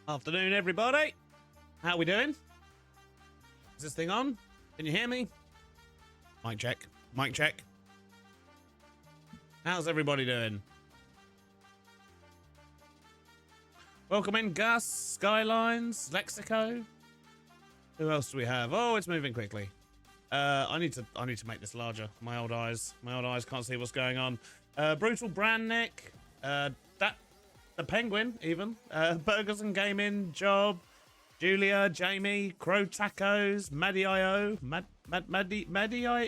Afternoon, everybody. How we doing? Is this thing on? Can you hear me? Mic check. Mic check. How's everybody doing? Welcome in, Gus, Skylines, Lexico. Who else do we have? Oh, it's moving quickly. I need to make this larger. My old eyes can't see what's going on. Brutal Brandnick, the Penguin, even. Burgers and Gaming, Job, Julia, Jamie, Crow Tacos, Maddie-IO, Maddie-O.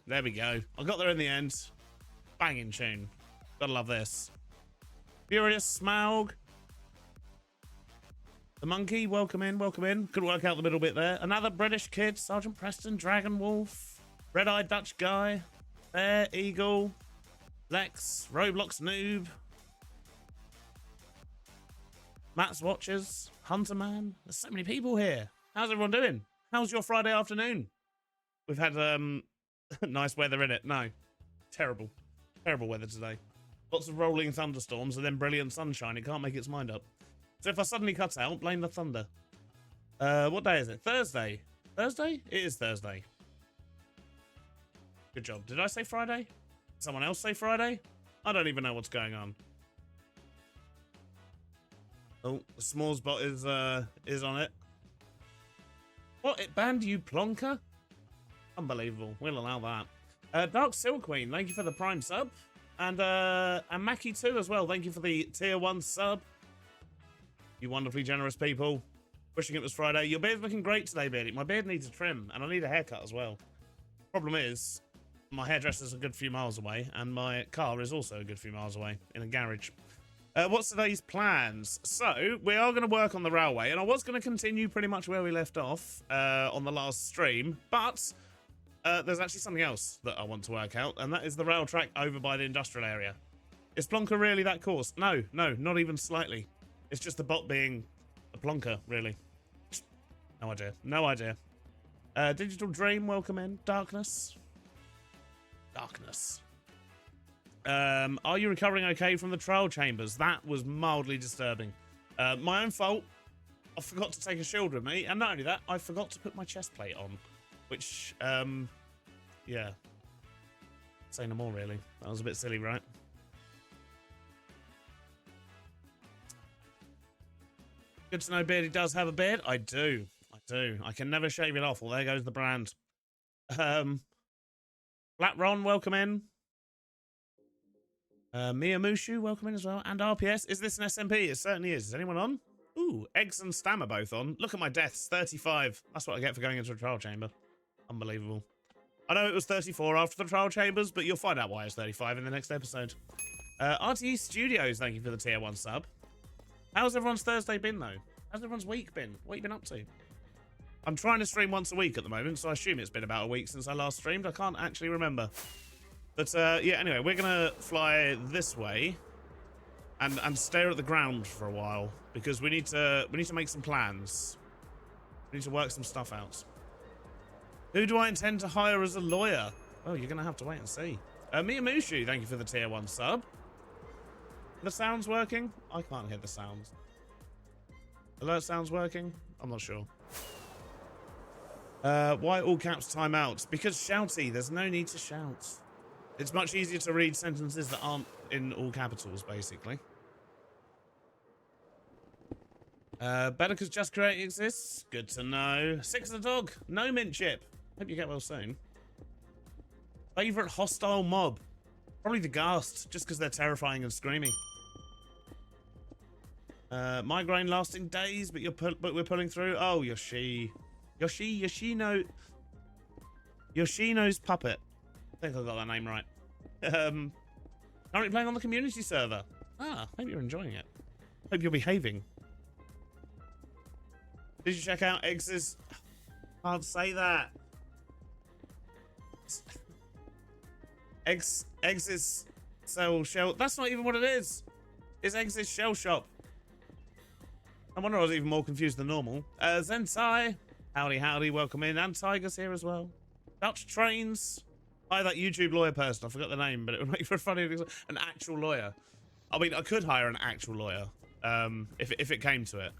There we go. I got there in the end. Banging tune. Gotta love this. Furious Smaug. The Monkey, welcome in, welcome in. Could work out the middle bit there. Another British kid, Sergeant Preston, Dragon Wolf, Red-Eyed Dutch Guy, Bear, Eagle, Lex, Roblox Noob, Matt's Watchers, Hunter Man. There's so many people here. How's everyone doing? How's your Friday afternoon? We've had nice weather in it. No, terrible weather today. Lots of rolling thunderstorms and then brilliant sunshine. It can't make its mind up. So if I suddenly cut out, blame the thunder. What day is it? Thursday. Thursday? It is Thursday. Good job. Did I say Friday? Did someone else say Friday? I don't even know what's going on. Oh, the S'mores bot is on it. What? It banned you, Plonker? Unbelievable. We'll allow that. Dark Silqueen, thank you for the Prime sub. And Mackie too as well. Thank you for the tier 1 sub. You wonderfully generous people. Wishing it was Friday. Your beard's looking great today, Beardy. My beard needs a trim, and I need a haircut as well. Problem is, my hairdresser's a good few miles away, and my car is also a good few miles away in a garage. What's today's plans? So, we are going to work on the railway, and I was going to continue pretty much where we left off on the last stream, but there's actually something else that I want to work out, and that is the rail track over by the industrial area. Is Plonker really that coarse? No, not even slightly. It's just the bot being a plonker, really. No idea. No idea. Digital Dream, welcome in. Darkness. Darkness. Are you recovering okay from the trial chambers? That was mildly disturbing. My own fault. I forgot to take a shield with me. And not only that, I forgot to put my chest plate on. Which, yeah. Say no more, really. That was a bit silly, right? Good to know Beardy does have a beard. I do. I can never shave it off. Well, there goes the brand. Black Ron, welcome in. Mia Mushu, welcome in as well. And RPS. Is this an SMP? It certainly is. Is anyone on? Ooh, Eggs and Stam are both on. Look at my deaths. 35. That's what I get for going into a trial chamber. Unbelievable. I know it was 34 after the trial chambers, but you'll find out why it's 35 in the next episode. RTE Studios, thank you for the tier 1 sub. How's everyone's Thursday been, though? How's everyone's week been? What have you been up to? I'm trying to stream once a week at the moment, so I assume it's been about a week since I last streamed. I can't actually remember. But, yeah, anyway, we're going to fly this way and stare at the ground for a while, because we need to make some plans. We need to work some stuff out. Who do I intend to hire as a lawyer? Oh, you're going to have to wait and see. Mia Mushu, thank you for the tier 1 sub. The sound's working? I can't hear the sounds. Alert sound's working? I'm not sure. Why all caps timeouts? Because shouty, there's no need to shout. It's much easier to read sentences that aren't in all capitals, basically. Better because Just Create exists? Good to know. Six the dog. No mint chip. Hope you get well soon. Favorite hostile mob? Probably the Ghast, just because they're terrifying and screaming. Migraine lasting days, but we're pulling through. Oh, Yoshino's puppet. I think I got that name right. Currently playing on the community server. Ah, hope you're enjoying it. Hope you're behaving. Did you check out Eggs's? Can't say that. Eggs's sell shell. That's not even what it is. It's Eggs's shell shop. I wonder I was even more confused than normal. Zensai. Howdy, welcome in. And Tiger's here as well. Dutch Trains. Hi, that YouTube lawyer person. I forgot the name, but it would make for a funny... An actual lawyer. I mean, I could hire an actual lawyer. if it came to it.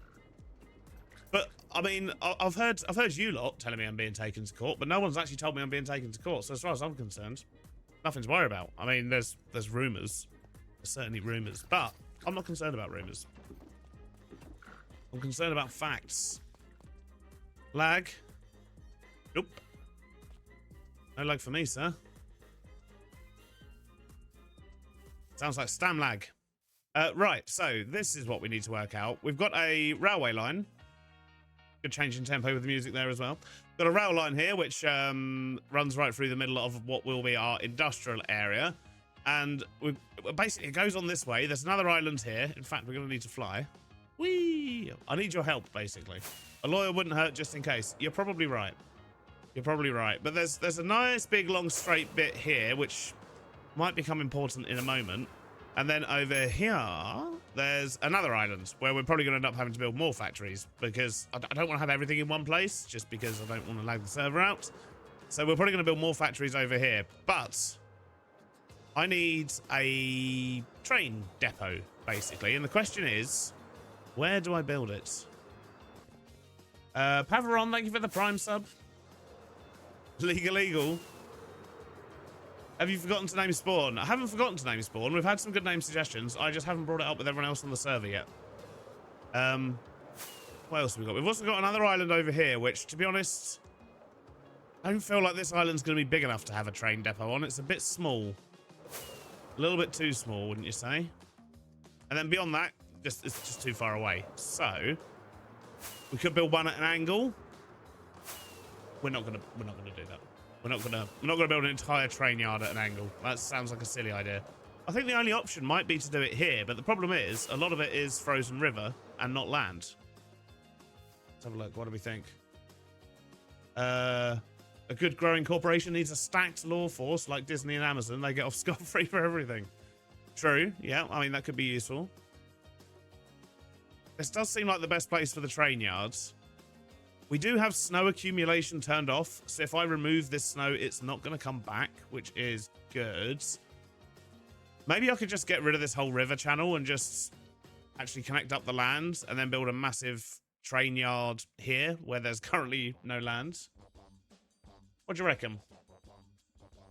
But I mean, I've heard you lot telling me I'm being taken to court, but no one's actually told me I'm being taken to court. So as far as I'm concerned, nothing to worry about. I mean, there's rumours, there's certainly rumours, but I'm not concerned about rumours. I'm concerned about facts. Lag? Nope. No lag for me, sir. Sounds like stam lag. Right, so this is what we need to work out. We've got a railway line. Good change in tempo with the music there as well. Got a rail line here, which runs right through the middle of what will be our industrial area. And basically, it goes on this way. There's another island here. In fact, we're going to need to fly. Whee! I need your help, basically. A lawyer wouldn't hurt just in case. You're probably right. You're probably right. But there's a nice, big, long, straight bit here, which might become important in a moment. And then over here, there's another island where we're probably going to end up having to build more factories because I don't want to have everything in one place just because I don't want to lag the server out. So we're probably going to build more factories over here. But I need a train depot, basically. And the question is, where do I build it? Paveron, thank you for the Prime sub. Legal. Have you forgotten to name Spawn? I haven't forgotten to name Spawn. We've had some good name suggestions. I just haven't brought it up with everyone else on the server yet. What else have we got? We've also got another island over here, which, to be honest, I don't feel like this island's going to be big enough to have a train depot on. It's a bit small. A little bit too small, wouldn't you say? And then beyond that, it's just too far away. So we could build one at an angle. We're not gonna do that. We're not gonna build an entire train yard at an angle. That sounds like a silly idea. I think the only option might be to do it here, but the problem is a lot of it is frozen river and not land. Let's have a look. What do we think? A good growing corporation needs a stacked law force like Disney and Amazon. They get off scot-free for everything. True. Yeah, I mean, that could be useful. This does seem like the best place for the train yards. We do have snow accumulation turned off, so if I remove this snow, it's not going to come back, which is good. Maybe I could just get rid of this whole river channel and just actually connect up the land and then build a massive train yard here where there's currently no land. What do you reckon?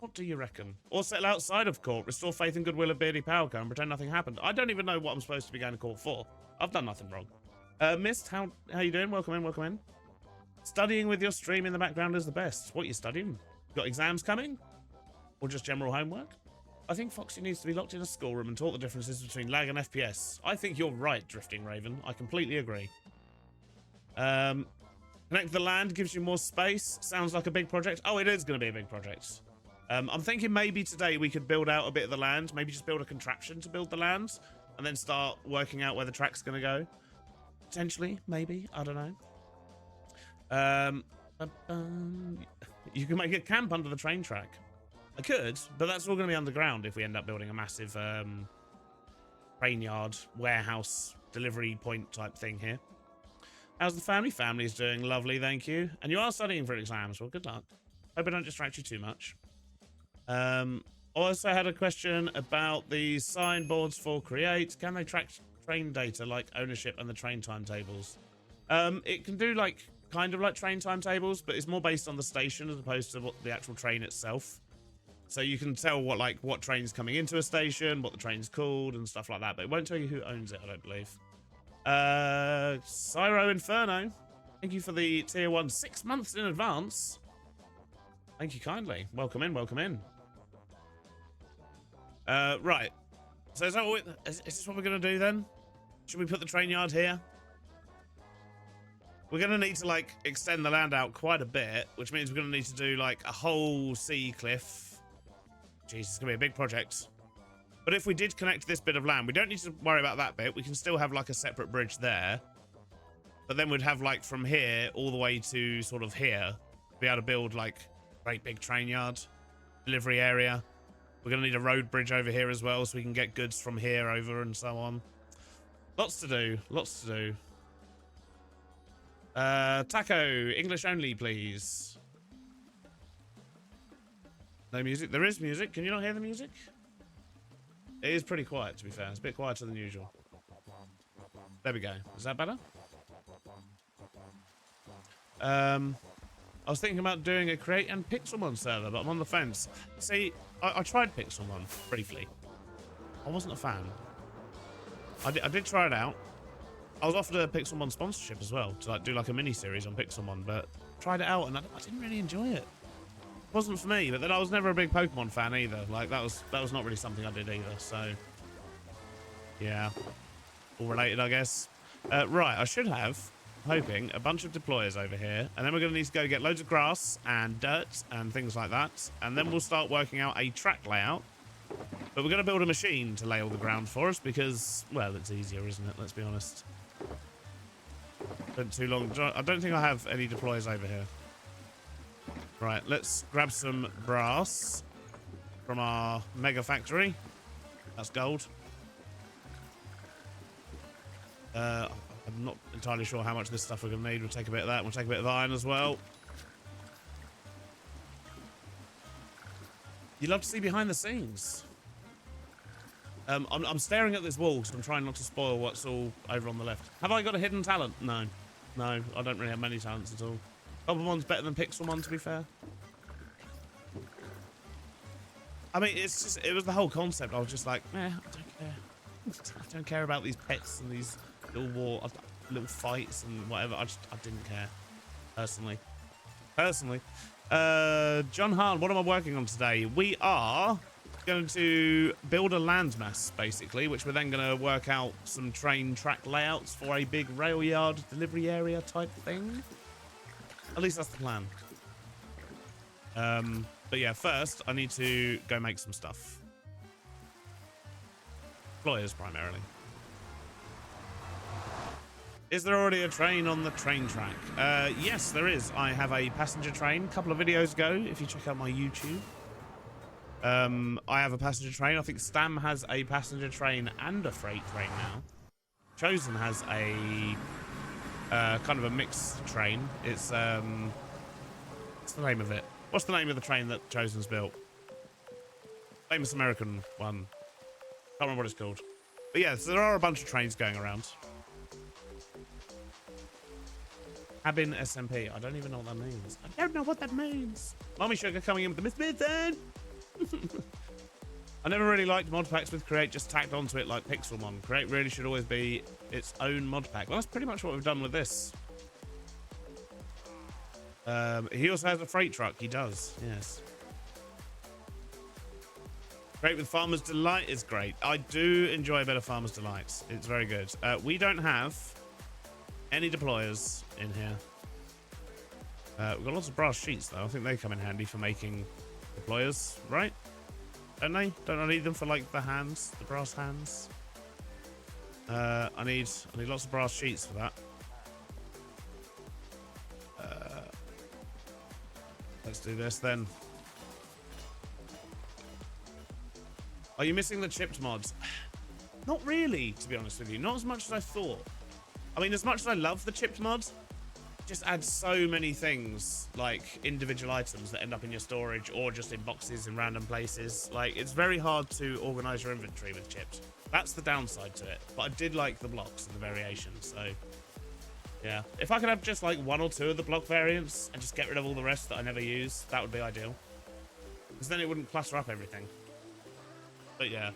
What do you reckon? Or settle outside of court, restore faith and goodwill of Beardy Powerco and pretend nothing happened. I don't even know what I'm supposed to be going to court for. I've done nothing wrong. Mist, how you doing? Welcome in, welcome in. Studying with your stream in the background is the best. What are you studying? Got exams coming? Or just general homework? I think Foxy needs to be locked in a schoolroom and taught the differences between lag and FPS. I think you're right, Drifting Raven. I completely agree. Connect the land gives you more space. Sounds like a big project. Oh, it is going to be a big project. I'm thinking maybe today we could build out a bit of the land. Maybe just build a contraption to build the land. And then start working out where the track's going to go. Potentially, maybe. I don't know. You can make a camp under the train track. I could, but that's all going to be underground if we end up building a massive train yard, warehouse, delivery point type thing here. How's the family? Family's doing lovely, thank you. And you are studying for exams. Well, good luck. Hope I don't distract you too much. Also had a question about the signboards for Create. Can they track train data like ownership and the train timetables? It can do like kind of like train timetables, but it's more based on the station as opposed to what the actual train itself. So you can tell what train's coming into a station, what the train's called, and stuff like that. But it won't tell you who owns it, I don't believe. Cyro Inferno, thank you for the tier 1 6 months in advance. Thank you kindly. Welcome in, welcome in. Right. So is this what we're going to do then? Should we put the train yard here? We're going to need to, like, extend the land out quite a bit, which means we're going to need to do, like, a whole sea cliff. Jeez, it's going to be a big project. But if we did connect this bit of land, we don't need to worry about that bit. We can still have, like, a separate bridge there. But then we'd have, like, from here all the way to sort of here. Be able to build, like, great big train yard, delivery area. We're going to need a road bridge over here as well, so we can get goods from here over and so on. Lots to do, lots to do. Taco, English only, please. No music? There is music. Can you not hear the music? It is pretty quiet, to be fair. It's a bit quieter than usual. There we go. Is that better? I was thinking about doing a Create and Pixelmon server, but I'm on the fence. See, I tried Pixelmon briefly. I wasn't a fan. I did try it out. I was offered a Pixelmon sponsorship as well to like do like a mini series on Pixelmon, but tried it out and I didn't really enjoy it. It wasn't for me. But then I was never a big Pokemon fan either. Like that was not really something I did either. So yeah, all related, I guess. Right, I should have, hoping, a bunch of deployers over here, and then we're going to need to go get loads of grass and dirt and things like that, and then we'll start working out a track layout. But we're going to build a machine to lay all the ground for us because, well, it's easier, isn't it? Let's be honest. Been too long. I don't think I have any deployers over here. Right, let's grab some brass from our mega factory. That's gold. I'm not entirely sure how much of this stuff we're going to need. We'll take a bit of that. We'll take a bit of iron as well. You love to see behind the scenes. I'm staring at this wall because I'm trying not to spoil what's all over on the left. Have I got a hidden talent? No. No, I don't really have many talents at all. Pokemon's better than Pixelmon, to be fair. I mean, it's just, it was the whole concept. I was just like, I don't care. I don't care about these pets and these little fights and whatever. I didn't care, personally. John Hahn, what am I working on today? We are going to build a landmass, basically, which we're then going to work out some train track layouts for a big rail yard delivery area type thing. At least that's the plan. But yeah, first I need to go make some stuff. Deployers primarily. Is there already a train on the train track? Yes, there is. I have a passenger train. A couple of videos ago, if you check out my YouTube. I have a passenger train. I think Stam has a passenger train and a freight train now. Chosen has a kind of a mixed train. It's what's the name of it? What's the name of the train that Chosen's built? Famous American one. Can't remember what it's called. But yeah, so there are a bunch of trains going around. Cabin SMP. I don't even know what that means. I don't know what that means. Mommy Sugar coming in with the Miss Mitten. I never really liked mod packs with Create, just tacked onto it like Pixelmon. Create really should always be its own mod pack. Well, that's pretty much what we've done with this. He also has a freight truck. He does, yes. Great with Farmer's Delight is great. I do enjoy a bit of Farmer's Delight. It's very good. We don't have any deployers in here. We've got lots of brass sheets though. I think they come in handy for making deployers, right? Don't they? Don't I need them for like the hands, the brass hands? I need lots of brass sheets for that. Let's do this then. Are you missing the chipped mods? Not really, to be honest with you. Not as much as I thought. I mean, as much as I love the chipped mods, it just adds so many things, like individual items that end up in your storage or just in boxes in random places. Like, it's very hard to organize your inventory with chipped. That's the downside to it. But I did like the blocks and the variations, so yeah. If I could have just like one or two of the block variants and just get rid of all the rest that I never use, that would be ideal. Because then it wouldn't clutter up everything. But yeah.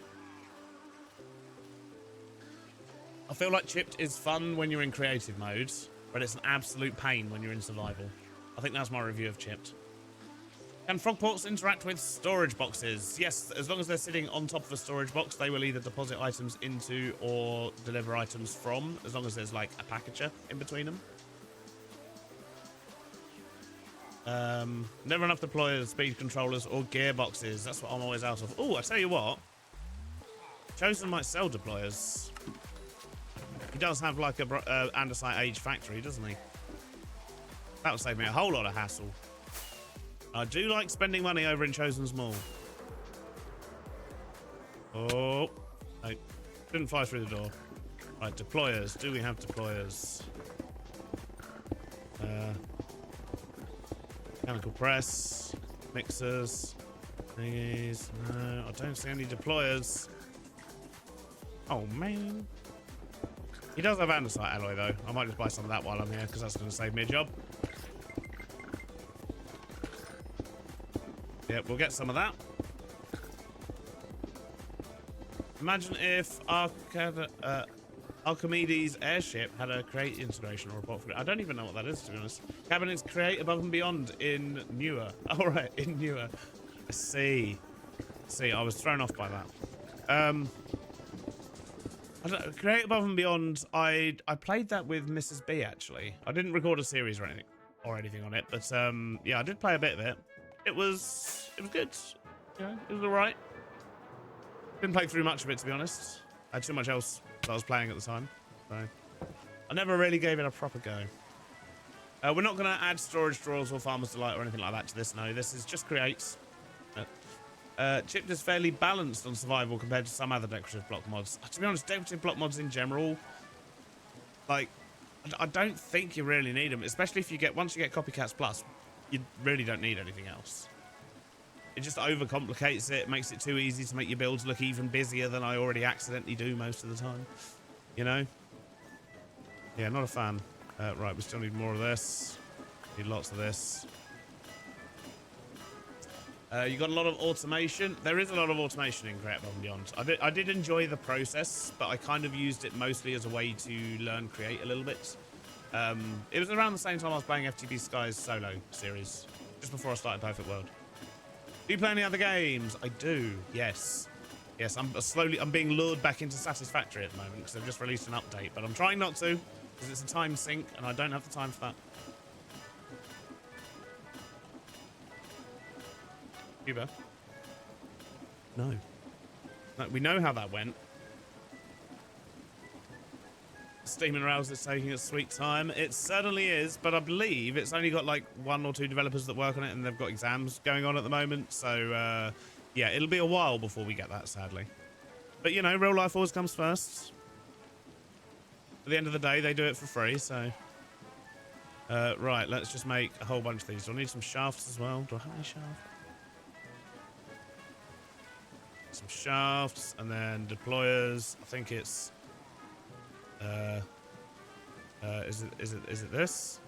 I feel like chipped is fun when you're in creative mode, but it's an absolute pain when you're in survival. I think that's my review of chipped. Can frogports interact with storage boxes? Yes, as long as they're sitting on top of a storage box, they will either deposit items into or deliver items from, as long as there's like a packager in between them. Never enough deployers, speed controllers, or gearboxes. That's what I'm always out of. Oh, I tell you what. Chosen might sell deployers. He does have like a andesite age factory, doesn't he? That would save me a whole lot of hassle. I do like spending money over in Chosen's Mall. Oh, no, didn't fly through the door. Right, deployers. Do we have deployers? Mechanical press, mixers, thingies. No, I don't see any deployers. Oh man. He does have andesite alloy, though. I might just buy some of that while I'm here, because that's going to save me a job. Yep, we'll get some of that. Imagine if Archimedes' airship had a Create integration report for it. I don't even know what that is, to be honest. Cabinets Create above and beyond in newer. All right, in newer. I see. I was thrown off by that. I don't know, Create above and beyond. I played that with Mrs. B, actually. I didn't record a series or anything on it, but yeah, I did play a bit of it. It was good. You know, it was all right. Didn't play through much of it, to be honest. I had too much else that I was playing at the time, so I never really gave it a proper go. We're not going to add storage drawers or Farmer's Delight or anything like that to this. No, this is just Creates. Chipped is fairly balanced on survival compared to some other decorative block mods. To be honest, decorative block mods in general, like, I don't think you really need them, especially if once you get Copycats Plus, you really don't need anything else. It just overcomplicates it, makes it too easy to make your builds look even busier than I already accidentally do most of the time. You know? Yeah, not a fan. Right, we still need more of this. Need lots of this. You got a lot of automation. There is a lot of automation in Create Above and Beyond. I did enjoy the process, but I kind of used it mostly as a way to learn Create a little bit. It was around the same time I was playing FTB Sky's solo series, just before I started Perfect World. Do you play any other games? I do, yes. Yes, I'm being lured back into Satisfactory at the moment because they've just released an update, but I'm trying not to because it's a time sink and I don't have the time for that. Cuba? No. We know how that went. Steam and Rails is taking its sweet time. It certainly is, but I believe it's only got like 1 or 2 developers that work on it and they've got exams going on at the moment. So, yeah, it'll be a while before we get that, sadly. But, you know, real life always comes first. At the end of the day, they do it for free, so... right, let's just make a whole bunch of these. Do I need some shafts as well? Do I have any shafts? Some shafts, and then deployers. I think it's... is it this?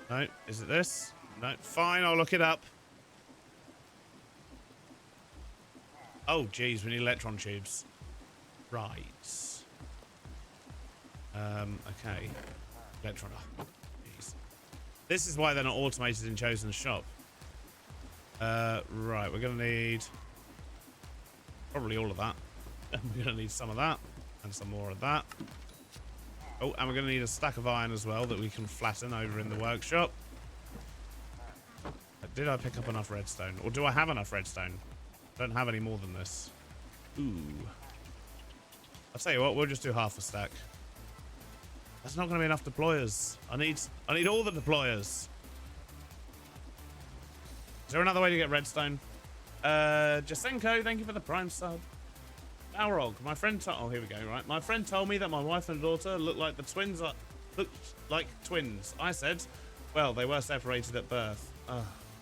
No. Is it this? No. Fine, I'll look it up. Oh, geez, we need electron tubes. Right. Okay. Electron. Oh, geez. This is why they're not automated in Chosen's shop. Right, we're gonna need probably all of that. We're gonna need some of that and some more of that. Oh, and we're going to need a stack of iron as well that we can flatten over in the workshop. Did I pick up enough redstone? Or do I have enough redstone? I don't have any more than this. Ooh. I'll tell you what, we'll just do half a stack. That's not going to be enough deployers. I need all the deployers. Is there another way to get redstone? Jasenko, thank you for the Prime sub. Balrog, my friend oh, here we go, right? My friend told me that my wife and daughter looked like twins. I said, well, they were separated at birth.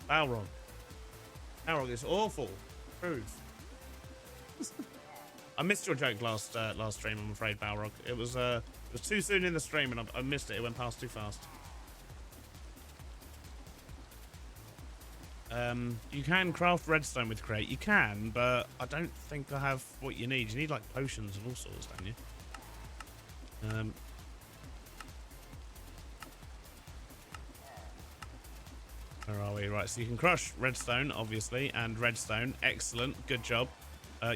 Balrog. Balrog, it's awful. Prove. I missed your joke last stream, I'm afraid, Balrog. It was too soon in the stream and I missed it. It went past too fast. You can craft redstone with Create. You can, but I don't think I have what you need. You need like potions and all sorts, don't you? Where are we? Right, so you can crush redstone, obviously, and redstone. Excellent, good job.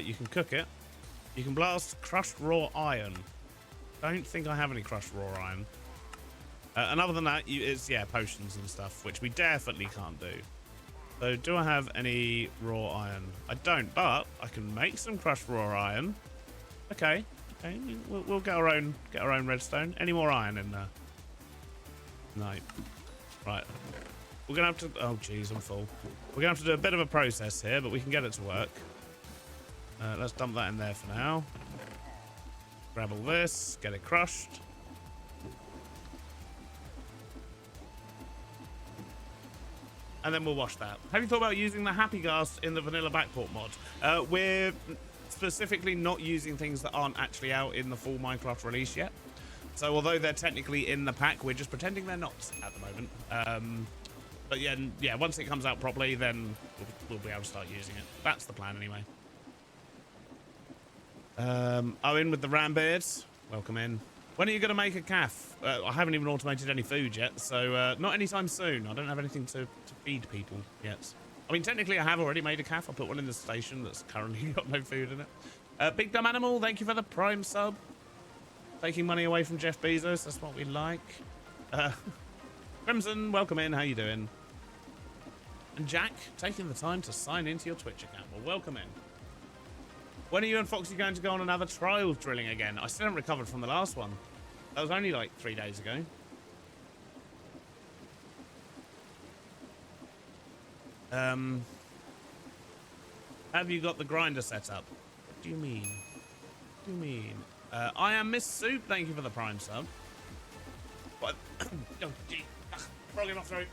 You can cook it. You can blast crushed raw iron. Don't think I have any crushed raw iron. And other than that, it's, yeah, potions and stuff, which we definitely can't do. So, do I have any raw iron? I don't, but I can make some crushed raw iron. Okay, okay, we'll get our own redstone. Any more iron in there? No. Right. We're gonna have to. Oh, geez, I'm full. We're gonna have to do a bit of a process here, but we can get it to work. Let's dump that in there for now. Grab all this, get it crushed. And then we'll wash that. Have you thought about using the Happy Gas in the vanilla backport mod? We're specifically not using things that aren't actually out in the full Minecraft release yet. So although they're technically in the pack, we're just pretending they're not at the moment. But yeah, once it comes out properly, then we'll be able to start using it. That's the plan anyway. Owen with the Rambeard, welcome in. When are you going to make a calf? I haven't even automated any food yet, so not anytime soon. I don't have anything to feed people yet. I mean, technically, I have already made a calf. I put one in the station that's currently got no food in it. Big Dumb Animal, thank you for the Prime sub. Taking money away from Jeff Bezos, that's what we like. Crimson, welcome in. How you doing? And Jack, taking the time to sign into your Twitch account. Well, welcome in. When are you and Foxy going to go on another trials drilling again? I still haven't recovered from the last one. That was only like 3 days ago. Have you got the grinder set up? What do you mean? What do you mean? I am Miss Soup. Thank you for the Prime sub. What? Oh, gee. Frog in my throat.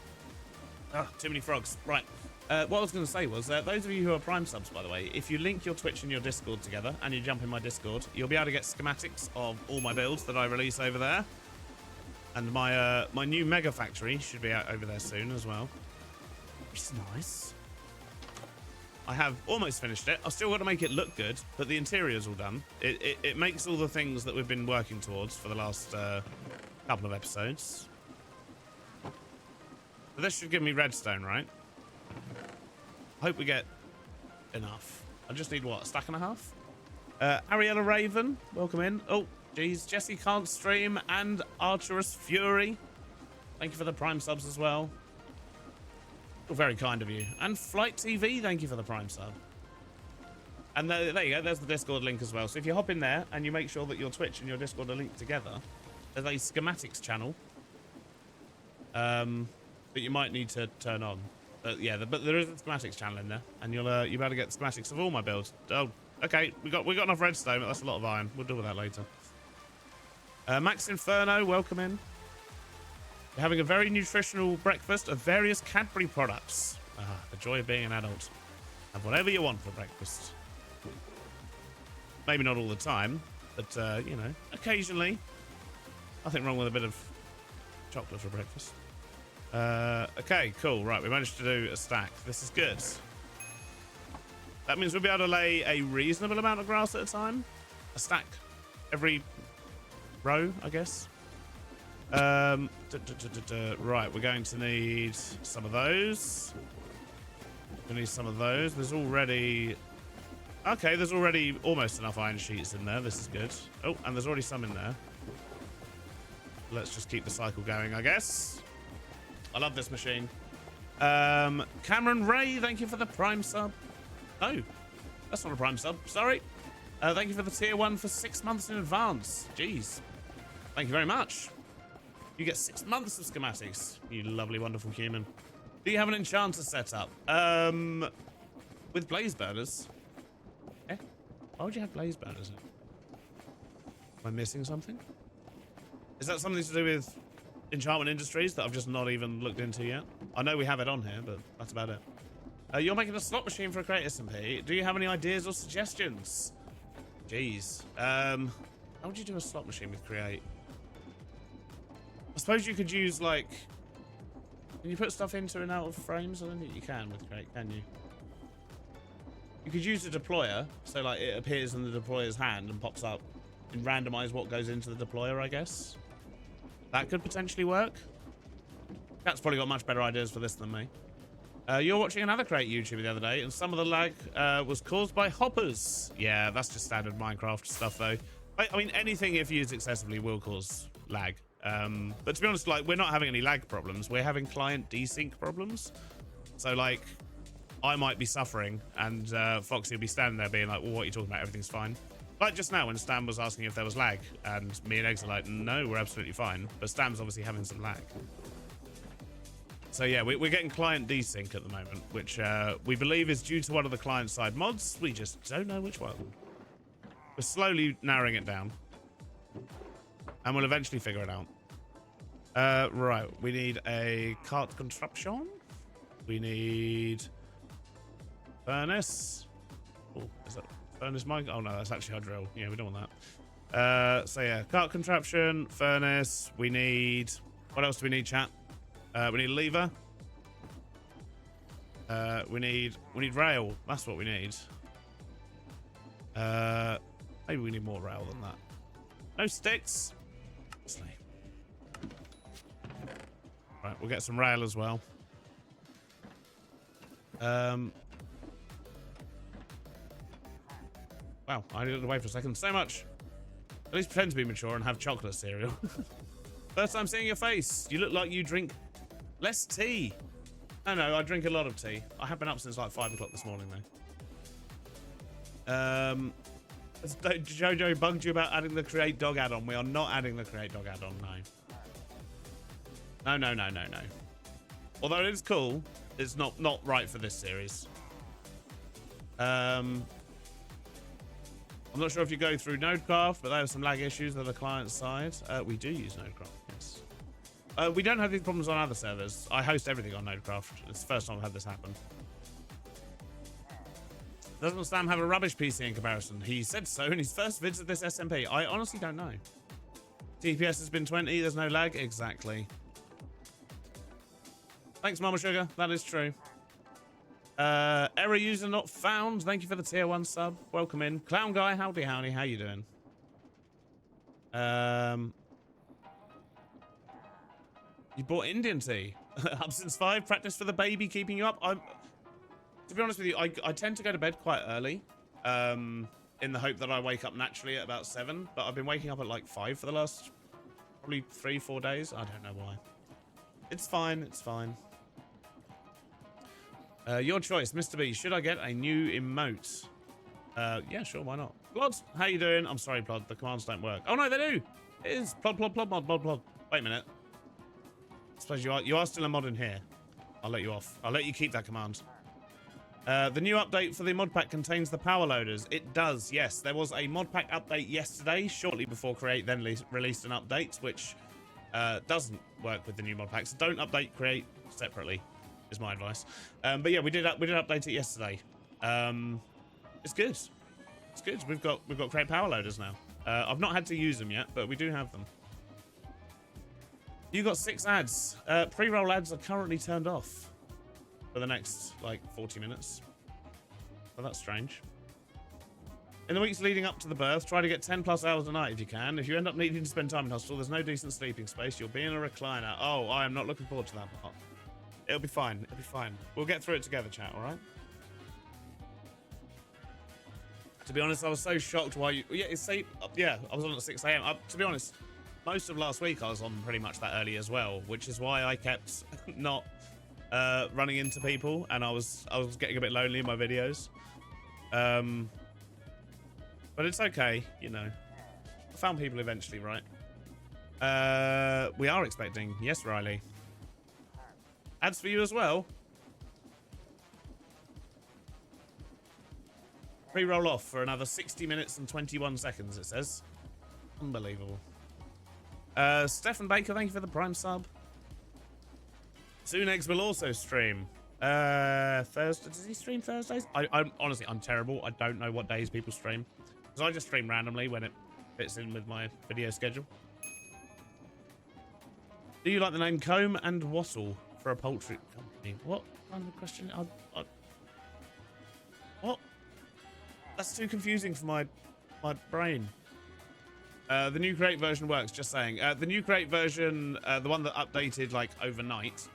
Too many frogs. Right. What I was going to say was, those of you who are Prime subs, by the way, if you link your Twitch and your Discord together and you jump in my Discord, you'll be able to get schematics of all my builds that I release over there. And my new Mega Factory should be out over there soon as well. Which is nice. I have almost finished it. I've still got to make it look good, but the interior's all done. It makes all the things that we've been working towards for the last couple of episodes. So this should give me redstone, right? I hope we get enough. I just need, what, a stack and a half? Ariella Raven, welcome in. Oh, geez, Jesse Can't Stream and Archerous Fury. Thank you for the Prime subs as well. Very kind of you. And Flight TV, thank you for the Prime sub. And there you go, there's the Discord link as well. So if you hop in there and you make sure that your Twitch and your Discord are linked together, there's a schematics channel that you might need to turn on. But yeah, but there is a schematics channel in there, and you'll be able to get the schematics of all my builds. Oh, okay, we got enough redstone, but that's a lot of iron. We'll deal with that later. Max Inferno, welcome in. You're having a very nutritional breakfast of various Cadbury products. The joy of being an adult. Have whatever you want for breakfast. Maybe not all the time, but you know, occasionally. Nothing wrong with a bit of chocolate for breakfast. Okay, cool. Right, we managed to do a stack. This is good. That means we'll be able to lay a reasonable amount of grass at a time. A stack every row, I guess. Right, we're going to need some of those. We need some of those. There's already... Okay, there's already almost enough iron sheets in there. This is good. Oh, and there's already some in there. Let's just keep the cycle going, I guess. I love this machine. Cameron Ray, thank you for the Prime sub. Oh, that's not a Prime sub. Sorry. Thank you for the tier 1 for 6 months in advance. Jeez. Thank you very much. You get 6 months of schematics, you lovely, wonderful human. Do you have an enchanter set up? With blaze burners? Eh? Why would you have blaze burners? Am I missing something? Is that something to do with Enchantment Industries that I've just not even looked into yet? I know we have it on here, but that's about it. You're making a slot machine for a Create SMP. Do you have any ideas or suggestions? Jeez. How would you do a slot machine with Create? I suppose you could use, like... Can you put stuff into and out of frames? I don't think you can with Create, can you? You could use a deployer, so like it appears in the deployer's hand and pops up and randomize what goes into the deployer, I guess. That could potentially work. Cat's probably got much better ideas for this than me. You're watching another Create YouTube the other day, and some of the lag was caused by hoppers. Yeah, that's just standard Minecraft stuff, though. I mean, anything if used excessively will cause lag. But to be honest, like, we're not having any lag problems. We're having client desync problems. So, like, I might be suffering, and Foxy will be standing there being like, well, what are you talking about? Everything's fine. Like just now when Stam was asking if there was lag, and me and Eggs are like, no, we're absolutely fine. But Stam's obviously having some lag. So yeah, we're getting client desync at the moment, which we believe is due to one of the client-side mods. We just don't know which one. We're slowly narrowing it down. And we'll eventually figure it out. Right, we need a cart contraption. We need furnace. Oh, is that furnace mic? Oh no, that's actually our drill. Yeah, we don't want So yeah, cart contraption, furnace. We need. What else do we need, chat? We need a lever. We need rail. That's what we need. Maybe we need more rail than that. No sticks. Right, we'll get some rail as well. Wow, I needed to wait for a second. So much. At least pretend to be mature and have chocolate cereal. First time seeing your face. You look like you drink less tea. No, I drink a lot of tea. I have been up since like 5 o'clock this morning though. Has Jojo bugged you about adding the Create Dog add-on? We are not adding the Create Dog add-on, no. No. Although it is cool, it's not right for this series. I'm not sure if you go through Nodecraft, but there are some lag issues on the client side. We do use Nodecraft, yes. We don't have these problems on other servers. I host everything on Nodecraft. It's the first time I've had this happen. Doesn't Sam have a rubbish PC in comparison? He said so in his first vids of this SMP. I honestly don't know. TPS has been 20, there's no lag. Exactly. Thanks, Mama Sugar. That is true. Error user not found. Thank you for the tier 1 sub. Welcome in. Clown Guy, howdy. How you doing? You bought Indian tea. Up since 5. Practice for the baby keeping you up. To be honest with you, I tend to go to bed quite early. In the hope that I wake up naturally at about 7. But I've been waking up at like 5 for the last probably 3-4 days. I don't know why. It's fine. It's fine. Your choice, Mr. B. Should I get a new emote? Yeah, sure. Why not? Plod, how you doing? I'm sorry, Plod. The commands don't work. Oh no, they do. It is plod mod plod. Wait a minute. I suppose you are still a mod in here. I'll let you off. I'll let you keep that command. The new update for the mod pack contains the power loaders. It does, yes. There was a mod pack update yesterday, shortly before Create then released an update, which doesn't work with the new mod pack. So don't update Create separately, is my advice. But yeah, we did update it yesterday. It's good. It's good. We've got Create power loaders now. I've not had to use them yet, but we do have them. You got 6 ads. Pre-roll ads are currently turned off for the next like 40 minutes. Well, that's strange. In the weeks leading up to the birth, try to get 10+ hours a night if you can. If you end up needing to spend time in hospital, there's no decent sleeping space. You'll be in a recliner. Oh, I am not looking forward to that part. It'll be fine. It'll be fine. We'll get through it together, chat, all right? To be honest, I was so shocked why you... Yeah, I was on at 6 a.m. To be honest, most of last week I was on pretty much that early as well, which is why I kept not running into people, and I was getting a bit lonely in my videos. But it's okay, you know. I found people eventually, right? We are expecting. Yes, Riley. Ads for you as well. Pre-roll off for another 60 minutes and 21 seconds, it says. Unbelievable. Stefan Baker, thank you for the Prime sub. Sooneggs will also stream. Thursday. Does he stream Thursdays? I'm honestly, I'm terrible. I don't know what days people stream. Because I just stream randomly when it fits in with my video schedule. Do you like the name Comb and Wattle for a poultry company? What kind of question? What? That's too confusing for my brain. The new Create version works, just saying. The new Create version, the one that updated like overnight,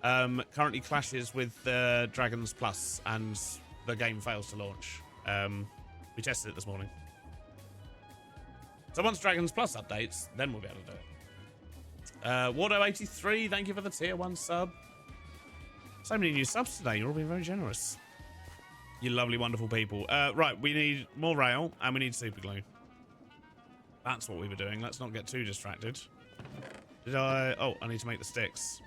currently clashes with Dragons Plus, and the game fails to launch. We tested it this morning. So once Dragons Plus updates, then we'll be able to do it. Wardo83, thank you for the tier 1 sub. So many new subs today. You're all being very generous. You lovely, wonderful people. Right, we need more rail, and we need super glue. That's what we were doing. Let's not get too distracted. Oh, I need to make the sticks.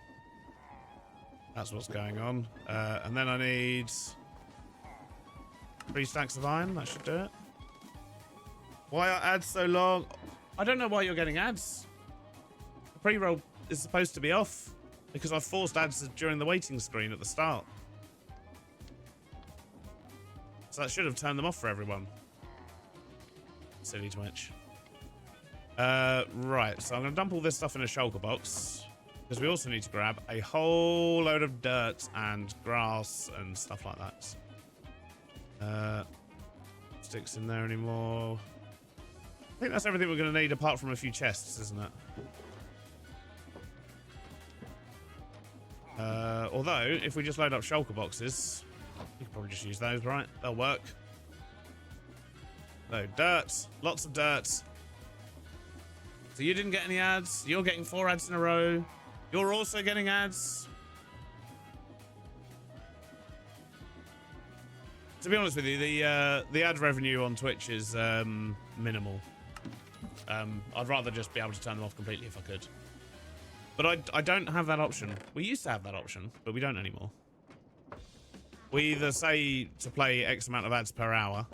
That's what's going on. And then I need 3 stacks of iron. That should do it. Why are ads so long? I don't know why you're getting ads. The pre-roll is supposed to be off because I've forced ads during the waiting screen at the start. So that should have turned them off for everyone. Silly Twitch. Right, so I'm going to dump all this stuff in a shulker box. Because we also need to grab a whole load of dirt and grass and stuff like that. Sticks in there anymore. I think that's everything we're going to need apart from a few chests, isn't it? Although, if we just load up shulker boxes, you could probably just use those, right? They'll work. So, dirt. Lots of dirt. So you didn't get any ads. You're getting 4 ads in a row. You're also getting ads. To be honest with you, the ad revenue on Twitch is minimal. I'd rather just be able to turn them off completely if I could. But I don't have that option. We used to have that option, but we don't anymore. We either say to play X amount of ads per hour,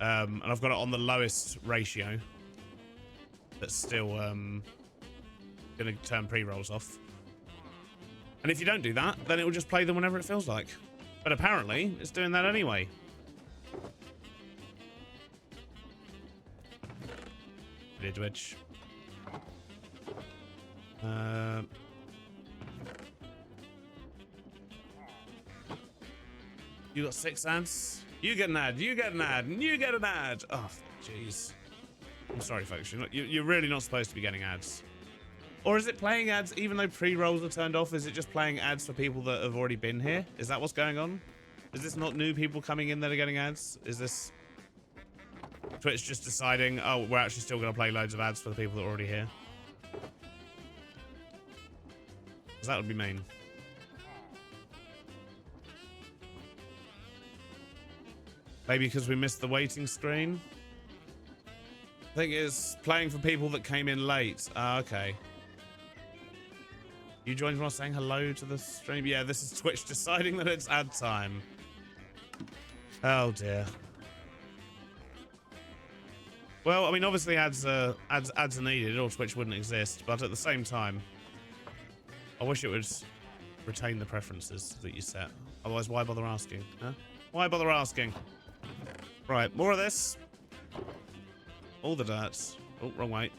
and I've got it on the lowest ratio. That's still going to turn pre-rolls off. And if you don't do that, then it will just play them whenever it feels like. But apparently, it's doing that anyway. Twitch. You got 6 ads? You get an ad, you get an ad, and you get an ad. Oh, jeez. I'm sorry, folks. You're really not supposed to be getting ads. Or is it playing ads even though pre-rolls are turned off? Is it just playing ads for people that have already been here? Is that what's going on? Is this not new people coming in that are getting ads? Is this Twitch just deciding, oh, we're actually still going to play loads of ads for the people that are already here? Because that would be mean. Maybe because we missed the waiting screen? I think it's playing for people that came in late. Okay. You joined while saying hello to the stream? Yeah, this is Twitch deciding that it's ad time. Oh dear. Well, I mean, obviously ads are needed or Twitch wouldn't exist, but at the same time, I wish it would retain the preferences that you set. Otherwise, why bother asking? Huh? Why bother asking? Right, more of this. All the dirts. Oh, wrong way.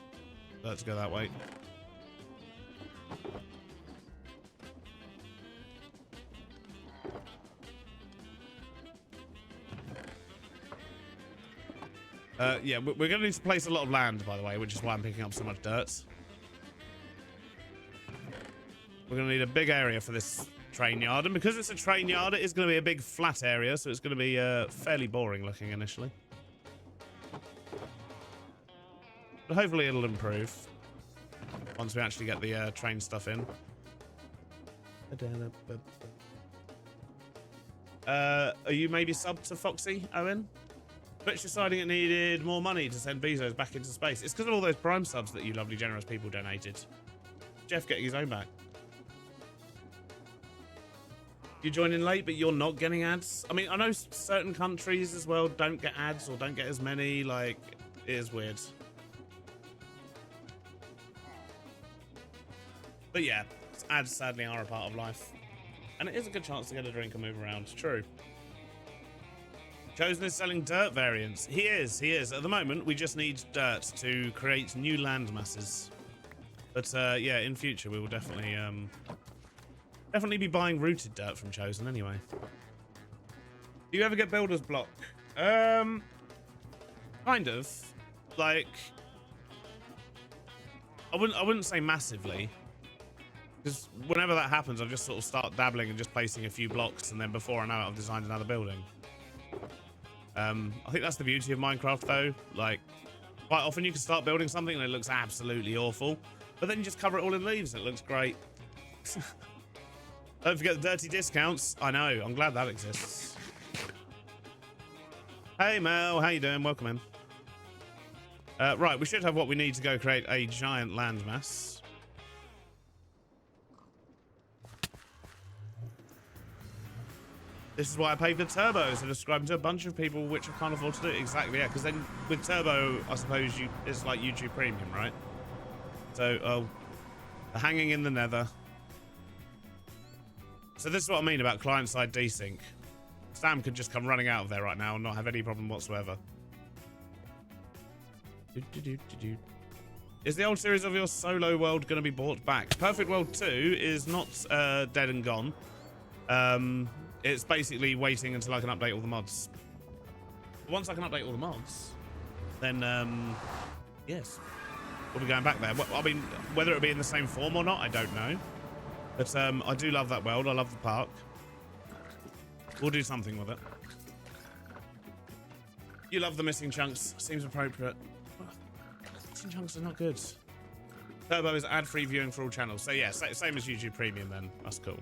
Let's go that way. Yeah, we're going to need to place a lot of land, by the way, which is why I'm picking up so much dirt. We're going to need a big area for this train yard, and because it's a train yard, it is going to be a big flat area, so it's going to be fairly boring looking initially. But hopefully it'll improve once we actually get the train stuff in. Are you maybe subbed to Foxy, Owen? Twitch deciding it needed more money to send Bezos back into space. It's because of all those Prime subs that you lovely, generous people donated. Jeff getting his own back. You join in late, but you're not getting ads. I mean, I know certain countries as well don't get ads or don't get as many. Like, it is weird. But yeah, ads sadly are a part of life. And it is a good chance to get a drink and move around. True. Chosen is selling dirt variants. He is. At the moment, we just need dirt to create new land masses. But yeah, in future, we will definitely be buying rooted dirt from Chosen anyway. Do you ever get builder's block? Kind of. Like, I wouldn't say massively. Because whenever that happens, I just sort of start dabbling and just placing a few blocks, and then before I know it, I've designed another building. I think that's the beauty of Minecraft, though. Like, quite often you can start building something and it looks absolutely awful, but then you just cover it all in leaves and it looks great. Don't forget the dirty discounts. I know. I'm glad that exists. Hey, Mel. How you doing? Welcome in. Right, we should have what we need to go create a giant landmass. This is why I pay for Turbo, instead of subscribing to a bunch of people which I can't afford to do. Exactly, yeah, because then with Turbo, I suppose it's like YouTube Premium, right? So, oh, the hanging in the nether. So this is what I mean about client-side desync. Sam could just come running out of there right now and not have any problem whatsoever. Is the old series of your solo world going to be brought back? Perfect World 2 is not dead and gone. It's basically waiting until I can update all the mods. Once I can update all the mods, then yes, we'll be going back there. I mean, whether it'll be in the same form or not, I don't know. But I do love that world. I love the park. We'll do something with it. You love the missing chunks. Seems appropriate. Missing chunks are not good. Turbo is ad-free viewing for all channels. So yeah, same as YouTube Premium then. That's cool.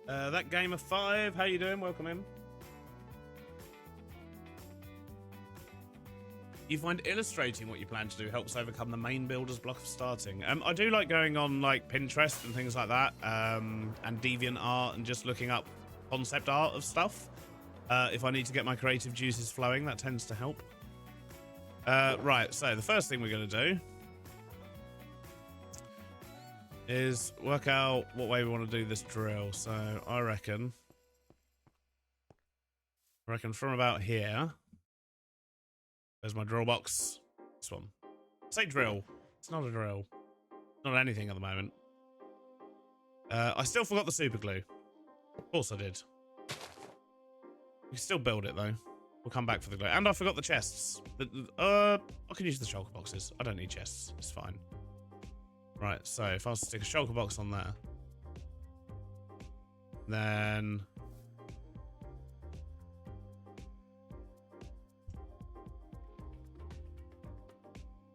That Gamer 5, how you doing? Welcome in. You find illustrating what you plan to do helps overcome the main builder's block of starting. I do like going on like Pinterest and things like that, and DeviantArt, and just looking up concept art of stuff. If I need to get my creative juices flowing, that tends to help. Right, so the first thing we're going to do is work out what way we want to do this drill. So I reckon from about here. There's my drill box. This one. Say drill. It's not a drill. Not anything at the moment. I still forgot the super glue. Of course I did. We can still build it though. We'll come back for the glue. And I forgot the chests. I can use the shulker boxes. I don't need chests. It's fine. Right, so if I was to stick a shulker box on there, then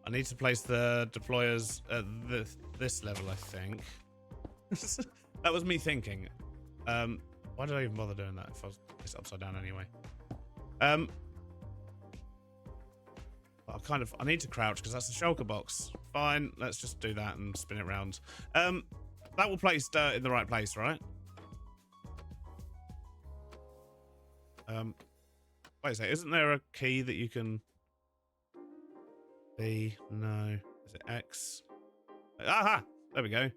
I need to place the deployers at this level, I think. That was me thinking. Why did I even bother doing that if I was placed upside down anyway? I need to crouch because that's a shulker box. Fine, let's just do that and spin it round. That will place dirt in the right place, right? Wait a second, isn't there a key that you can... B, no. Is it X? Aha! There we go.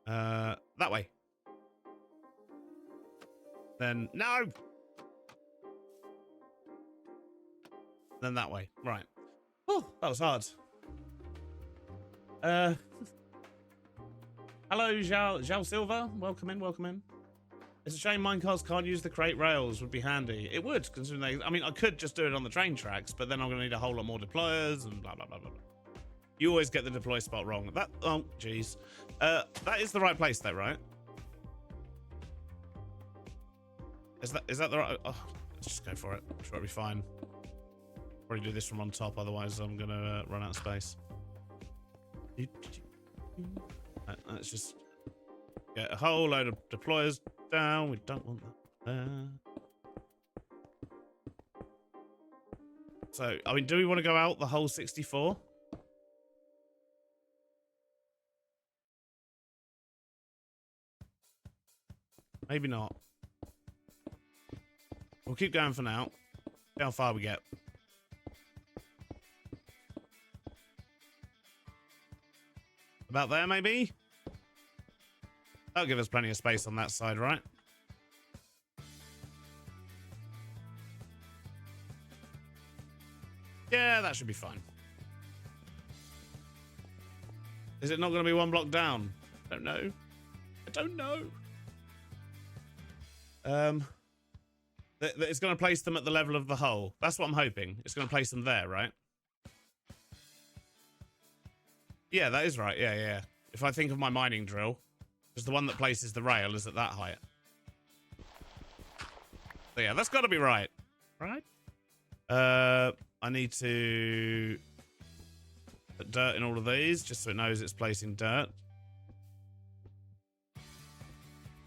That way. Then, no! Then that way. Right. Oh, that was hard. Hello, Zhao Silva. Welcome in, welcome in. It's a shame minecarts can't use the crate rails. Would be handy. It would, considering they... I mean, I could just do it on the train tracks, but then I'm going to need a whole lot more deployers and blah, blah, blah, blah. You always get the deploy spot wrong. That... Oh, jeez. That is the right place, though, right? Is that the right... Oh, let's just go for it. I'm sure it'll be fine. Probably do this from on top, otherwise I'm going to run out of space. Let's just get a whole load of deployers down. We don't want that. So, I mean, do we want to go out the whole 64? Maybe not. We'll keep going for now. See how far we get. About there, maybe? That'll give us plenty of space on that side, right? Yeah, that should be fine. Is it not going to be one block down? I don't know. I don't know. It's going to place them at the level of the hole. That's what I'm hoping. It's going to place them there, right? Yeah, that is right. Yeah, yeah. If I think of my mining drill, because the one that places the rail is at that height. So yeah, that's got to be right. Right? I need to put dirt in all of these, just so it knows it's placing dirt.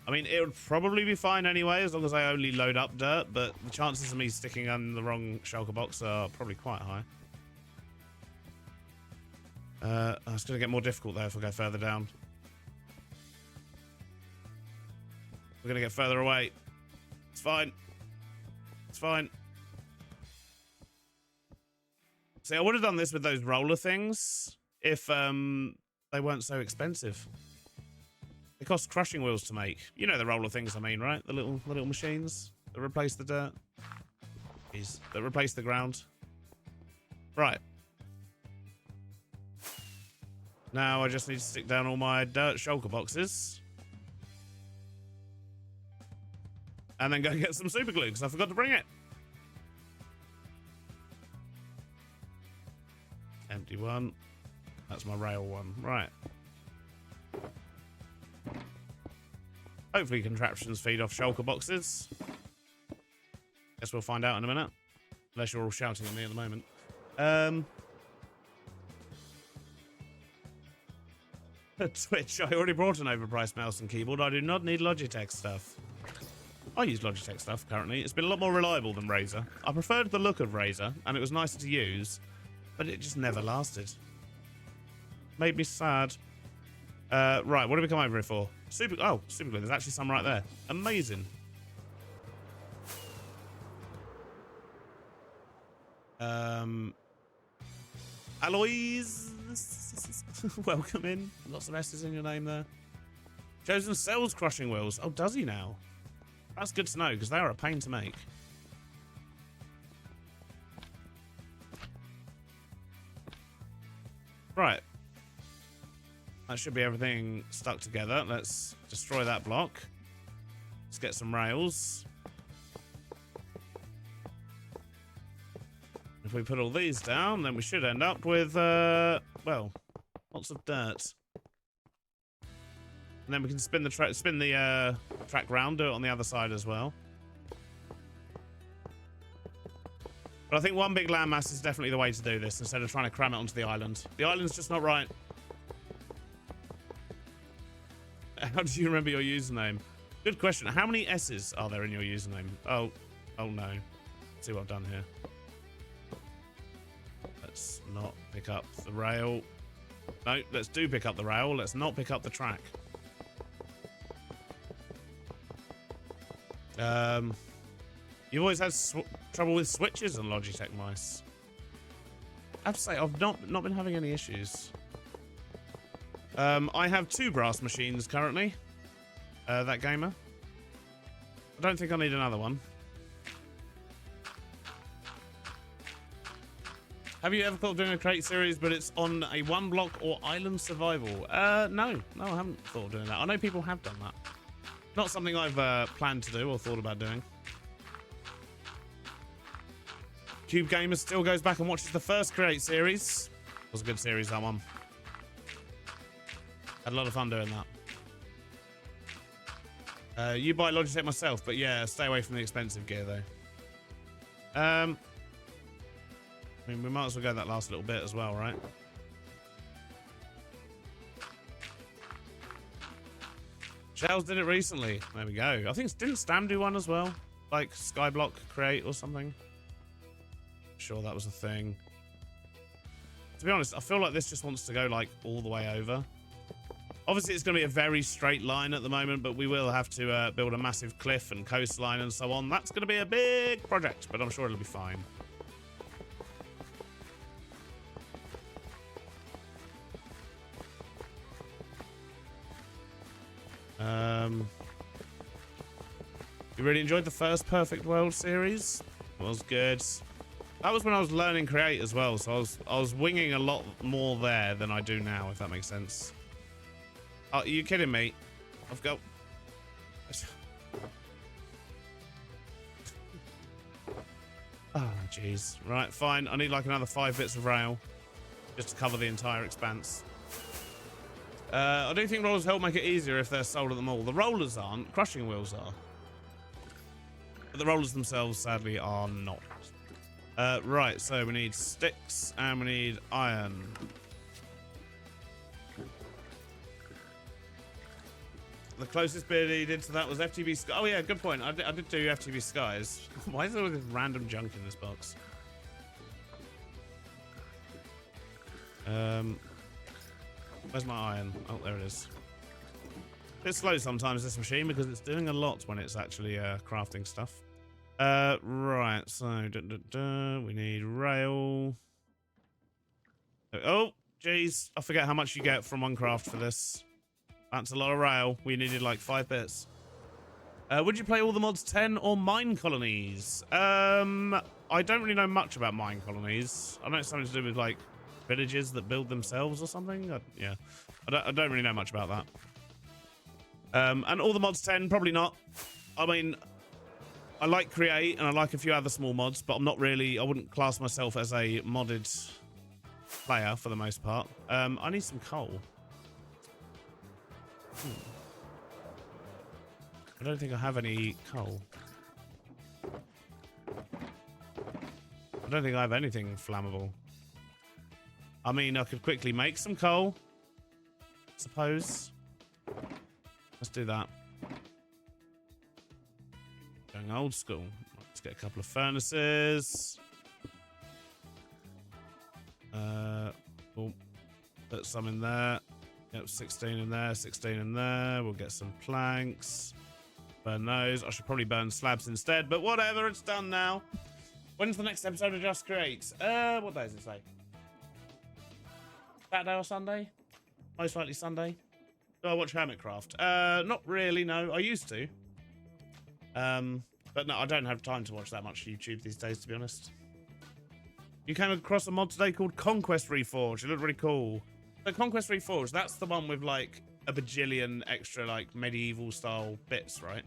I mean, it would probably be fine anyway, as long as I only load up dirt, but the chances of me sticking on the wrong shulker box are probably quite high. It's going to get more difficult, though, if I go further down. We're going to get further away. It's fine. It's fine. See, I would have done this with those roller things if they weren't so expensive. They cost crushing wheels to make. You know the roller things I mean, right? The little machines. that replace the dirt. Jeez, that replace the ground. Right. Now I just need to stick down all my dirt shulker boxes. And then go get some super glue, because I forgot to bring it. Empty one. That's my rail one. Right. Hopefully contraptions feed off shulker boxes. Guess we'll find out in a minute. Unless you're all shouting at me at the moment. Twitch, I already brought an overpriced mouse and keyboard. I do not need Logitech stuff. I use Logitech stuff currently. It's been a lot more reliable than Razer. I preferred the look of Razer, and it was nicer to use, but it just never lasted. Made me sad. Right, what did we come over here for? Super glue. There's actually some right there. Amazing. Aloys. Welcome in. Lots of S's in your name there. Chosen sells crushing wheels. Oh, does he now? That's good to know, because they are a pain to make. Right. That should be everything stuck together. Let's destroy that block. Let's get some rails. If we put all these down, then we should end up with, well, lots of dirt. And then we can spin the track round, do it on the other side as well. But I think one big landmass is definitely the way to do this, instead of trying to cram it onto the island. The island's just not right. How do you remember your username? Good question. How many S's are there in your username? Oh no. Let's see what I've done here. Let's not pick up the rail. No, let's do pick up the rail. Let's not pick up the track. You've always had trouble with switches on Logitech mice. I have to say, I've not been having any issues. I have 2 brass machines currently. That gamer. I don't think I need another one. Have you ever thought of doing a Create series, but it's on a 1-block or island survival? No, I haven't thought of doing that. I know people have done that. Not something I've planned to do or thought about doing. Cube Gamer still goes back and watches the first Create series. It was a good series, that one. Had a lot of fun doing that. You buy Logitech myself, but yeah, stay away from the expensive gear though. I mean, we might as well go that last little bit as well, right? Shells did it recently. There we go. I think didn't Stam do one as well? Like Skyblock Create or something? Sure, that was a thing. To be honest, I feel like this just wants to go like all the way over. Obviously, it's going to be a very straight line at the moment, but we will have to build a massive cliff and coastline and so on. That's going to be a big project, but I'm sure it'll be fine. You really enjoyed the first Perfect World series? It was good. That was when I was learning Create as well, so I was winging a lot more there than I do now, if that makes sense. Oh, are you kidding me? I've got... Oh, jeez. Right, fine. I need like another 5 bits of rail just to cover the entire expanse. I do think rollers help make it easier if they're sold at the mall. The rollers aren't. Crushing wheels are. But the rollers themselves, sadly, are not. Right, so we need sticks and we need iron. The closest bit he did to that was FTV Sky. Oh yeah, good point. I did do FTV Skies. Why is there all this random junk in this box? Where's my iron? Oh, there it is. A bit slow sometimes, this machine, because it's doing a lot when it's actually crafting stuff. Right, so we need rail. Oh, jeez. I forget how much you get from one craft for this. That's a lot of rail. We needed like 5 bits. Would you play all the mods 10 or mine colonies? I don't really know much about mine colonies. I know it's something to do with like villages that build themselves or something. Yeah, I don't really know much about that. And all the mods 10, probably not. I mean, I like Create and I like a few other small mods, but I'm not really, I wouldn't class myself as a modded player for the most part. I need some coal. I don't think I have any coal. I don't think I have anything flammable. I mean, I could quickly make some coal, I suppose. Let's do that. Going old school. Let's get a couple of furnaces. We'll put some in there. Yep, 16 in there, 16 in there. We'll get some planks. Burn those. I should probably burn slabs instead, but whatever, it's done now. When's the next episode of Just Create? What day does it say? Saturday or Sunday? Most likely Sunday. Do I watch Hermitcraft? Not really, no. I used to. But no, I don't have time to watch that much YouTube these days, to be honest. You came across a mod today called Conquest Reforged. It looked really cool. So Conquest Reforged, that's the one with like a bajillion extra like medieval style bits, right?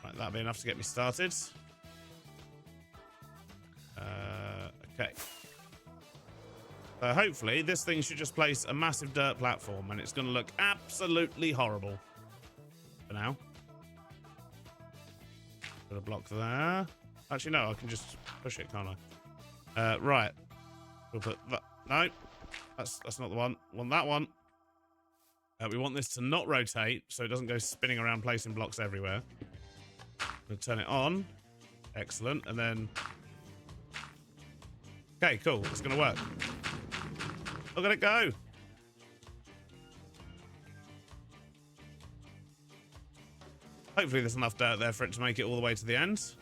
Right, that'll be enough to get me started. Okay. So hopefully this thing should just place a massive dirt platform and it's going to look absolutely horrible. For now. Put a block there. Actually, no, I can just push it, can't I? Right. We'll put that. No, that's not the one. We want that one. We want this to not rotate, so it doesn't go spinning around placing blocks everywhere. We'll turn it on. Excellent. And then... Okay, cool. It's going to work. Look at it go. Hopefully there's enough dirt there for it to make it all the way to the end.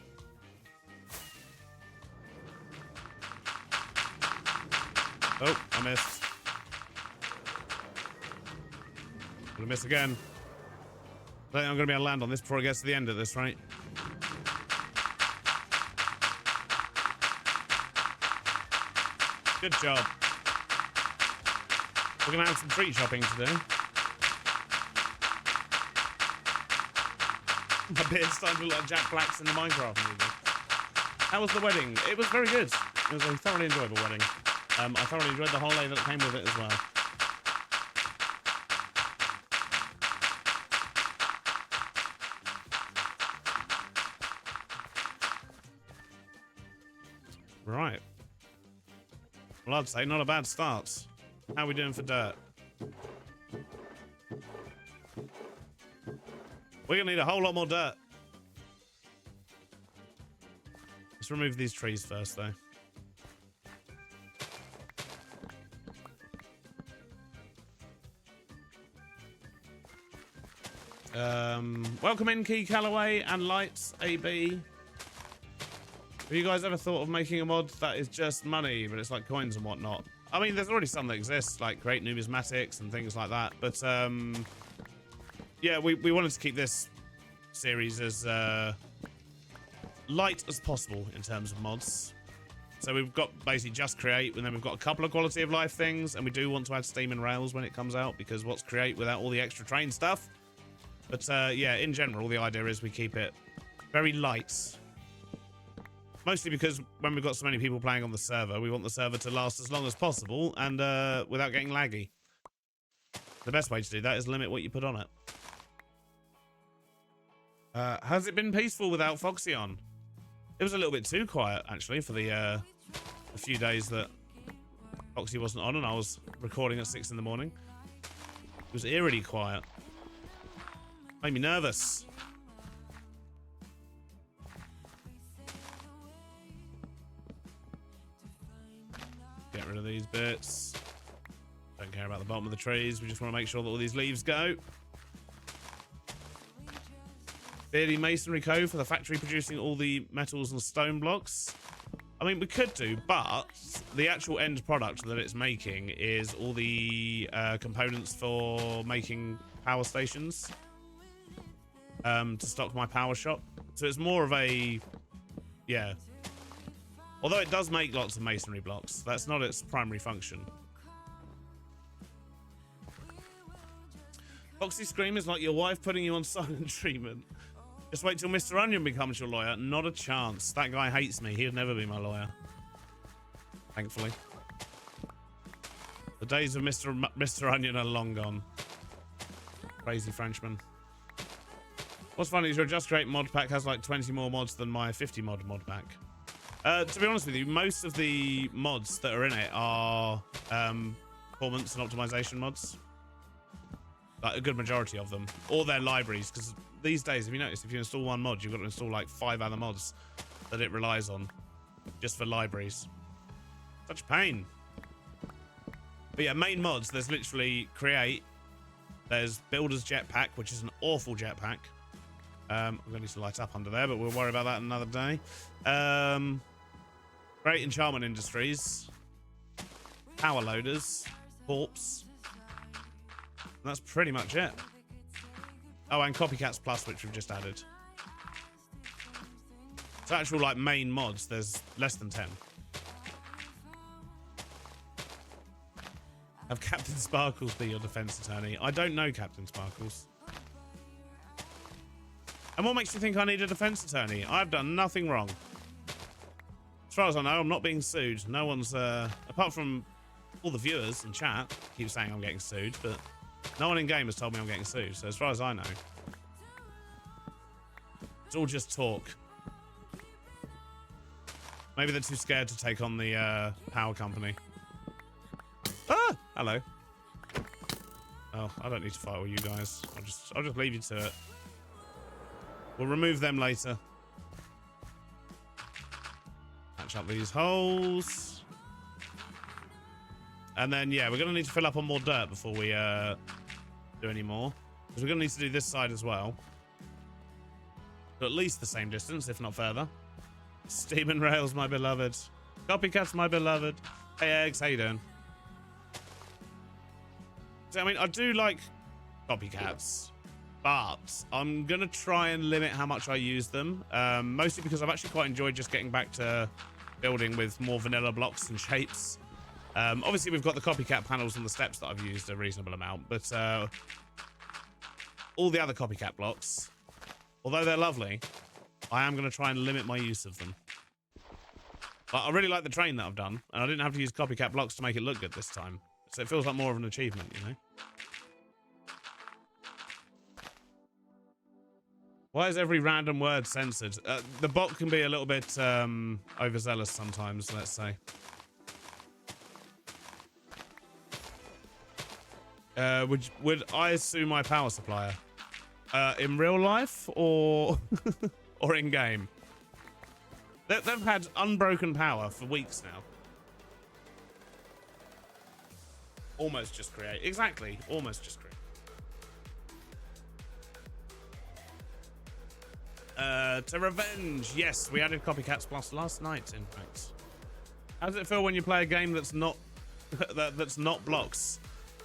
Oh, I missed. I'm gonna miss again. I don't think I'm gonna be able to land on this before it gets to the end of this, right? Good job. We're gonna have some tree chopping to do. My beard's starting to look like Jack Black's in the Minecraft movie. How was the wedding? It was very good. It was a thoroughly enjoyable wedding. I thoroughly enjoyed the holiday that came with it as well. Right. Well, I'd say not a bad start. How are we doing for dirt? We're going to need a whole lot more dirt. Let's remove these trees first, though. Welcome in, Key Callaway and Lights AB. Have you guys ever thought of making a mod that is just money, but it's like coins and whatnot? I mean, there's already some that exist, like Create Numismatics and things like that. But yeah, we wanted to keep this series as light as possible in terms of mods. So we've got basically Just Create, and then we've got a couple of quality of life things, and we do want to add Steam and Rails when it comes out, because what's Create without all the extra train stuff? But yeah, in general, the idea is we keep it very light. Mostly because when we've got so many people playing on the server, we want the server to last as long as possible and without getting laggy. The best way to do that is limit what you put on it. Has it been peaceful without Foxy on? It was a little bit too quiet, actually, for the few days that Foxy wasn't on and I was recording at 6 in the morning. It was eerily quiet. Made me nervous. Get rid of these bits. Don't care about the bottom of the trees. We just want to make sure that all these leaves go. Beardy Masonry Co. for the factory producing all the metals and stone blocks. I mean, we could do, but the actual end product that it's making is all the components for making power stations to stock my power shop. So it's more of a, yeah. Although it does make lots of masonry blocks, that's not its primary function. Foxy Scream is like your wife putting you on silent treatment. Just wait till Mr. Onion becomes your lawyer. Not a chance. That guy hates me. He'd never be my lawyer. Thankfully. The days of Mr. Onion are long gone. Crazy Frenchman. What's funny is your Just Create mod pack has like 20 more mods than my 50 mod pack. To be honest with you, most of the mods that are in it are performance and optimization mods. Like a good majority of them. Or their libraries, because these days, if you notice, if you install one mod, you've got to install like 5 other mods that it relies on just for libraries. Such a pain. But yeah, main mods, there's literally Create. There's Builder's Jetpack, which is an awful jetpack. I'm going to need to light up under there, but we'll worry about that another day. Great Enchantment Industries. Power Loaders. Corpse. And that's pretty much it. Oh, and Copycats Plus, which we've just added. So actual, like, main mods, there's less than 10. Have Captain Sparkles be your defense attorney? I don't know Captain Sparkles. And what makes you think I need a defense attorney? I've done nothing wrong. As far as I know, I'm not being sued. No one's, apart from all the viewers and chat, keep saying I'm getting sued, but no one in game has told me I'm getting sued. So as far as I know, it's all just talk. Maybe they're too scared to take on the power company. Ah! Hello. Oh, I don't need to fight all you guys. I'll just leave you to it. We'll remove them later. Patch up these holes. And then, yeah, we're going to need to fill up on more dirt before we do any more. Because we're going to need to do this side as well. To at least the same distance, if not further. Steam and Rails, my beloved. Copycats, my beloved. Hey, Eggs, how you doing? So, I mean, I do like Copycats, but I'm going to try and limit how much I use them. Mostly because I've actually quite enjoyed just getting back to building with more vanilla blocks and shapes. Obviously, we've got the Copycat panels and the steps that I've used a reasonable amount, but all the other Copycat blocks, although they're lovely, I am going to try and limit my use of them. But I really like the train that I've done, and I didn't have to use Copycat blocks to make it look good this time. So it feels like more of an achievement, you know? Why is every random word censored? The bot can be a little bit overzealous sometimes, let's say. Would I sue my power supplier? In real life or or in game? They've had unbroken power for weeks now. Almost just create. Exactly. Almost just create. To revenge. Yes, we added Copycats Plus last night, in fact. How does it feel when you play a game that's not that's not blocks?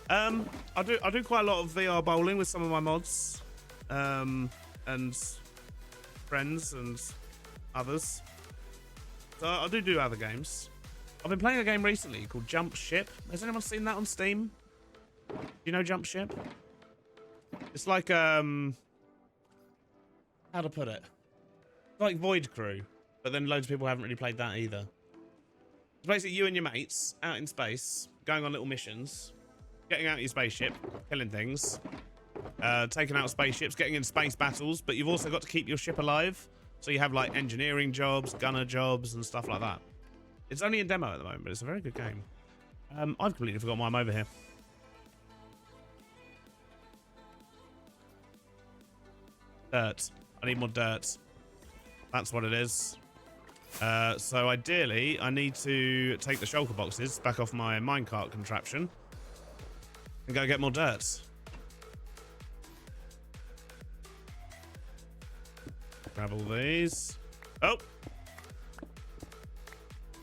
I do quite a lot of VR bowling with some of my mods, and friends and others. So I do other games. I've been playing a game recently called Jump Ship. Has anyone seen that on Steam? Do you know Jump Ship? It's like how to put it? It's like Void Crew, but then loads of people haven't really played that either. It's basically you and your mates out in space, going on little missions, getting out of your spaceship, killing things, taking out spaceships, getting in space battles, but you've also got to keep your ship alive. So you have like engineering jobs, gunner jobs, and stuff like that. It's only in demo at the moment, but it's a very good game. I've completely forgotten why I'm over here. Dirt. I need more dirt. That's what it is. So ideally, I need to take the shulker boxes back off my minecart contraption and go get more dirt. Grab all these. Oh!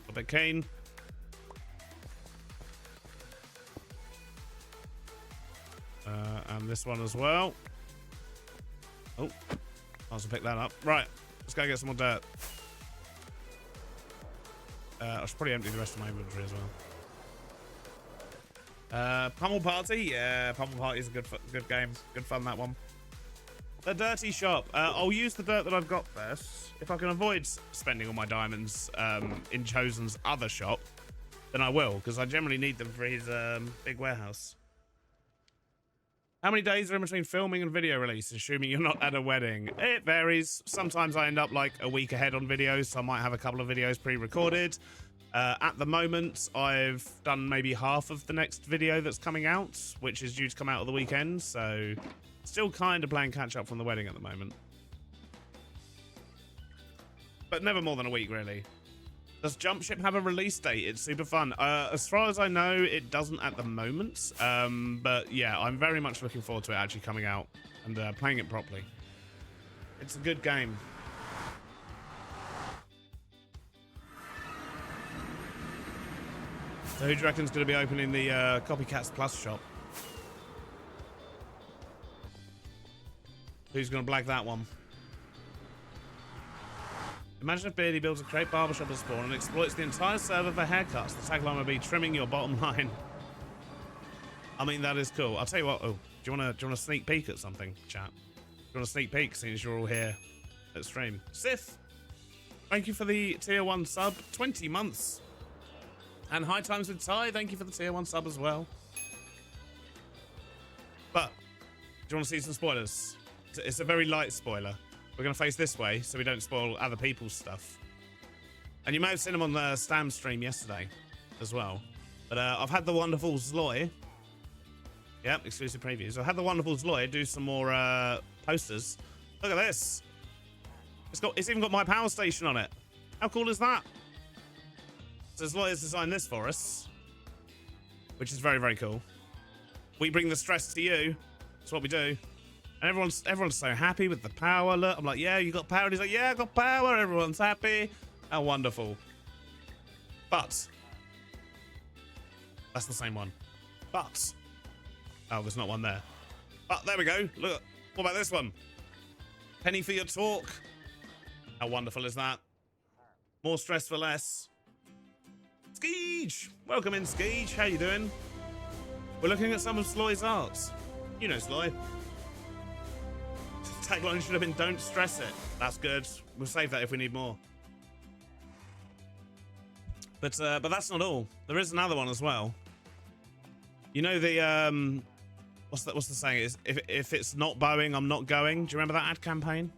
A bit keen. And this one as well. Oh, I was to pick that up. Right, let's go get some more dirt. I should probably empty the rest of my inventory as well. Pummel Party, yeah, Pummel Party is a good game. Good fun, that one. The dirty shop. I'll use the dirt that I've got first. If I can avoid spending all my diamonds in Chosen's other shop, then I will, because I generally need them for his big warehouse. How many days are in between filming and video release, assuming you're not at a wedding? It varies. Sometimes I end up like a week ahead on videos, so I might have a couple of videos pre-recorded. At the moment, I've done maybe half of the next video that's coming out, which is due to come out at the weekend, so still kind of playing catch up from the wedding at the moment. But never more than a week, really. Does Jump Ship have a release date? It's super fun. As far as I know, it doesn't at the moment. But yeah, I'm very much looking forward to it actually coming out and playing it properly. It's a good game. So who do you reckon's going to be opening the Copycats Plus shop? Who's going to blag that one? Imagine if Beardy builds a Create barbershop at spawn and exploits the entire server for haircuts. The tagline would be trimming your bottom line. I mean, that is cool. I'll tell you what. Oh, do you want to sneak peek at something, chat? Do you want to sneak peek, seeing as you're all here at stream? Sith, thank you for the tier 1 sub. 20 months. And High Times with Ty, thank you for the tier 1 sub as well. But, do you want to see some spoilers? It's a very light spoiler. We're going to face this way so we don't spoil other people's stuff. And you may have seen them on the Stam stream yesterday as well. But I've had the wonderful Zloy. Yep, exclusive previews. I've had the wonderful Zloy do some more posters. Look at this. It's even got my power station on it. How cool is that? So Zloy has designed this for us, which is very, very cool. We bring the stress to you. That's what we do. And everyone's so happy with the power. Look, I'm like, yeah, you got power. And he's like, yeah, I got power. Everyone's happy. How wonderful. But that's the same one. But oh, there's not one there. But there we go. Look, what about this one? Penny for your talk. How wonderful is that? More stress for less. Skeege, welcome in, Skeege. How you doing? We're looking at some of Sloy's art. You know Sloy. Tagline should have been "Don't stress it." That's good. We'll save that if we need more. But that's not all. There is another one as well. You know the what's the saying? Is if it's not Boeing, I'm not going. Do you remember that ad campaign?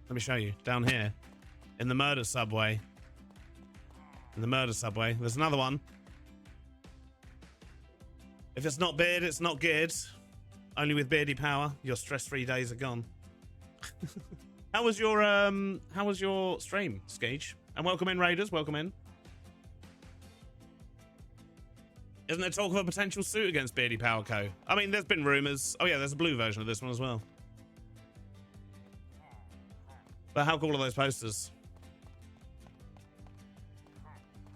Let me show you down here in the murder subway. In the murder subway, there's another one. If it's not beard, it's not geared. Only with beardy power, your stress-free days are gone. How was your stream, Skeege? And welcome in, Raiders. Welcome in. Isn't there talk of a potential suit against Beardy Power Co? I mean, there's been rumors. Oh yeah, there's a blue version of this one as well. But how cool are those posters?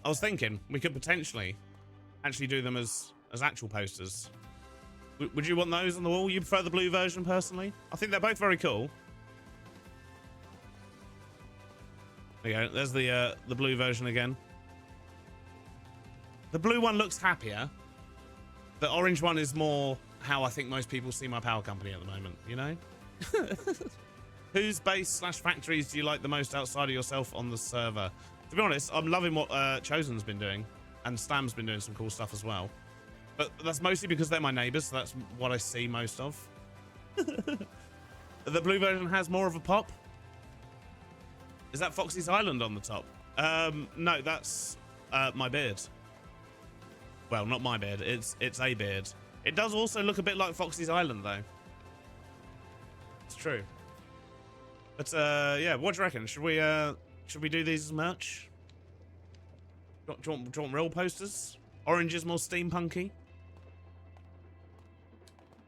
I was thinking we could potentially actually do them as actual posters. Would you want those on the wall? You prefer the blue version personally? I think they're both very cool. There you go. There's the blue version again. The blue one looks happier. The orange one is more how I think most people see my power company at the moment, you know? Whose base/factories do you like the most outside of yourself on the server? To be honest, I'm loving what Chosen's been doing. And Stam's been doing some cool stuff as well. But that's mostly because they're my neighbors, so that's what I see most of. The blue version has more of a pop. Is that Foxy's Island on the top? No, that's my beard. Well, not my beard. It's a beard. It does also look a bit like Foxy's Island, though. It's true. But yeah, what do you reckon? Should we do these as merch? Do you want real posters? Orange is more steampunky.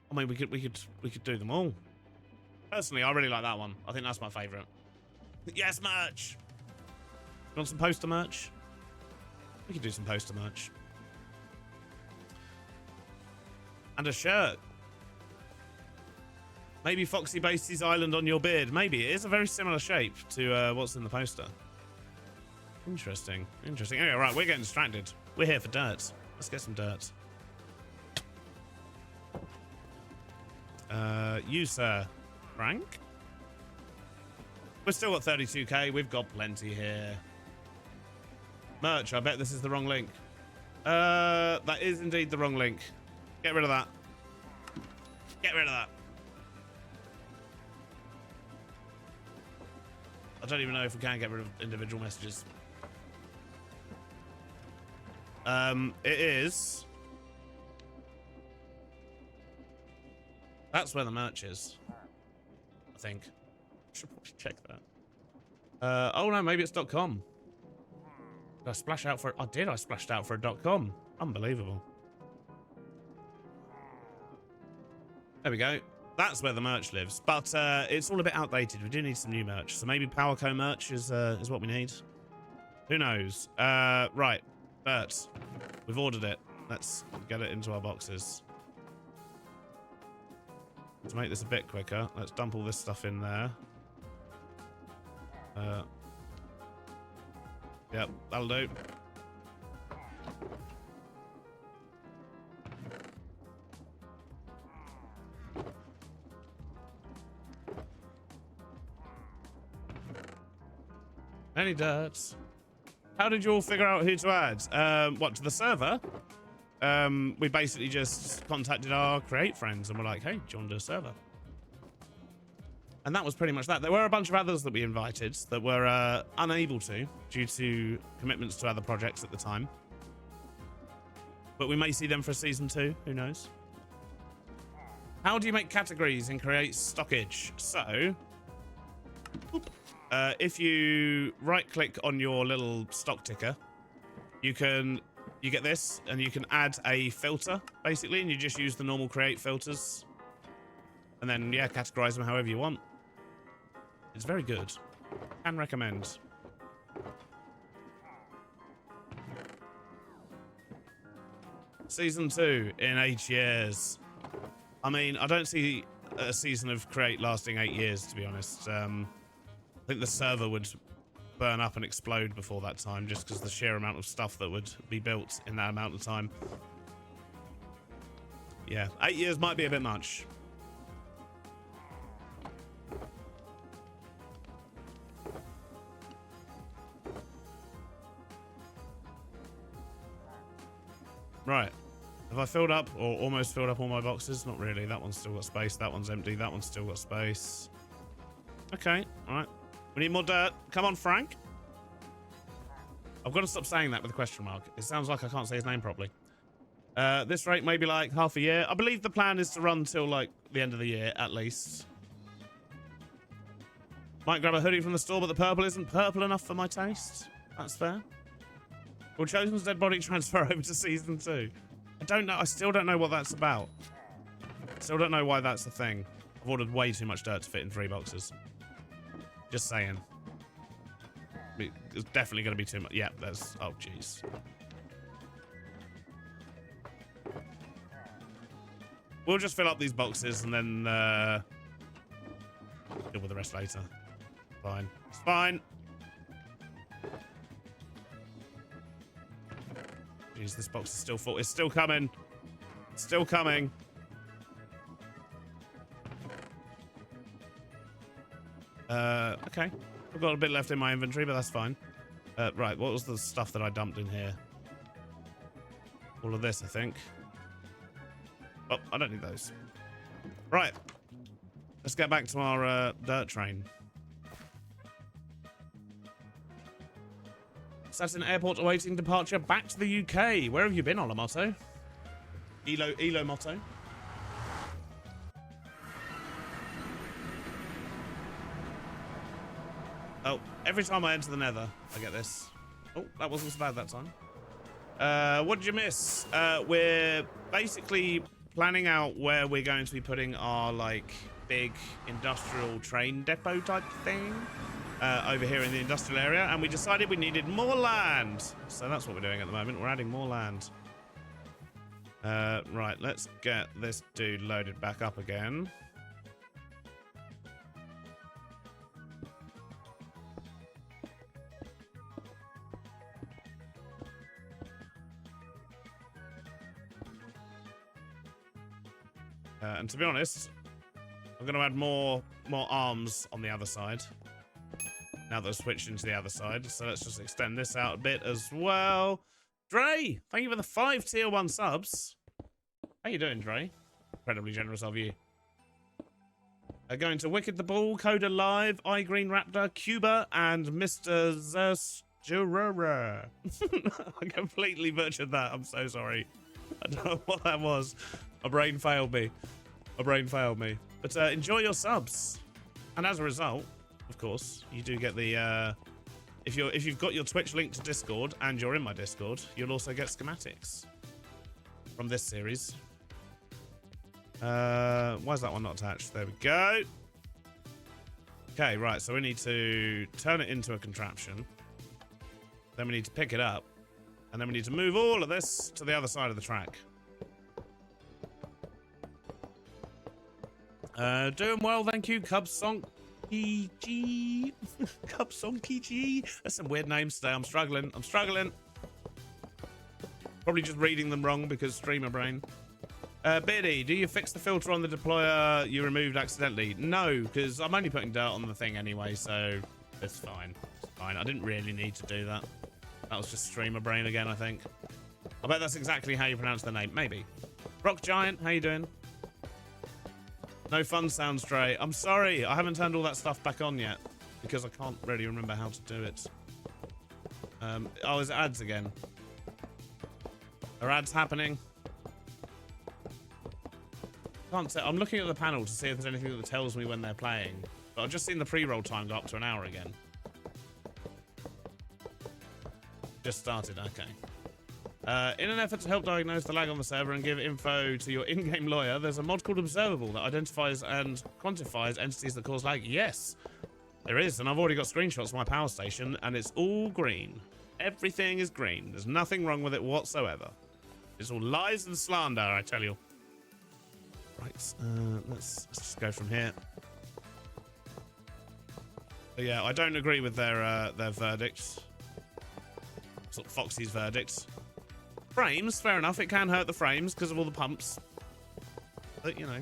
I mean, we could do them all. Personally, I really like that one. I think that's my favourite. Yes, merch. You want some poster merch? We could do some poster merch. And a shirt. Maybe Foxy based his island on your beard. Maybe. It is a very similar shape to what's in the poster. Interesting. Interesting. Anyway, right, we're getting distracted. We're here for dirt. Let's get some dirt. You, sir. Frank? We've still got 32k. We've got plenty here. Merch. I bet this is the wrong link. That is indeed the wrong link. Get rid of that. Get rid of that. I don't even know if we can get rid of individual messages. It is. That's where the merch is. I think. Should probably check that. Oh no, maybe it's .com. Did I splash out for? Oh, did I splashed out for a .com? Unbelievable. There we go. That's where the merch lives, but it's all a bit outdated. We do need some new merch, so maybe PowerCo merch is what we need. Who knows? Right, Bert, we've ordered it. Let's get it into our boxes. To make this a bit quicker, let's dump all this stuff in there. Yep, that'll do. Any dirt? How did you all figure out who to add? What, to the server? We basically just contacted our Create friends and we're like, hey, do you want to do a server? And that was pretty much that. There were a bunch of others that we invited that were unable to due to commitments to other projects at the time. But we may see them for season 2, who knows? How do you make categories in Create Stockage? So, if you right click on your little stock ticker, you get this and you can add a filter basically, and you just use the normal Create filters and then yeah, categorize them however you want. It's very good. Can recommend. Season 2 in 8 years. I mean, I don't see a season of Create lasting 8 years, to be honest. I think the server would burn up and explode before that time, just because the sheer amount of stuff that would be built in that amount of time. Yeah, 8 years might be a bit much. Right. Have I filled up or almost filled up all my boxes? Not really. That one's still got space. That one's empty. That one's still got space. Okay. All right. We need more dirt. Come on, Frank. I've got to stop saying that with a question mark. It sounds like I can't say his name properly. This rate maybe like half a year. I believe the plan is to run till like the end of the year at least. Might grab a hoodie from the store, but the purple isn't purple enough for my taste. That's fair. Will Chosen's dead body transfer over to season 2? I don't know. I still don't know what that's about. Still don't know why that's the thing. I've ordered way too much dirt to fit in 3 boxes. Just saying. It's definitely going to be too much. Yeah, there's... Oh, jeez. We'll just fill up these boxes and then deal with the rest later. Fine. It's fine. Jeez, this box is still full. It's still coming. It's still coming. Okay. I've got a bit left in my inventory, but that's fine. Right, what was the stuff that I dumped in here? All of this, I think. Oh, I don't need those. Right. Let's get back to our dirt train. Saturn Airport awaiting departure back to the UK. Where have you been, Olamoto? Elo Motto. Oh, every time I enter the nether, I get this. Oh, that wasn't so bad that time. What did you miss? We're basically planning out where we're going to be putting our, like, big industrial train depot type thing. Over here in the industrial area, and we decided we needed more land. So that's what we're doing at the moment. We're adding more land. Right, let's get this dude loaded back up again. And to be honest, I'm going to add more arms on the other side. Now that I've switched into the other side. So let's just extend this out a bit as well. Dre, thank you for the 5 tier 1 subs. How you doing, Dre? Incredibly generous of you. Going to Wicked the Ball, Coda Live, iGreen Raptor, Cuba, and Mr. Zesturera. I completely butchered that. I'm so sorry. I don't know what that was. My brain failed me. But enjoy your subs. And as a result, of course, you do get the if you've got your Twitch link to Discord and you're in my Discord, you'll also get schematics from this series. Why is that one not attached? There we go. Okay, right, so we need to turn it into a contraption. Then we need to pick it up. And then we need to move all of this to the other side of the track. Doing well, thank you, Cubsonk PG. Cubsonk PG. That's some weird names today. I'm struggling. Probably just reading them wrong because streamer brain. Beardy, do you fix the filter on the deployer you removed accidentally? No, because I'm only putting dirt on the thing anyway, so it's fine. It's fine. I didn't really need to do that. That was just streamer brain again, I think. I bet that's exactly how you pronounce the name. Maybe. Rock Giant, how you doing? No fun sounds, Dre. I'm sorry. I haven't turned all that stuff back on yet because I can't really remember how to do it. Oh, is it ads again? Are ads happening? Can't say. I'm looking at the panel to see if there's anything that tells me when they're playing. But I've just seen the pre-roll time go up to an hour again. Just started. Okay. In an effort to help diagnose the lag on the server and give info to your in-game lawyer, there's a mod called Observable that identifies and quantifies entities that cause lag. Yes, there is, and I've already got screenshots of my power station, and it's all green. Everything is green. There's nothing wrong with it whatsoever. It's all lies and slander, I tell you. Right, let's just go from here. But yeah, I don't agree with their verdict. Sort of Foxy's verdict. Frames, fair enough. It can hurt the frames because of all the pumps. But, you know.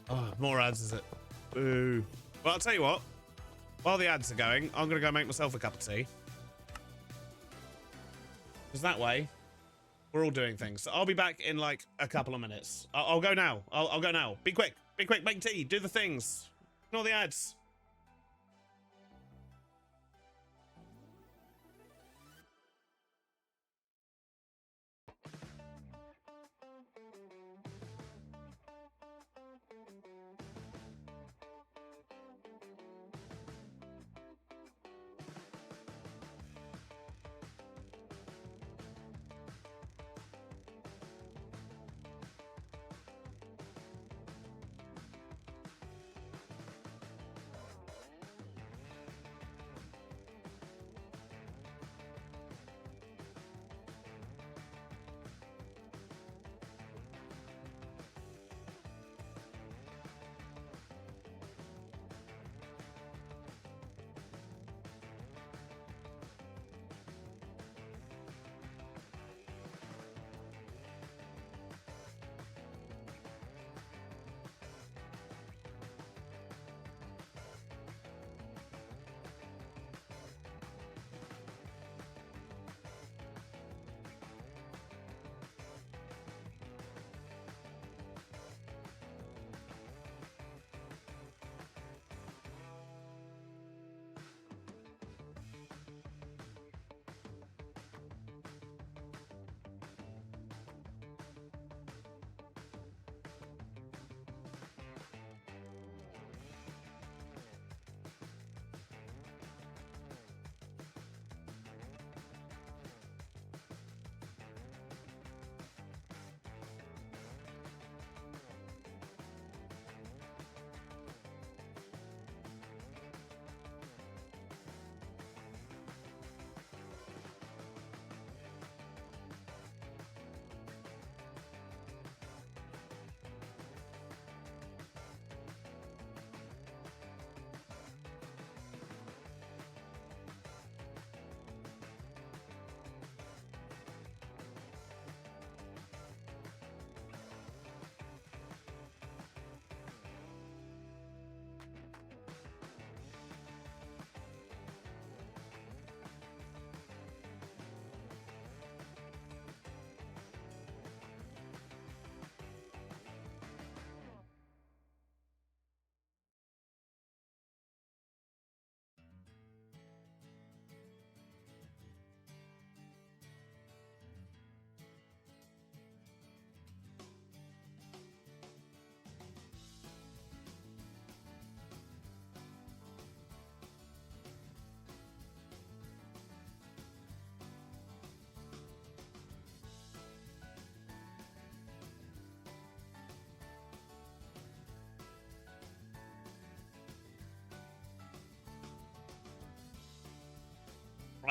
Oh, more ads, is it? Boo. Well, I'll tell you what. While the ads are going, I'm going to go make myself a cup of tea. Because that way, we're all doing things. So I'll be back in, like, a couple of minutes. I'll go now. I'll go now. Be quick. Be quick. Make tea. Do the things. Ignore the ads.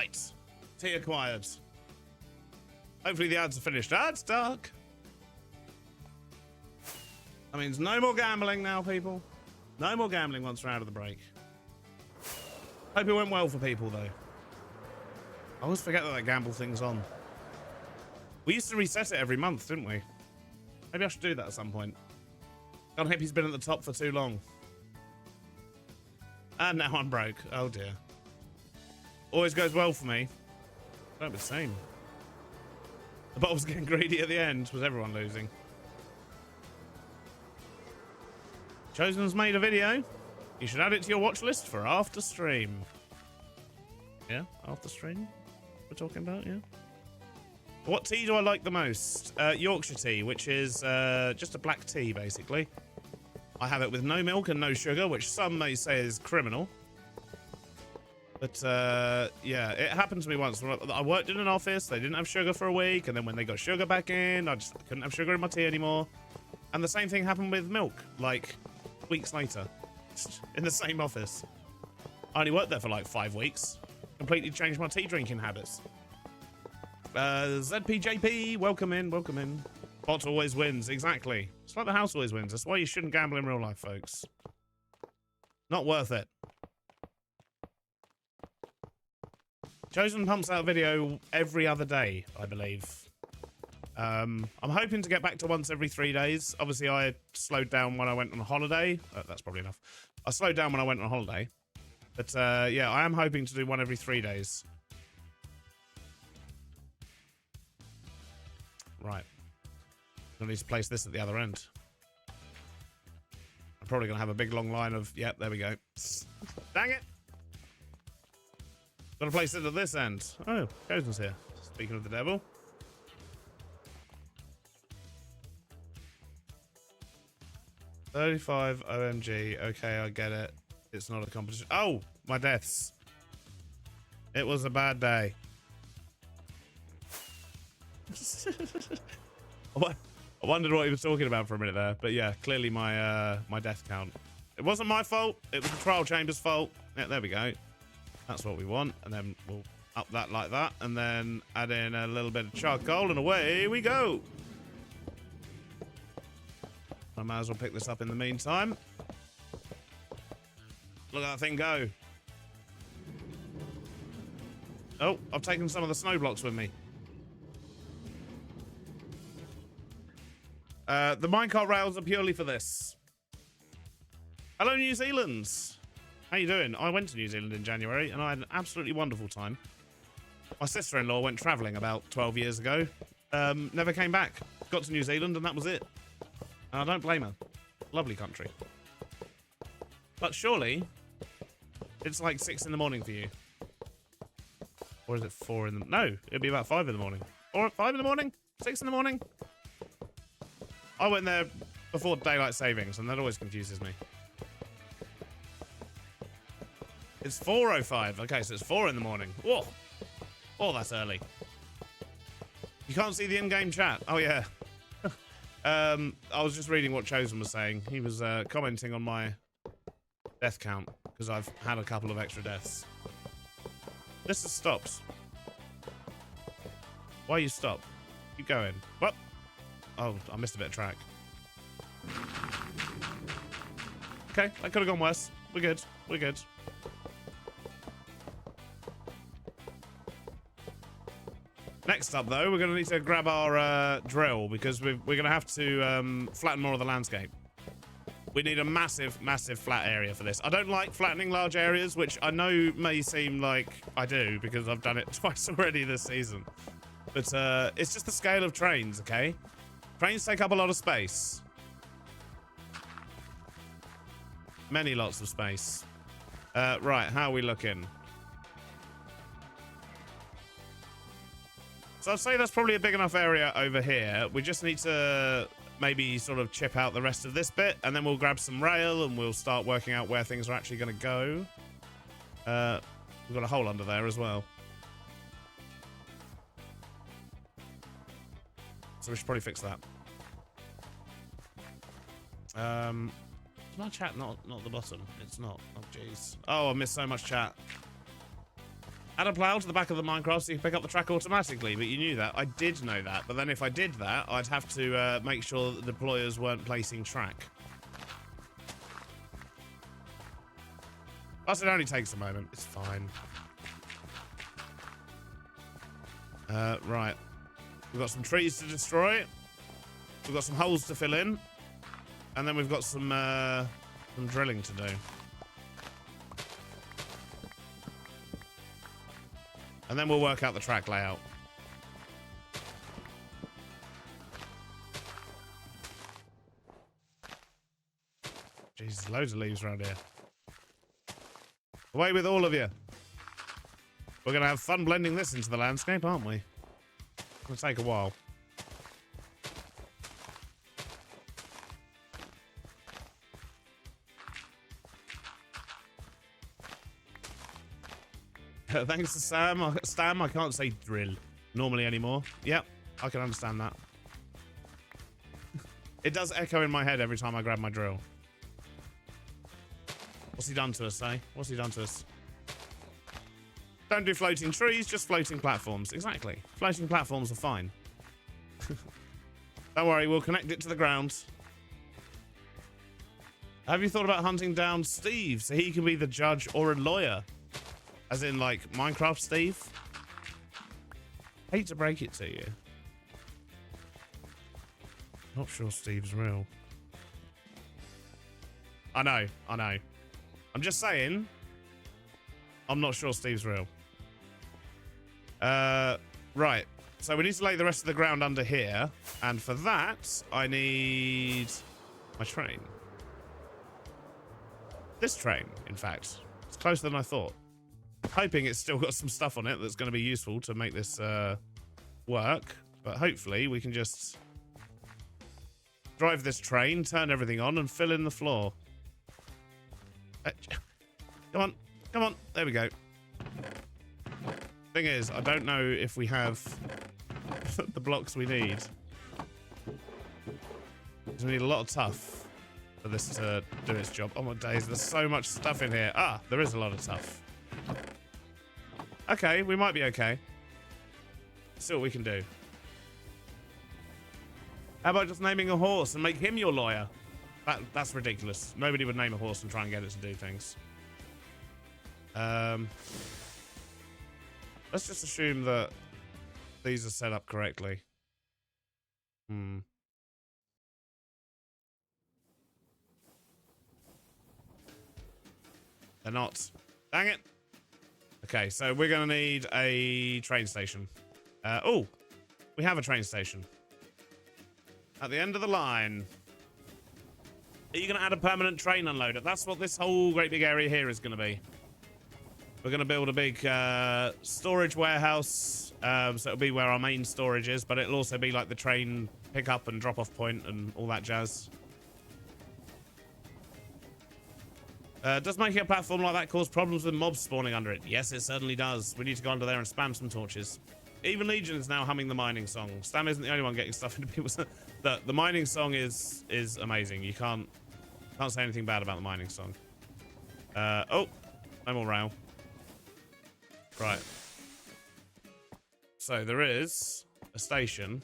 Right. Tea acquired. Hopefully the ads are finished. Ah, it's dark. That means no more gambling now, people. No more gambling once we're out of the break. Hope it went well for people, though. I always forget that gamble thing's on. We used to reset it every month, didn't we? Maybe I should do that at some point. God, Hippie's been at the top for too long. And now I'm broke. Oh, dear. Always goes well for me. Don't be the same. The bot was getting greedy at the end. Was everyone losing? Chosen's made a video. You should add it to your watch list for after stream. Yeah, after stream? We're talking about, yeah. What tea do I like the most? Yorkshire tea, which is just a black tea, basically. I have it with no milk and no sugar, which some may say is criminal. But, yeah, it happened to me once. I worked in an office, they didn't have sugar for a week, and then when they got sugar back in, I couldn't have sugar in my tea anymore. And the same thing happened with milk, like, weeks later. In the same office. I only worked there for like 5 weeks. Completely changed my tea drinking habits. ZPJP, welcome in, welcome in. Bot always wins, exactly. It's like the house always wins. That's why you shouldn't gamble in real life, folks. Not worth it. Chosen pumps out a video every other day, I believe. I'm hoping to get back to once every 3 days. Obviously, I slowed down when I went on holiday. That's probably enough. I slowed down when I went on holiday. But, yeah, I am hoping to do one every 3 days. Right. I need to place this at the other end. I'm probably going to have a big long line of... Yep, there we go. Dang it! Got to place it at this end. Oh, Chosen's here. Speaking of the devil. $35 OMG. Okay, I get it. It's not a competition. Oh, my deaths. It was a bad day. I wondered what he was talking about for a minute there, but yeah, clearly my my death count. It wasn't my fault. It was the trial chamber's fault. Yeah, there we go. That's what we want, and then we'll up that like that, and then add in a little bit of charcoal, and away we go. I might as well pick this up in the meantime. Look at that thing go. Oh, I've taken some of the snow blocks with me. The minecart rails are purely for this. Hello, New Zealand. How you doing? I went to New Zealand in January, and I had an absolutely wonderful time. My sister-in-law went travelling about 12 years ago. Never came back. Got to New Zealand, and that was it. And I don't blame her. Lovely country. But surely, it's like 6 in the morning for you. Or is it 4 in the... No, it'd be about 5 in the morning. Or 5 in the morning? 6 in the morning? I went there before daylight savings, and that always confuses me. It's 4:05. Okay, so it's 4 in the morning. Whoa. Oh, that's early. You can't see the in-game chat. Oh, yeah. I was just reading what Chosen was saying. He was commenting on my death count, because I've had a couple of extra deaths. This has stopped. Why you stop? Keep going. What? Oh, I missed a bit of track. Okay, that could have gone worse. We're good. We're good. Next up, though, we're going to need to grab our drill, because we're going to have to flatten more of the landscape. We need a massive, massive flat area for this. I don't like flattening large areas, which I know may seem like I do, because I've done it twice already this season. But it's just the scale of trains, okay? Trains take up a lot of space. Many lots of space. Right, how are we looking? So I'd say that's probably a big enough area over here. We just need to maybe sort of chip out the rest of this bit, and then we'll grab some rail and we'll start working out where things are actually going to go. We've got a hole under there as well. So we should probably fix that. Is my chat not at the bottom? It's not. Oh, jeez. Oh, I missed so much chat. Add a plow to the back of the Minecraft so you can pick up the track automatically, but you knew that. I did know that, but then if I did that, I'd have to make sure that the deployers weren't placing track. Plus, it only takes a moment. It's fine. Right. We've got some trees to destroy. We've got some holes to fill in. And then we've got some drilling to do. And then we'll work out the track layout. Jesus, loads of leaves around here. Away with all of you. We're going to have fun blending this into the landscape, aren't we? It'll take a while. Thanks to Stam, I can't say drill normally anymore. Yep, I can understand that. It does echo in my head every time I grab my drill. What's he done to us, eh? What's he done to us? Don't do floating trees, just floating platforms. Exactly. Floating platforms are fine. Don't worry, we'll connect it to the ground. Have you thought about hunting down Steve so he can be the judge or a lawyer? As in, like, Minecraft Steve? Hate to break it to you. Not sure Steve's real. I know. I'm just saying, I'm not sure Steve's real. Right. So we need to lay the rest of the ground under here. And for that, I need my train. This train, in fact. It's closer than I thought. Hoping it's still got some stuff on it that's going to be useful to make this work. But hopefully we can just drive this train, turn everything on, and fill in the floor. Come on. There we go. Thing is, I don't know if we have the blocks we need. Because we need a lot of tuff for this to do its job. Oh my days, there's so much stuff in here. Ah, there is a lot of tuff. Okay, we might be okay. Let's see what we can do. How about just naming a horse and make him your lawyer? That's ridiculous. Nobody would name a horse and try and get it to do things. Let's just assume that these are set up correctly. They're not. Dang it. Okay, so we're going to need a train station. Oh, we have a train station. At the end of the line. Are you going to add a permanent train unloader? That's what this whole great big area here is going to be. We're going to build a big storage warehouse. So it'll be where our main storage is, but it'll also be like the train pick up and drop off point and all that jazz. Does making a platform like that cause problems with mobs spawning under it? Yes, it certainly does. We need to go under there and spam some torches. Even Legion is now humming the mining song. Stam isn't the only one getting stuff into people's... The mining song is amazing. You can't say anything bad about the mining song. Oh, no more rail. Right. So there is a station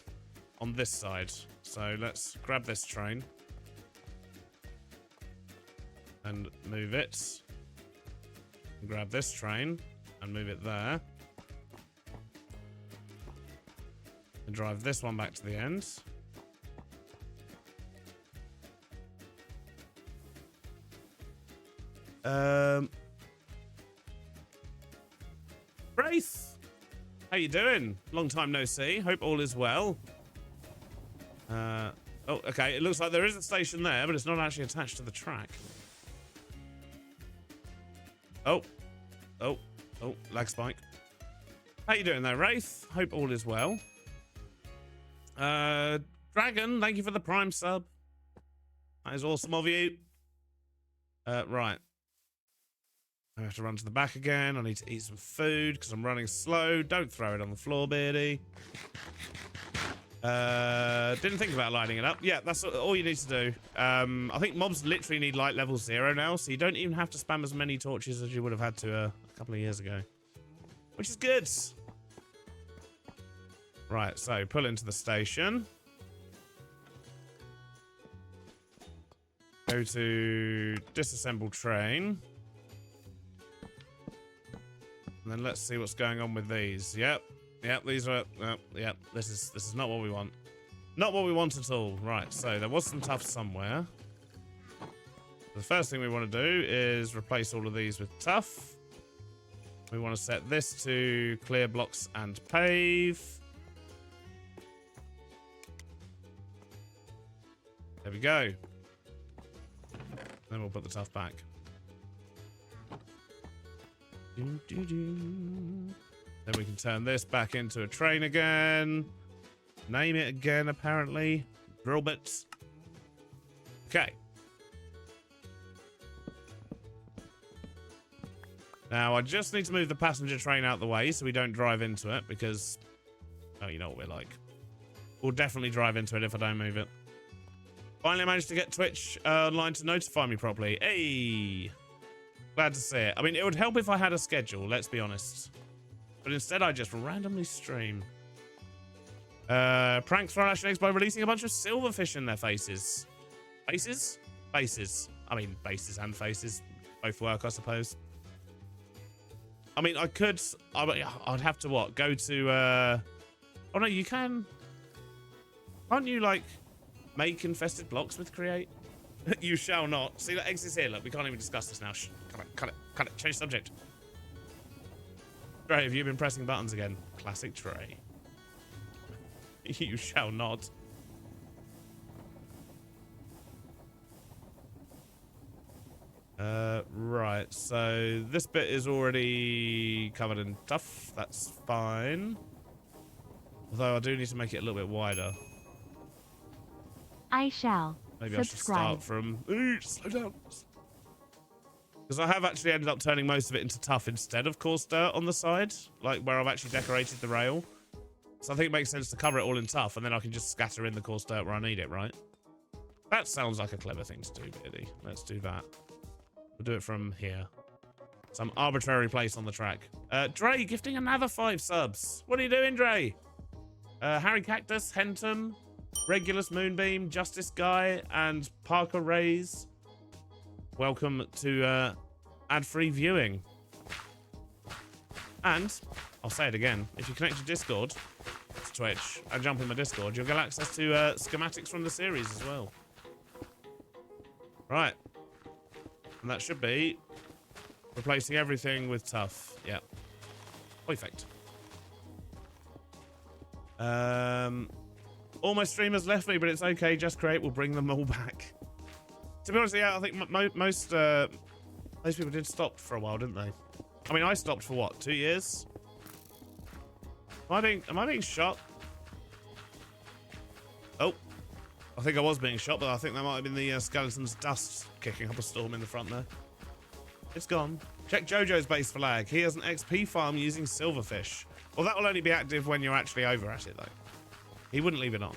on this side. So let's grab this train. And move it. And grab this train and move it there. And drive this one back to the end. Grace, how you doing? Long time no see. Hope all is well. Oh, okay. It looks like there is a station there, but it's not actually attached to the track. Oh, lag spike. How you doing there, Wraith? Hope all is well. Dragon, thank you for the Prime sub. That is awesome of you. Right. I have to run to the back again. I need to eat some food because I'm running slow. Don't throw it on the floor, Beardy. Didn't think about lighting it up. Yeah, that's all you need to do. I think mobs literally need light level 0 now, so you don't even have to spam as many torches as you would have had to a couple of years ago. which is good. Right, so pull into the station. Go to disassemble train. And then let's see what's going on with these. Yep. Yep, these are... yep, this is not what we want. Not what we want at all. Right, so there was some tough somewhere. The first thing we want to do is replace all of these with tough. We want to set this to clear blocks and pave. There we go. Then we'll put the tough back. Then we can turn this back into a train again. Name it again, apparently. Drill bits. Okay. Now, I just need to move the passenger train out the way so we don't drive into it because... Oh, you know what we're like. We'll definitely drive into it if I don't move it. Finally managed to get Twitch online to notify me properly. Hey! Glad to see it. I mean, it would help if I had a schedule, let's be honest. But instead, I just randomly stream. Pranks for Ash by releasing a bunch of silverfish in their faces. Faces? Faces. I mean, bases and faces. Both work, I suppose. I mean, I could... I'd have to, what? Go to... Oh, no, you can... Can't you, like, make infested blocks with Create? You shall not. See, that exit's here. Look, we can't even discuss this now. Shh. Cut it. Change subject. Trey, have you been pressing buttons again? Classic Trey. You shall not. Right. So this bit is already covered in tough. That's fine. Although I do need to make it a little bit wider. I shall. Maybe subscribe. I should start from... Ooh, slow down. Because I have actually ended up turning most of it into tough instead of coarse dirt on the side. Like where I've actually decorated the rail. So I think it makes sense to cover it all in tough and then I can just scatter in the coarse dirt where I need it, right? That sounds like a clever thing to do, Beardy. Let's do that. We'll do it from here. Some arbitrary place on the track. Dre, gifting another 5 subs. What are you doing, Dre? Harry Cactus, Hentum, Regulus Moonbeam, Justice Guy, and Parker Rays. Welcome to ad-free viewing. And, I'll say it again, if you connect to Discord, to Twitch, and jump in my Discord, you'll get access to schematics from the series as well. Right. And that should be replacing everything with tough. Yeah. Perfect. All my streamers left me, but it's okay. Just Create will bring them all back. To be honest, yeah, I think most people did stop for a while, didn't they? I mean, I stopped for what, 2 years? Am I being shot? Oh, I think I was being shot, but I think that might have been the skeleton's dust kicking up a storm in the front there. It's gone. Check Jojo's base for lag. He has an XP farm using silverfish. Well, that will only be active when you're actually over at it, though. He wouldn't leave it on.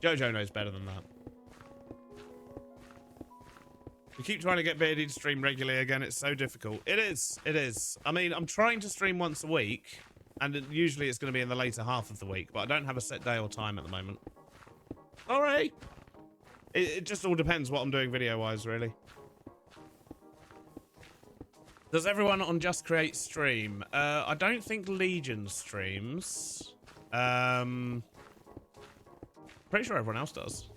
Jojo knows better than that. We keep trying to get Beardy to stream regularly again. It's so difficult. It is. It is. I mean, I'm trying to stream once a week, and usually it's going to be in the later half of the week, but I don't have a set day or time at the moment. All right. It just all depends what I'm doing video-wise, really. Does everyone on Just Create stream? I don't think Legion streams. Pretty sure everyone else does.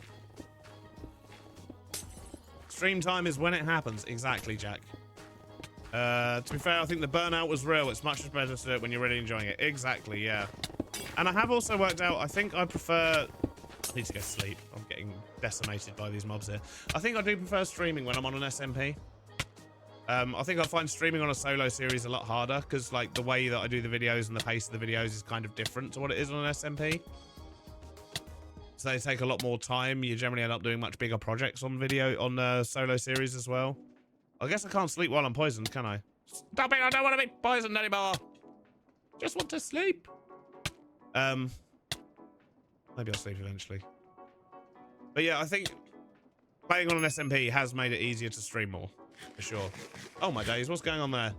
Stream time is when it happens. Exactly, Jack. To be fair, I think the burnout was real. It's much better to do it when you're really enjoying it. Exactly, yeah. And I have also worked out, I think I prefer... I need to go to sleep. I'm getting decimated by these mobs here. I think I do prefer streaming when I'm on an SMP. I think I find streaming on a solo series a lot harder because, like, the way that I do the videos and the pace of the videos is kind of different to what it is on an SMP. So they take a lot more time. You generally end up doing much bigger projects on solo series as well. I guess I can't sleep while I'm poisoned, can I? Stop it! I don't want to be poisoned anymore. Just want to sleep. Maybe I'll sleep eventually. But yeah, I think playing on an SMP has made it easier to stream more. for sure. Oh my days, what's going on there?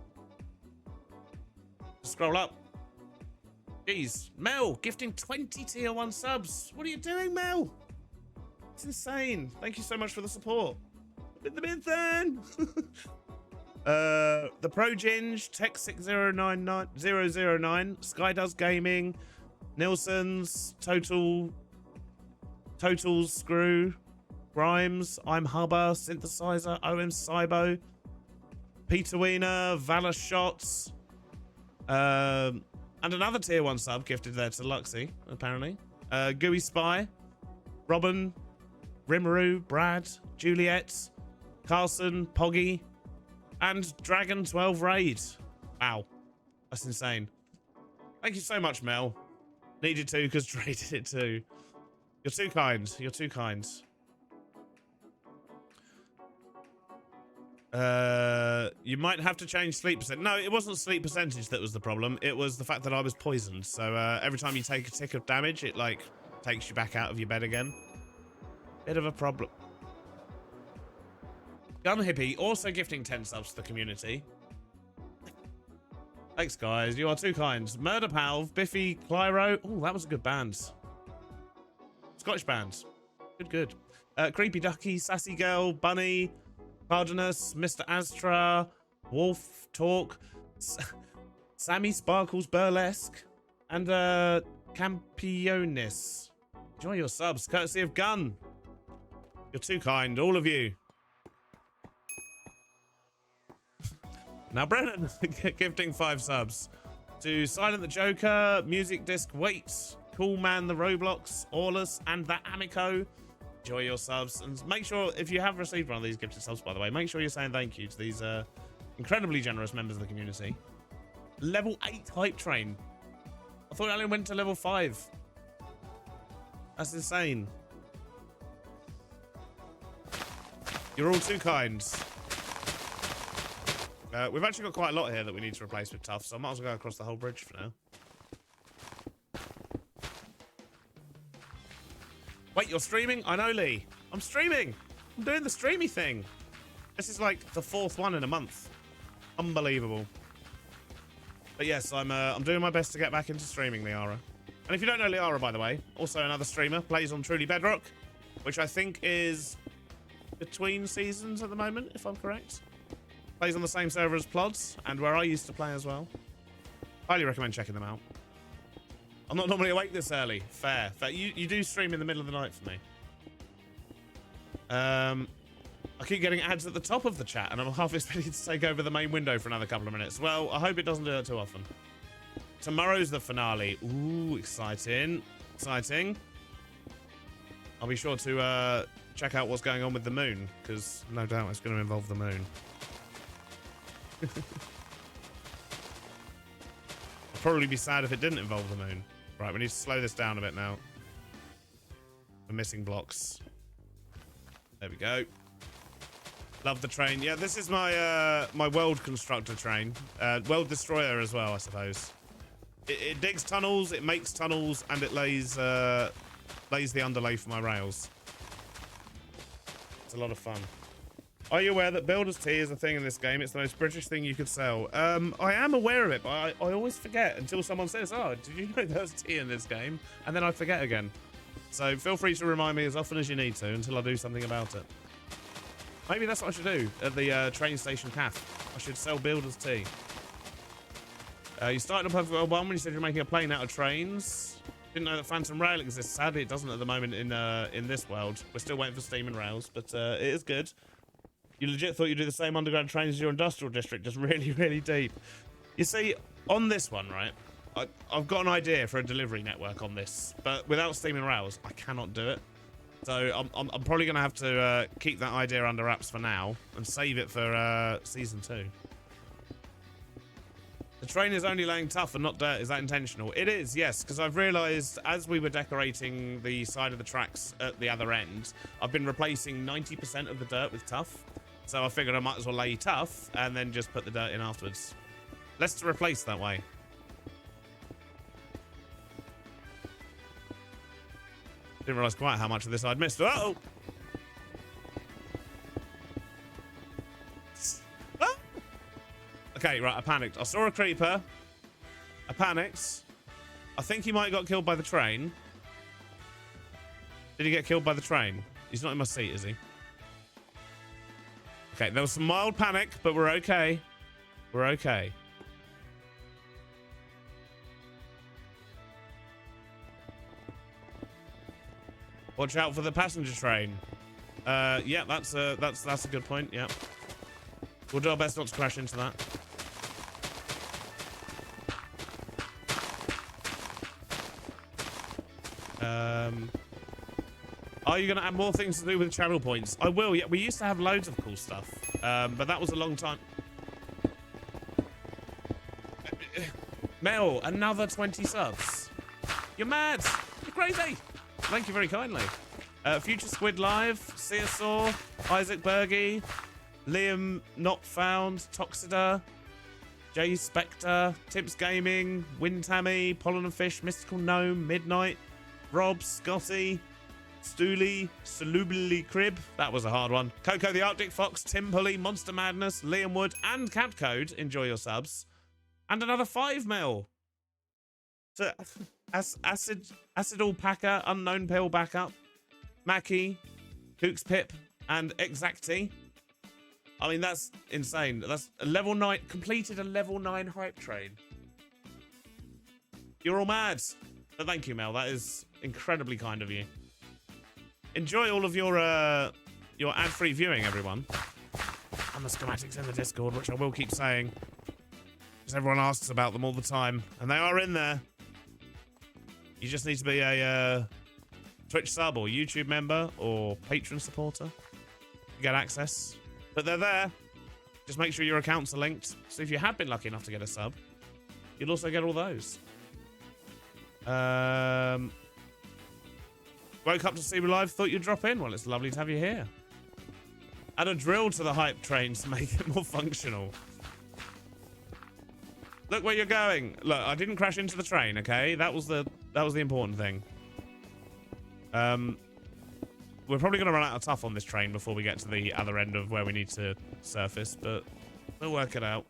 Scroll up. Jeez, Mel, gifting 20 tier 1 subs. What are you doing, Mel? It's insane. Thank you so much for the support. In the mid then. The Pro Ginge, Tech 6099009, Skydoes Gaming, Nilsson's, Totals Screw, Grimes, I'm Hubber, Synthesizer, OM Cybo, Peter Wiener, Valor Shots, and another tier 1 sub gifted there to Luxy, apparently. Gooey Spy, Robin, Rimuru, Brad, Juliet, Carson, Poggy, and Dragon 12 Raid. Wow, that's insane. Thank you so much, Mel. Needed to because Dre did it too. You're too kind. You're too kind. You might have to change sleep percent. No, it wasn't sleep percentage that was the problem. It was the fact that I was poisoned. So every time you take a tick of damage, it like takes you back out of your bed again. Bit of a problem. Gun Hippie also gifting 10 subs to the community. Thanks, guys. You are too kind. Murder Palv, Biffy, Clyro. Oh, that was a good band. Scottish band. Good, good. Creepy Ducky, Sassy Girl, Bunny, Cardenas, Mr. Astra, Wolf Talk, Sammy Sparkles Burlesque, and Campionis. Enjoy your subs, courtesy of Gun. You're too kind, all of you. Now, Brennan, gifting 5 subs to Silent the Joker, Music Disc Wait, Cool Man the Roblox, Aulus, and the Amico. Enjoy your subs, and make sure, if you have received one of these gifted subs, by the way, make sure you're saying thank you to these incredibly generous members of the community. Level 8 Hype Train. I thought I only went to level 5. That's insane. You're all too kind. We've actually got quite a lot here that we need to replace with tough, so I might as well go across the whole bridge for now. Wait, you're streaming? I know, Lee. I'm streaming. I'm doing the streamy thing. This is like the 4th one in a month. Unbelievable. But yes, I'm doing my best to get back into streaming, Liara. And if you don't know Liara, by the way, also another streamer, plays on Truly Bedrock, which I think is between seasons at the moment, if I'm correct. Plays on the same server as Plods, and where I used to play as well. Highly recommend checking them out. I'm not normally awake this early. Fair. Fair. You do stream in the middle of the night for me. I keep getting ads at the top of the chat, and I'm half expecting to take over the main window for another couple of minutes. Well, I hope it doesn't do that too often. Tomorrow's the finale. Ooh, exciting. Exciting. I'll be sure to check out what's going on with the moon, because no doubt it's going to involve the moon. I'd probably be sad if it didn't involve the moon. Right, we need to slow this down a bit now. We're missing blocks. There we go. Love the train. Yeah, this is my my world constructor train. World destroyer as well, I suppose. It digs tunnels, it makes tunnels, and it lays the underlay for my rails. It's a lot of fun. Are you aware that builder's tea is a thing in this game? It's the most British thing you could sell. I am aware of it, but I always forget until someone says, oh, did you know there's tea in this game? And then I forget again. So feel free to remind me as often as you need to until I do something about it. Maybe that's what I should do at the train station cafe. I should sell builder's tea. You started on Perfect World 1 when you said you're making a plane out of trains. Didn't know that Phantom Rail exists. Sadly, it doesn't at the moment in this world. We're still waiting for steam and rails, but it is good. You legit thought you'd do the same underground trains as your industrial district, just really, really deep. You see, on this one, right, I've got an idea for a delivery network on this, but without steam and rails, I cannot do it. So I'm probably going to have to keep that idea under wraps for now and save it for season 2. The train is only laying tough and not dirt. Is that intentional? It is, yes, because I've realised as we were decorating the side of the tracks at the other end, I've been replacing 90% of the dirt with tough. So I figured I might as well lay tough and then just put the dirt in afterwards. Less to replace that way. Didn't realise quite how much of this I'd missed. Uh-oh! Okay, right, I panicked. I saw a creeper. I panicked. I think he might have got killed by the train. Did he get killed by the train? He's not in my seat, is he? Okay, there was some mild panic, but we're okay. We're okay. Watch out for the passenger train. Yeah, that's a good point. Yeah, we'll do our best not to crash into that. Are you going to add more things to do with channel points? I will. Yeah, we used to have loads of cool stuff, but that was a long time. Mel, another 20 subs. You're mad. You're crazy. Thank you very kindly. Future Squid Live, Seasaw, Isaac Bergie, Liam Not Found, Toxida, Jay Spectre, Tips Gaming, Windtammy, Pollen and Fish, Mystical Gnome, Midnight, Rob, Scotty, Stooley, Salubly Crib, that was a hard one. Coco the Arctic Fox, Tim Pulley, Monster Madness, Liam Wood, and Catcode, enjoy your subs. And another 5 mil. So, Acid Alpaca, Unknown Pill Backup, Mackie, Kooks Pip, and Exacty. I mean, that's insane. That's a level 9, completed a level 9 hype train. You're all mad. But thank you, Mel. That is incredibly kind of you. Enjoy all of your ad-free viewing, everyone. And the schematics in the Discord, which I will keep saying, because everyone asks about them all the time, and they are in there. You just need to be a Twitch sub or YouTube member or Patreon supporter to get access. But they're there. Just make sure your accounts are linked. So if you have been lucky enough to get a sub, you'll also get all those. Woke up to see me live, thought you'd drop in. Well, it's lovely to have you here. Add a drill to the hype train to make it more functional. Look where you're going. Look, I didn't crash into the train, okay? That was the important thing. We're probably going to run out of tough on this train before we get to the other end of where we need to surface, but we'll work it out.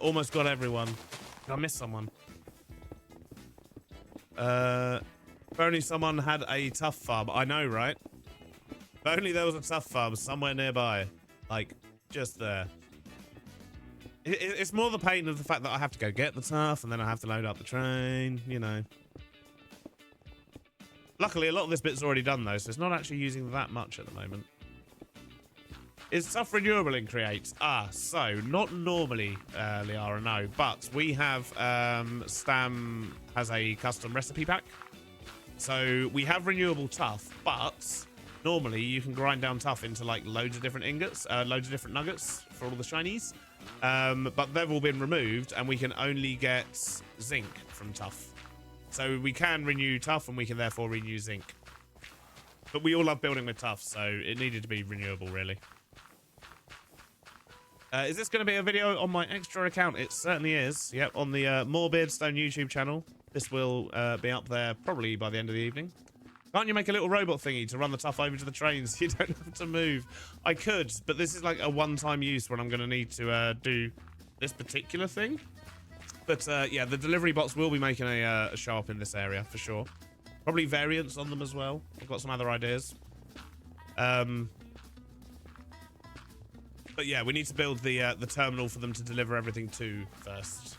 Almost got everyone. Did I miss someone? If only someone had a tough farm. I know, right? If only there was a tough farm somewhere nearby. Like, just there. It's more the pain of the fact that I have to go get the tough and then I have to load up the train, you know. Luckily, a lot of this bit's already done, though, so it's not actually using that much at the moment. Is tough renewable in Create? So, not normally, Liara, no. But we have, Stam has a custom recipe pack. So, we have renewable tough, but normally you can grind down tough into, like, loads of different ingots, loads of different nuggets for all the shinies. But they've all been removed, and we can only get zinc from tough. So, we can renew tough, and we can therefore renew zinc. But we all love building with tough, so it needed to be renewable, really. Is this going to be a video on my extra account? It certainly is. Yep, on the More Beardstone YouTube channel. This will be up there probably by the end of the evening. Can't you make a little robot thingy to run the tough over to the trains? You don't have to move. I could, but this is like a one-time use when I'm going to need to do this particular thing. But yeah, the delivery bots will be making a show up in this area for sure. Probably variants on them as well. I've got some other ideas. But yeah, we need to build the terminal for them to deliver everything to first.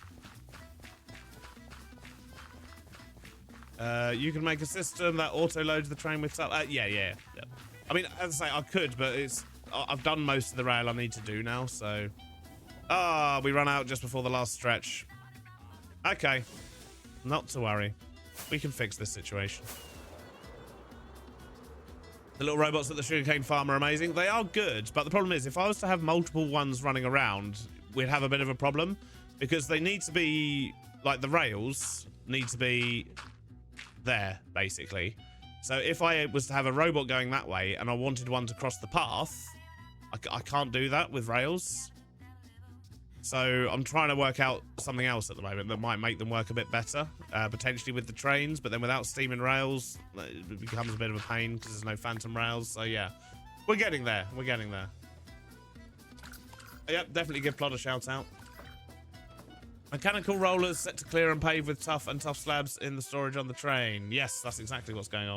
You can make a system that auto-loads the train with stuff. Yeah. I mean, as I say, I could, but I've done most of the rail I need to do now, so... we run out just before the last stretch. Okay. Not to worry. We can fix this situation. The little robots at the sugarcane farm are amazing. They are good, but the problem is, if I was to have multiple ones running around, we'd have a bit of a problem, because they need to be, like, the rails need to be there, basically. So if I was to have a robot going that way, and I wanted one to cross the path, I can't do that with rails. So I'm trying to work out something else at the moment that might make them work a bit better, potentially with the trains, but then without steam and rails, it becomes a bit of a pain because there's no phantom rails. So yeah, we're getting there. We're getting there. Yep, definitely give Plod a shout out. Mechanical rollers set to clear and pave with tough slabs in the storage on the train. Yes, that's exactly what's going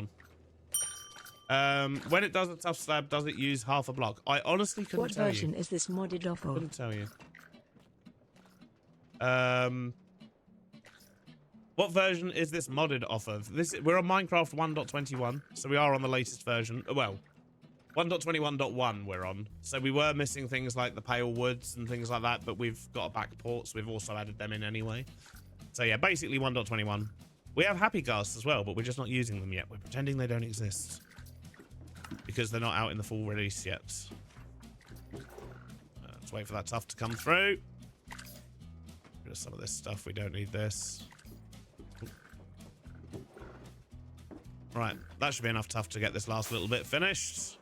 on. When it does a tough slab, does it use half a block? I honestly couldn't tell you. What version is this modded off of? Couldn't tell you. What version is this modded off of? We're on Minecraft 1.21, so we are on the latest version. Well, 1.21.1 we're on. So we were missing things like the pale woods and things like that, but we've got a back port, so we've also added them in anyway. So yeah, basically 1.21. We have happy ghasts as well, but we're just not using them yet. We're pretending they don't exist because they're not out in the full release yet. Let's wait for that tuff to come through. Rid of some of this stuff. We don't need this. Right, that should be enough tuff to get this last little bit finished.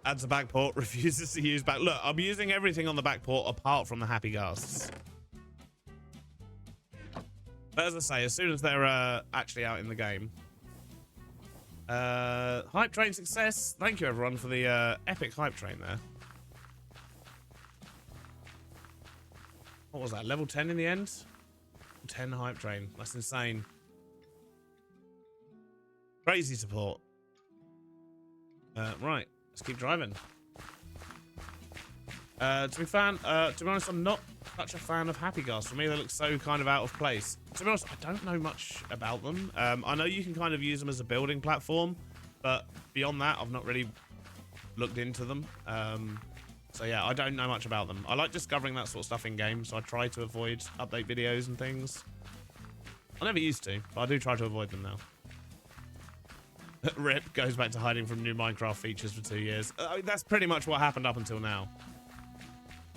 Adds a back port, refuses to use back. Look, I'm using everything on the back port apart from the happy ghasts. But as I say, as soon as they're actually out in the game. Hype train success. Thank you everyone for the epic hype train there. What was that? Level 10 in the end? 10 hype train. That's insane. Crazy support. Right. Let's keep driving. To be honest, I'm not such a fan of happy gas. For me, they look so kind of out of place. To be honest, I don't know much about them. I know you can kind of use them as a building platform, but beyond that, I've not really looked into them. So yeah, I don't know much about them. I like discovering that sort of stuff in games, so I try to avoid update videos and things. I never used to, but I do try to avoid them now. Rip goes back to hiding from new Minecraft features for 2 years. That's pretty much what happened up until now.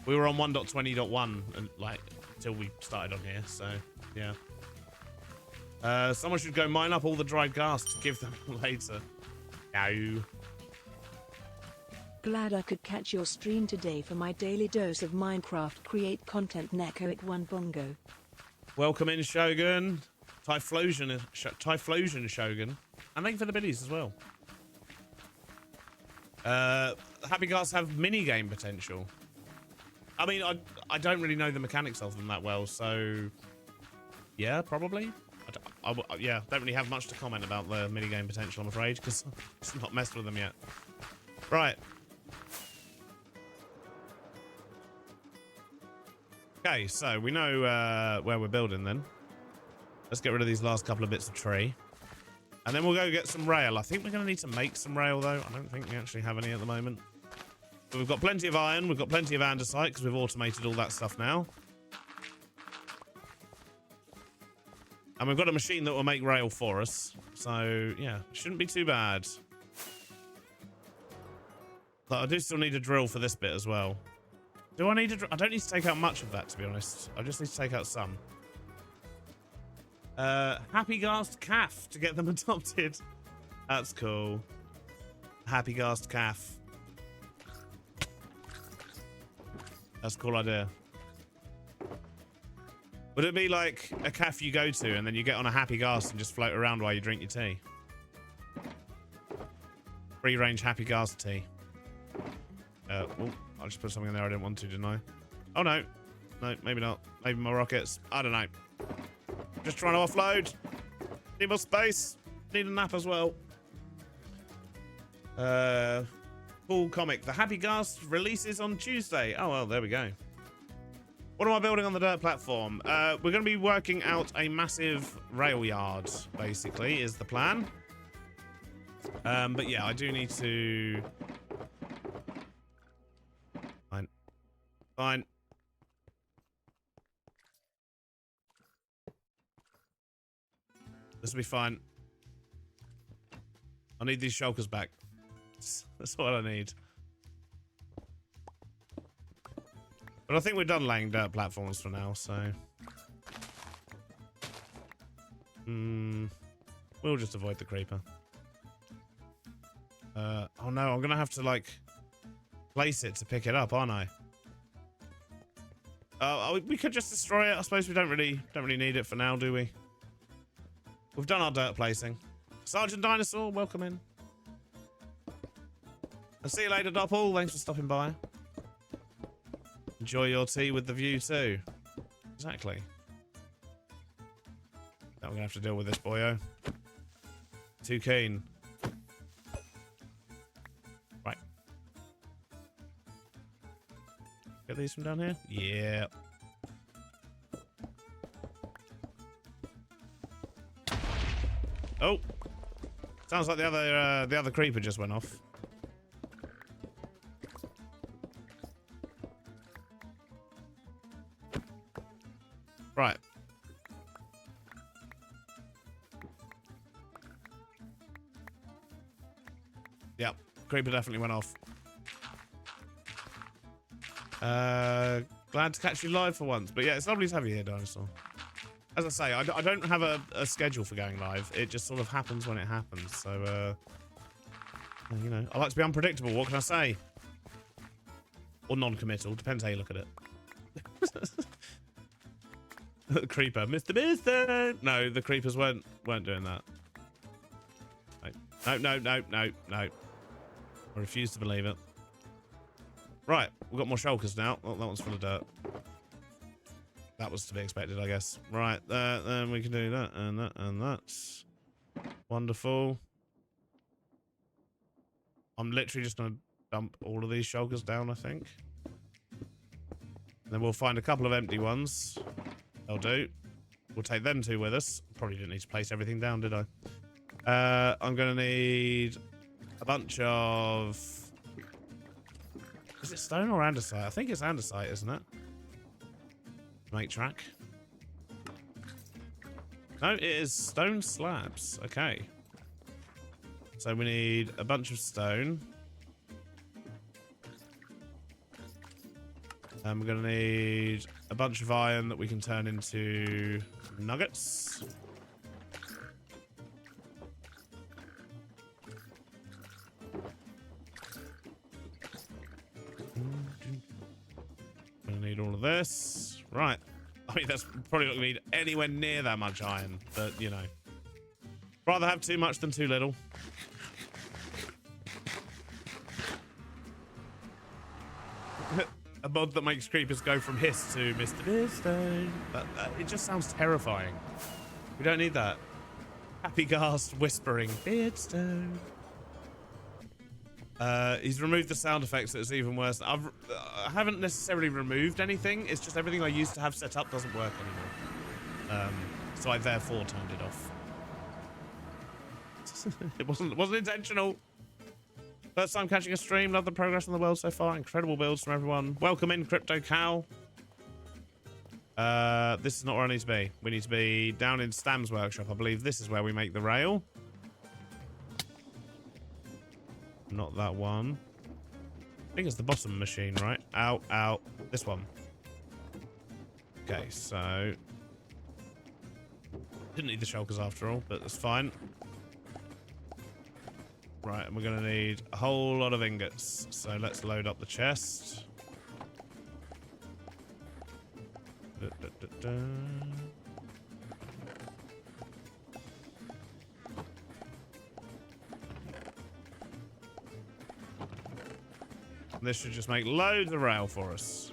We were on 1.20.1 and like until we started on here, so yeah. Someone should go mine up all the dried gas to give them later. No. Glad I could catch your stream today for my daily dose of Minecraft create content. Neko at one bongo. Welcome in, Shogun. Typhlosion Shogun. And thank you for the biddies as well. Happy Gas have mini-game potential. I mean, I don't really know the mechanics of them that well, so... Yeah, probably. Yeah, don't really have much to comment about the mini-game potential, I'm afraid, because I've not messed with them yet. Right. Okay, so we know where we're building then. Let's get rid of these last couple of bits of tree. And then we'll go get some rail. I think we're going to need to make some rail, though. I don't think we actually have any at the moment. But we've got plenty of iron. We've got plenty of andesite because we've automated all that stuff now. And we've got a machine that will make rail for us. So, yeah, shouldn't be too bad. But I do still need a drill for this bit as well. Do I need a drill? I don't need to take out much of that, to be honest. I just need to take out some. Happy Ghast Calf to get them adopted. That's cool. Happy Ghast Calf. That's a cool idea. Would it be like a calf you go to and then you get on a Happy Ghast and just float around while you drink your tea? Free range Happy Ghast tea. Oh, I just put something in there I didn't want to, didn't I? Oh no. No, maybe not. Maybe my rockets. I don't know. Just trying to offload. Need more space. Need a nap as well. Full comic. The Happy Ghast releases on Tuesday. Oh, well, there we go. What am I building on the dirt platform? We're going to be working out a massive rail yard, basically, is the plan. But yeah, I do need to... Fine. Fine. This will be fine. I need these shulkers back. That's what I need. But I think we're done laying dirt platforms for now, so... We'll just avoid the creeper. Oh no, I'm gonna have to, like... place it to pick it up, aren't I? We could just destroy it. I suppose we don't really need it for now, do we? We've done our dirt placing. Sergeant Dinosaur, welcome in. I'll see you later, Doppel. Thanks for stopping by. Enjoy your tea with the view too. Exactly. Now we're gonna have to deal with this boyo. Too keen. Right. Get these from down here? Yeah. Oh. Sounds like the other creeper just went off. Right. Yep, creeper definitely went off. Glad to catch you live for once. But yeah, it's lovely to have you here, Dinosaur. As I say, I don't have a schedule for going live. It just sort of happens when it happens. So, you know, I like to be unpredictable. What can I say? Or non-committal. Depends how you look at it. Creeper. Mr. Mister! No, the creepers weren't doing that. No. I refuse to believe it. Right, we've got more shulkers now. Oh, that one's full of dirt. That was to be expected, I guess. Right, then we can do that and that and that. Wonderful. I'm literally just going to dump all of these shulkers down, I think. And then we'll find a couple of empty ones. They'll do. We'll take them two with us. Probably didn't need to place everything down, did I? I'm going to need a bunch of... Is it stone or andesite? I think it's andesite, isn't it? Make track. No, it is stone slabs. Okay. So we need a bunch of stone. And we're going to need a bunch of iron that we can turn into nuggets. Going to need all of this. Right. I mean, that's probably not going to need anywhere near that much iron, but, you know. Rather have too much than too little. A mod that makes creepers go from hiss to Mr. Beardstone. It just sounds terrifying. We don't need that. Happy Ghast whispering, Beardstone. He's removed the sound effects, so it's even worse. I haven't necessarily removed anything. It's just everything I used to have set up doesn't work anymore. So I therefore turned it off. It wasn't intentional. First time catching a stream. Love the progress in the world so far. Incredible builds from everyone. Welcome in, Crypto Cow. This is not where I need to be. We need to be down in Stam's workshop. I believe this is where we make the rail. Not that one. I think it's the bottom machine, right? Ow, ow. This one. Okay, so... Didn't need the shulkers after all, but that's fine. Right, and we're going to need a whole lot of ingots. So let's load up the chest. This should just make loads of rail for us.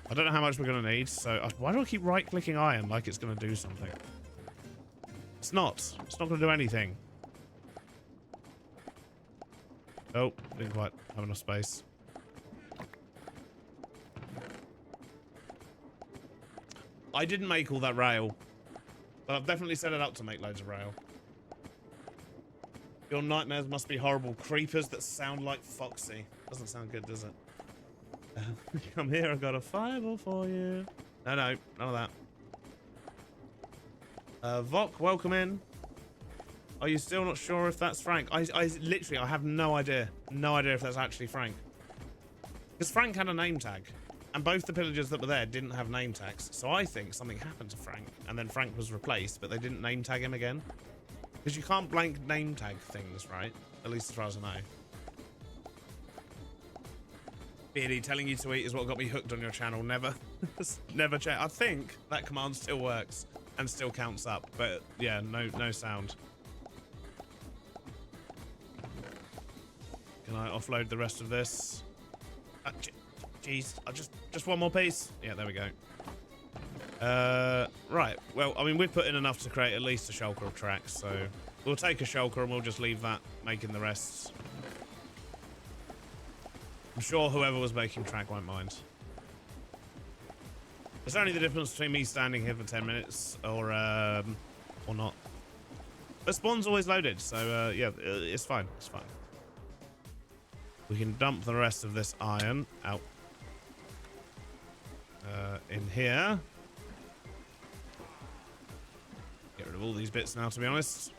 I don't know how much we're going to need, so... why do I keep right-clicking iron like it's going to do something? It's not. It's not going to do anything. Oh, didn't quite have enough space. I didn't make all that rail. But I've definitely set it up to make loads of rail. Your nightmares must be horrible. Creepers that sound like Foxy. Doesn't sound good, does it? Come here, I've got a fireball for you. No, none of that. Vok, welcome in. Are you still not sure if that's Frank? I literally, I have no idea. No idea if that's actually Frank. Because Frank had a name tag. And both the pillagers that were there didn't have name tags. So I think something happened to Frank. And then Frank was replaced, but they didn't name tag him again. Because you can't blank name tag things, right? At least as far as I know. Beardy, telling you to eat is what got me hooked on your channel. Never. Never check. I think that command still works and still counts up. But yeah, no sound. Can I offload the rest of this? Jeez, just one more piece. Yeah, there we go. Right. Well, I mean, we've put in enough to create at least a shulker of tracks, so we'll take a shulker and we'll just leave that making the rest. I'm sure whoever was making track won't mind. It's only the difference between me standing here for 10 minutes or not. The spawn's always loaded, so yeah, it's fine. It's fine. We can dump the rest of this iron out in here. Get rid of all these bits now, to be honest.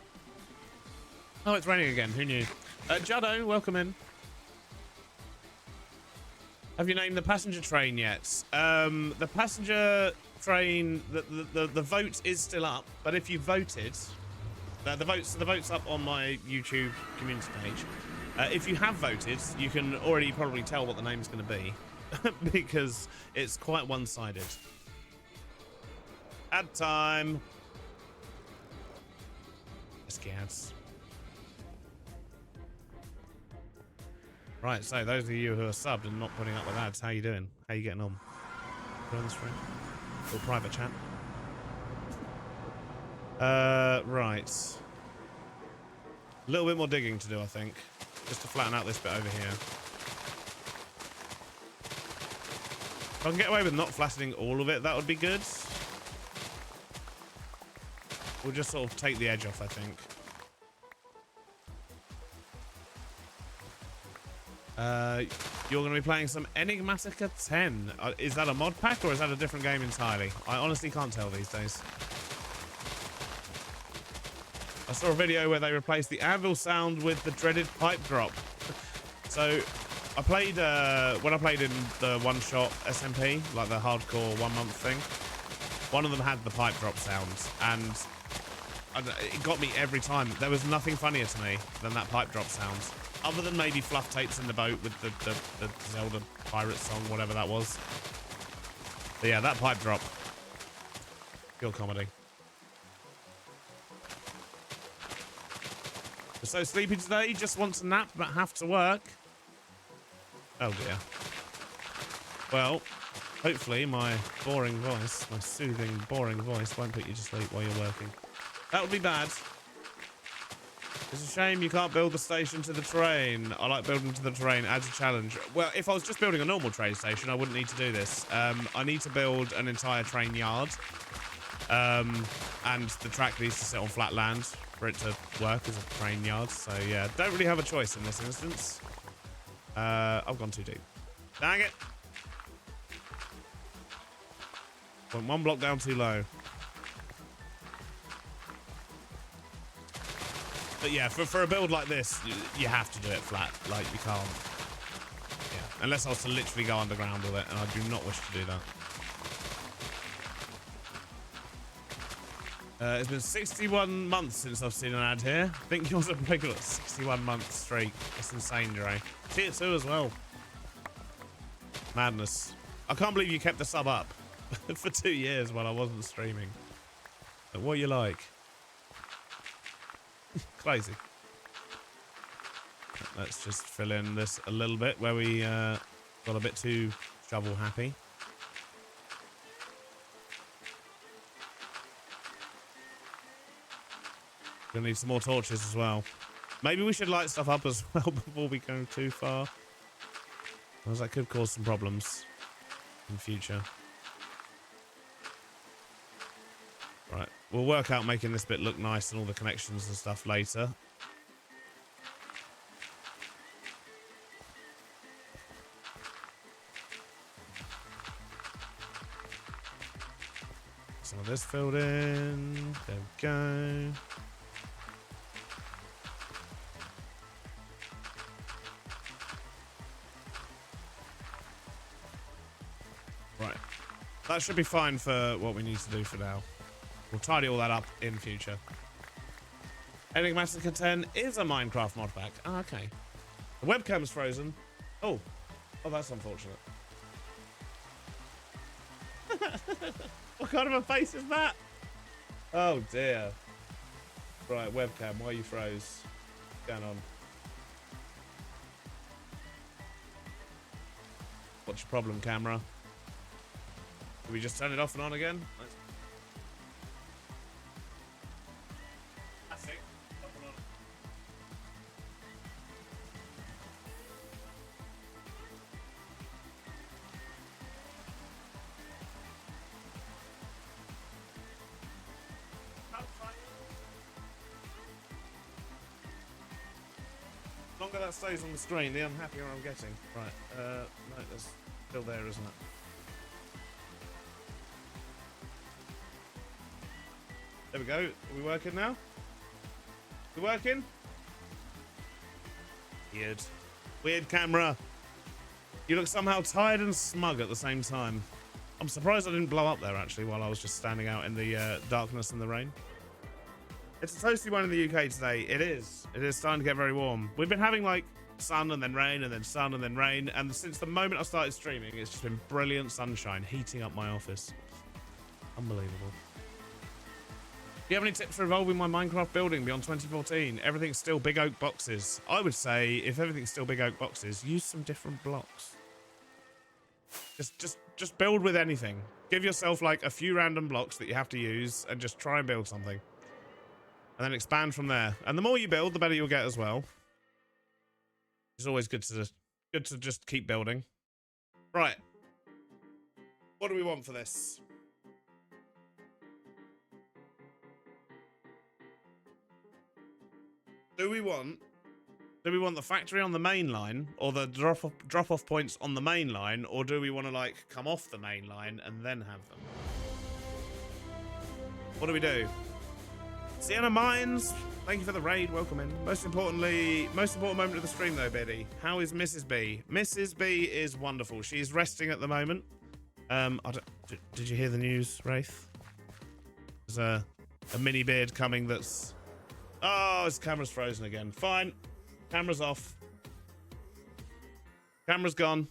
Oh, it's raining again. Who knew? Juddo, welcome in. Have you named the passenger train yet? The passenger train, the vote is still up, but if you voted, the vote's up on my YouTube community page. If you have voted, you can already probably tell what the name's going to be because it's quite one-sided. Ad time. Scads. Right, so those of you who are subbed and not putting up with ads, how you doing? How you getting on? Put on the stream. Or private chat. Right. A little bit more digging to do, I think. Just to flatten out this bit over here. If I can get away with not flattening all of it, that would be good. We'll just sort of take the edge off, I think. You're going to be playing some Enigmatica 10. Is that a mod pack or is that a different game entirely? I honestly can't tell these days. I saw a video where they replaced the anvil sound with the dreaded pipe drop. So I played, when I played in the one-shot SMP, like the hardcore 1 month thing, one of them had the pipe drop sounds, and it got me every time. There was nothing funnier to me than that pipe drop sound. Other than maybe fluff tapes in the boat with the Zelda pirate song, whatever that was. But yeah, that pipe drop. Pure comedy. So sleepy today, just want to nap but have to work. Oh dear. Well, hopefully my boring voice, my soothing, boring voice won't put you to sleep while you're working. That would be bad. It's a shame you can't build the station to the train. I like building to the terrain, adds a challenge. Well, if I was just building a normal train station, I wouldn't need to do this. I need to build an entire train yard. And the track needs to sit on flat land for it to work as a train yard. So yeah, don't really have a choice in this instance. I've gone too deep. Dang it. Went one block down too low. But yeah, for a build like this, you have to do it flat. Like, you can't. Yeah, unless I was to literally go underground with it, and I do not wish to do that. It's been 61 months since I've seen an ad here. I think yours a regular 61-month streak. That's insane, Dre. Tier 2 as well. Madness. I can't believe you kept the sub up for 2 years while I wasn't streaming. But what you like? Crazy. Let's just fill in this a little bit where we got a bit too shovel happy. Gonna need some more torches as well. Maybe we should light stuff up as well before we go too far, because that could cause some problems in future. Right, we'll work out making this bit look nice and all the connections and stuff later. Some of this filled in. There we go. Right. That should be fine for what we need to do for now. We'll tidy all that up in future. Enigmatica 10 is a Minecraft mod pack. Oh, okay. The webcam's frozen. Oh. Oh, that's unfortunate. What kind of a face is that? Oh, dear. Right, webcam, why you froze? What's going on? What's your problem, camera? Can we just turn it off and on again? That's it. Off and on. The longer that stays on the screen, the unhappier I'm getting. Right, no, that's still there, isn't it? There we go. Are we working now? We working? Weird. Weird camera. You look somehow tired and smug at the same time. I'm surprised I didn't blow up there, actually, while I was just standing out in the darkness and the rain. It's a toasty one in the UK today. It is. It is starting to get very warm. We've been having, like, sun and then rain and then sun and then rain. And since the moment I started streaming, it's just been brilliant sunshine heating up my office. Unbelievable. Do you have any tips for evolving my Minecraft building beyond 2014? Everything's still big oak boxes. I would say, if everything's still big oak boxes, use some different blocks. Just build with anything. Give yourself like a few random blocks that you have to use and just try and build something. And then expand from there. And the more you build, the better you'll get as well. It's always good to just keep building. Right. What do we want for this? Do we want the factory on the main line, or the drop off points on the main line, or do we want to like come off the main line and then have them? What do we do? Sienna Mines, thank you for the raid. Welcome in. Most important moment of the stream though, Biddy. How is Mrs. B? Mrs. B is wonderful. She's resting at the moment. Did you hear the news, Wraith? There's a mini beard coming that's... Oh, his camera's frozen again. Fine. Camera's off. Camera's gone.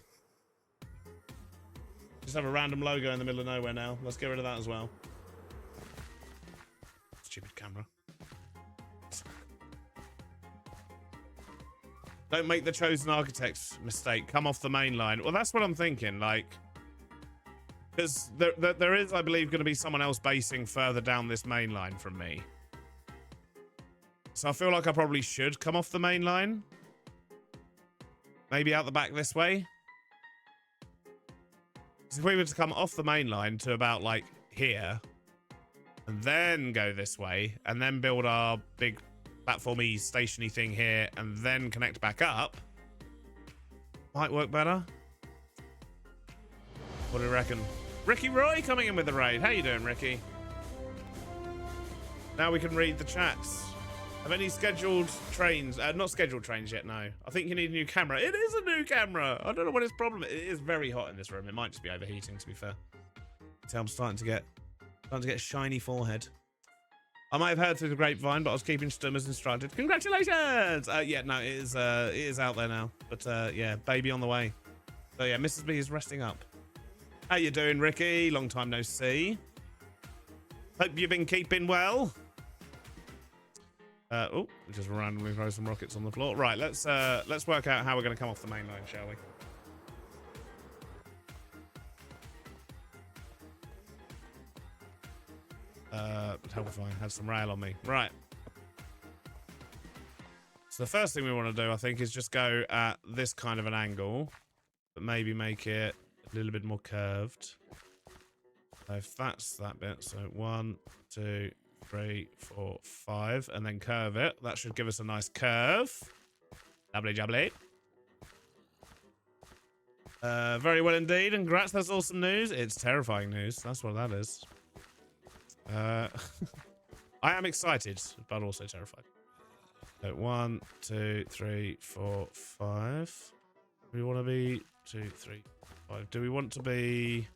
Just have a random logo in the middle of nowhere now. Let's get rid of that as well. Stupid camera. Don't make the chosen architect's mistake. Come off the main line. Well, that's what I'm thinking. Like, because there is, I believe, going to be someone else basing further down this main line from me. So I feel like I probably should come off the main line. Maybe out the back this way. So if we were to come off the main line to about like here, and then go this way, and then build our big platformy stationy thing here, and then connect back up, might work better. What do you reckon? Ricky Roy coming in with the raid. How you doing, Ricky? Now we can read the chats. Have any scheduled trains? Not scheduled trains yet, no. I think you need a new camera. It is a new camera. I don't know what its problem is. It is very hot in this room. It might just be overheating, to be fair. See, I'm starting to get a shiny forehead. I might have heard through the grapevine, but I was keeping stummers instructed. Congratulations! Yeah, no, it is out there now. But yeah, baby on the way. So yeah, Mrs. B is resting up. How you doing, Ricky? Long time no see. Hope you've been keeping well. Oh, just randomly throw some rockets on the floor. Right, let's work out how we're going to come off the main line, shall we? Help if I had some rail on me. Right. So the first thing we want to do, I think, is just go at this kind of an angle, but maybe make it a little bit more curved. So if that's that bit, so 1, 2, 3, 4, 5, and then curve it. That should give us a nice curve. Jubbly jubbly. Very well indeed. And congrats, that's awesome news. It's terrifying news. That's what that is. I am excited, but also terrified. So 1, 2, 3, 4, 5. Do we want to be 2, 3, 5? Do we want to be...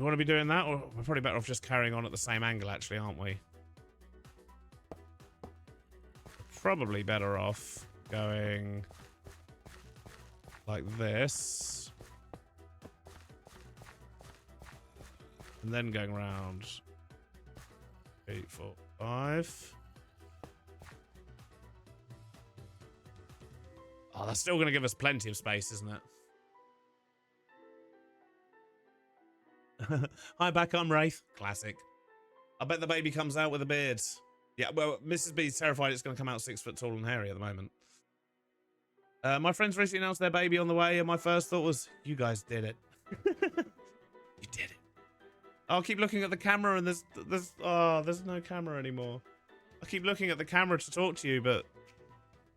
We want to be doing that, or we're probably better off just carrying on at the same angle, actually, aren't we? Probably better off going like this. And then going around 3, 4, 5. Oh, that's still going to give us plenty of space, isn't it? Hi, back. I'm Wraith. Classic. I bet the baby comes out with a beard. Yeah, well, Mrs. B's terrified it's going to come out 6 foot tall and hairy at the moment. My friends recently announced their baby on the way, and my first thought was, you guys did it. You did it. I'll keep looking at the camera, and there's no camera anymore. I keep looking at the camera to talk to you, but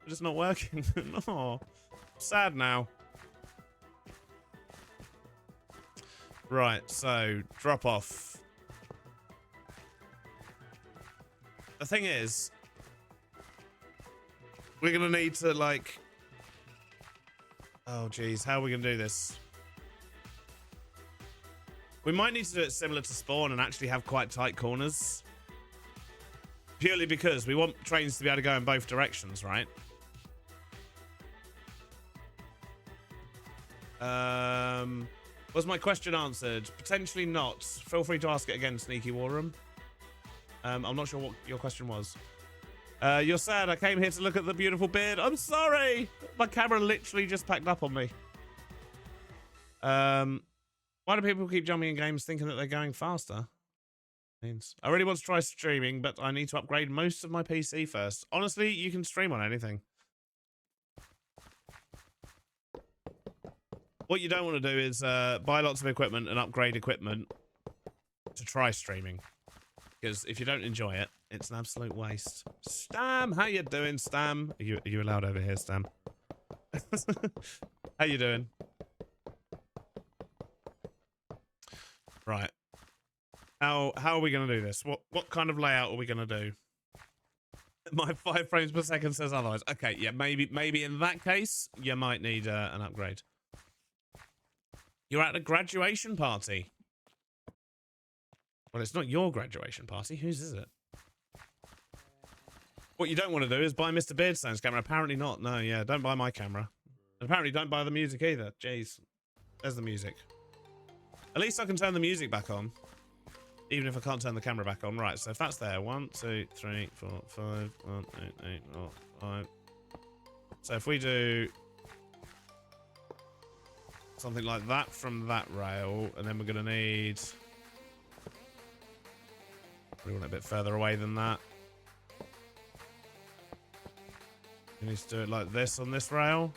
it's just not working. No. Sad now. Right, so drop off. The thing is, we're gonna need to like, oh geez, how are we gonna do this? We might need to do it similar to spawn and actually have quite tight corners. Purely because we want trains to be able to go in both directions, right? Was my question answered? Potentially not. Feel free to ask it again, Sneaky War Room. I'm not sure what your question was. You're sad. I came here to look at the beautiful beard. I'm sorry. My camera literally just packed up on me. Why do people keep jumping in games thinking that they're going faster? I really want to try streaming, but I need to upgrade most of my PC first. Honestly, you can stream on anything. What you don't want to do is buy lots of equipment and upgrade equipment to try streaming. Because if you don't enjoy it, it's an absolute waste. Stam, how you doing, Stam? Are you allowed over here, Stam? How you doing? Right. How are we going to do this? What kind of layout are we going to do? My 5 frames per second says otherwise. Okay, yeah, maybe in that case, you might need an upgrade. You're at a graduation party. Well, it's not your graduation party. Whose is it? What you don't want to do is buy Mr. Beardstone's camera. Apparently not. No, yeah, don't buy my camera. And apparently don't buy the music either. Jeez. There's the music. At least I can turn the music back on. Even if I can't turn the camera back on. Right, so if that's there. 1, 2, 3, 4, 5. 1, 2, 8, 4, 5. So if we do something like that from that rail, and then we're going to need... We want it a bit further away than that. We need to do it like this on this rail.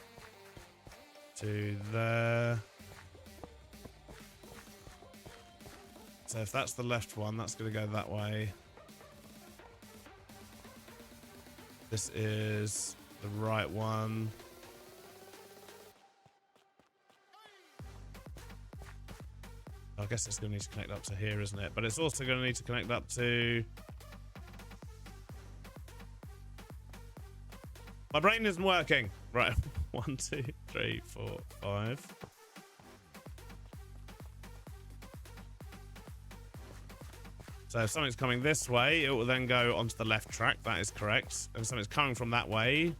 To there. So if that's the left one, that's going to go that way. This is the right one. I guess it's going to need to connect up to here, isn't it? But it's also going to need to connect up to... My brain isn't working. Right. 1, 2, 3, 4, 5. So if something's coming this way, it will then go onto the left track. That is correct. And if something's coming from that way...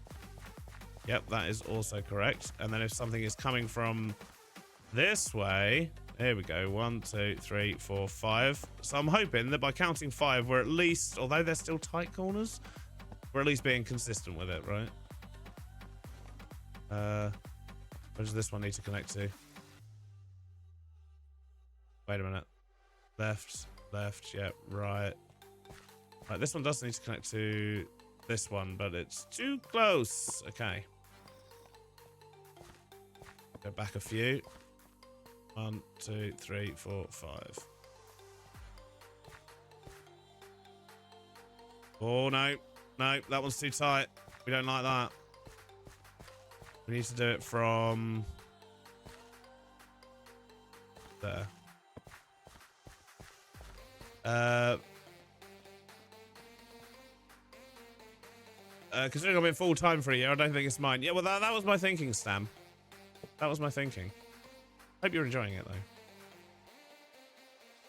Yep, that is also correct. And then if something is coming from this way... Here we go. 1, 2, 3, 4, 5. So I'm hoping that by counting 5, we're at least, although they're still tight corners, we're at least being consistent with it, right? Where does this one need to connect to? Wait a minute. Left, yeah, right. Right, this one does need to connect to this one, but it's too close. Okay. Go back a few. 1, 2, 3, 4, 5. Oh, no. No, that one's too tight. We don't like that. We need to do it from... there. Considering I've been full-time for a year, I don't think it's mine. Yeah, well, that was my thinking, Stam. That was my thinking. Hope you're enjoying it, though.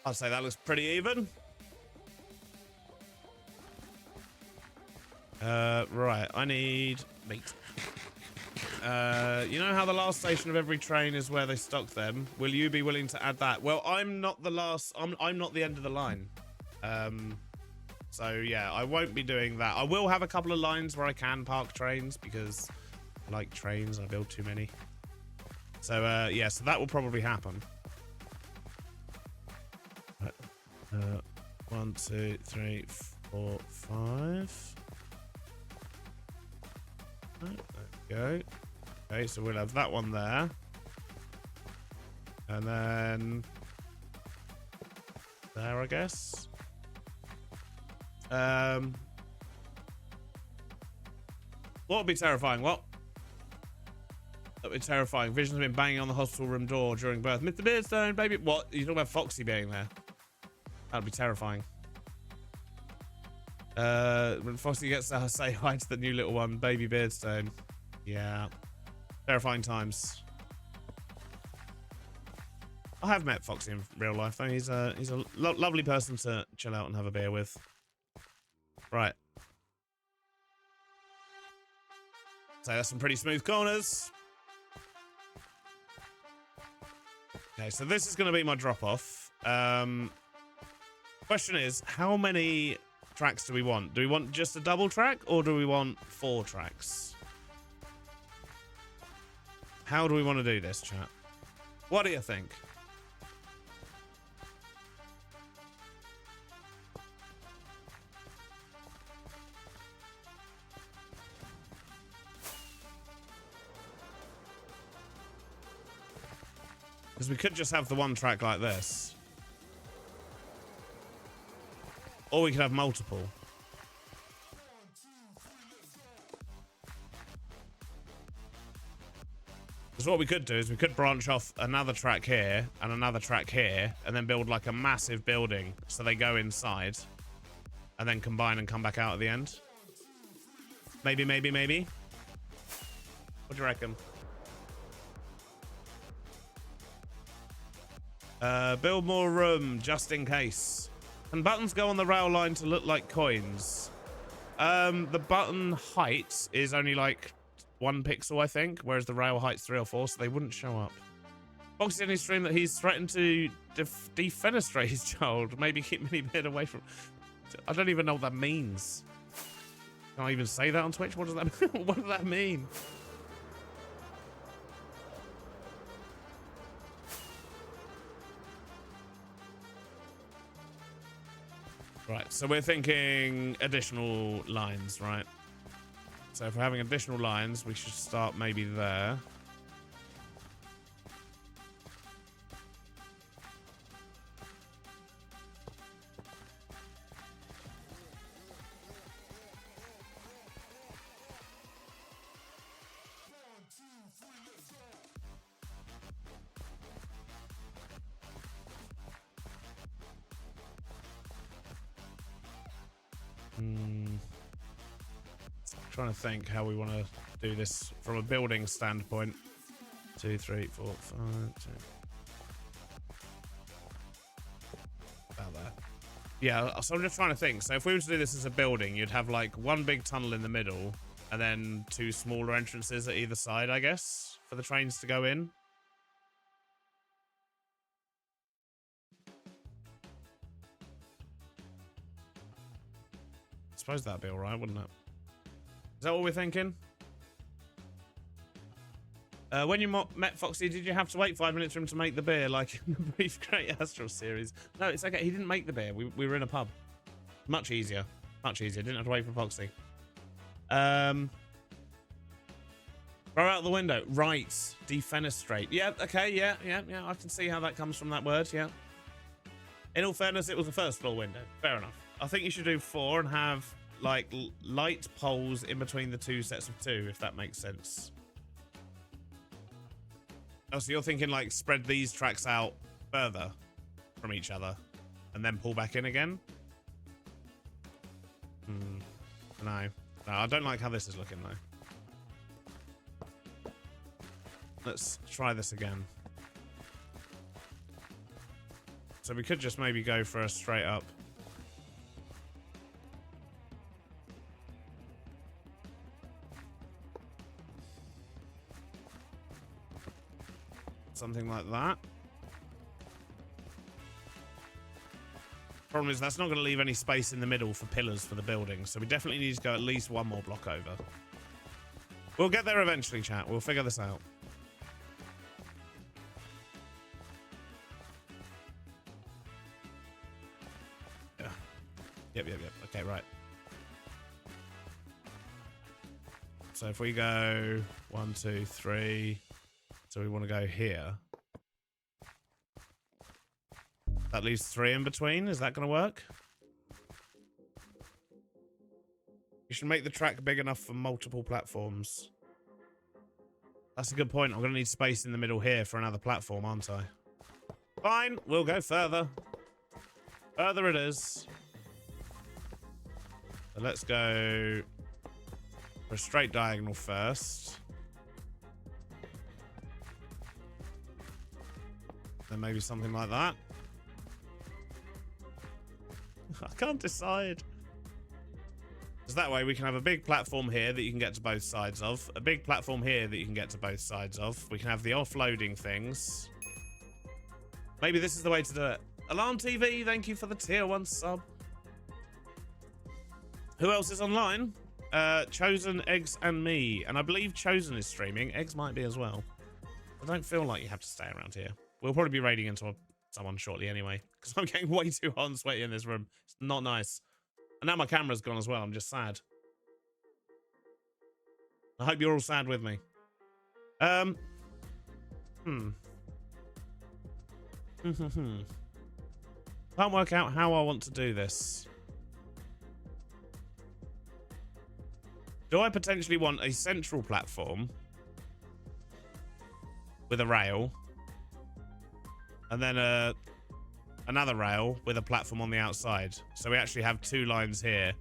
I'd say that looks pretty even. Right, I need meat. You know how the last station of every train is where they stock them? Will you be willing to add that? Well, I'm not the last. I'm not the end of the line. So yeah, I won't be doing that. I will have a couple of lines where I can park trains because I like trains. I build too many. So yeah, so that will probably happen. Right. 1, 2, 3, 4, 5. There we go. Okay, so we'll have that one there. And then there, I guess. What would be terrifying? What? That would be terrifying. Vision's been banging on the hospital room door during birth. Mr. Beardstone, baby. What? You're talking about Foxy being there? That would be terrifying. When Foxy gets to say hi to the new little one, baby Beardstone. Yeah. Terrifying times. I have met Foxy in real life, though. He's a lovely person to chill out and have a beer with. Right. So that's some pretty smooth corners. Okay, so this is going to be my drop-off. Question is, how many tracks do we want? Do we want just a double track, or do we want 4 tracks? How do we want to do this, chat? What do you think? Because we could just have the one track like this. Or we could have multiple. Because what we could do is we could branch off another track here and another track here and then build like a massive building so they go inside and then combine and come back out at the end. Maybe, maybe, maybe. What do you reckon? Build more room just in case. Can buttons go on the rail line to look like coins? The button height is only like 1 pixel, I think, whereas the rail height's 3 or 4, so they wouldn't show up. Fox said in his stream that he's threatened to defenestrate his child. Maybe keep Minibeard away from... I don't even know what that means. Can I even say that on Twitch? What does that what does that mean? Right, so we're thinking additional lines, right? So if we're having additional lines, we should start maybe there. Trying to think how we want to do this from a building standpoint. 2, 3, 4, 5, 2. About there. Yeah, so I'm just trying to think. So if we were to do this as a building, you'd have like 1 big tunnel in the middle and then 2 smaller entrances at either side, I guess, for the trains to go in. I suppose that'd be all right, wouldn't it? Is that what we're thinking? When you met Foxy, did you have to wait 5 minutes for him to make the beer like in the brief Great Astral series? No, it's okay. He didn't make the beer. We were in a pub. Much easier. Much easier. Didn't have to wait for Foxy. Throw out the window. Right. Defenestrate. Yeah, okay. Yeah. I can see how that comes from that word. Yeah. In all fairness, it was the first floor window. Fair enough. I think you should do 4 and have... like light poles in between the 2 sets of 2, if that makes sense. Oh, so you're thinking like spread these tracks out further from each other and then pull back in again? No, I don't like how this is looking though. Let's try this again. So we could just maybe go for a straight up. Something like that. Problem is that's not going to leave any space in the middle for pillars for the building. So we definitely need to go at least one more block over. We'll get there eventually, chat. We'll figure this out. Yeah. Yep. Okay, right. So if we go 1, 2, 3, so we want to go here. That leaves 3 in between. Is that going to work? You should make the track big enough for multiple platforms. That's a good point. I'm going to need space in the middle here for another platform, aren't I? Fine. We'll go further. Further it is. So let's go for a straight diagonal first. Then maybe something like that. I can't decide. Because that way we can have a big platform here that you can get to both sides of. A big platform here that you can get to both sides of. We can have the offloading things. Maybe this is the way to do it. Alarm TV, thank you for the tier 1 sub. Who else is online? Chosen, Eggs, and me. And I believe Chosen is streaming. Eggs might be as well. I don't feel like you have to stay around here. We'll probably be raiding into someone shortly anyway. Because I'm getting way too hot and sweaty in this room. It's not nice. And now my camera's gone as well. I'm just sad. I hope you're all sad with me. Can't work out how I want to do this. Do I potentially want a central platform with a rail, and then another rail with a platform on the outside? So we actually have 2 lines here,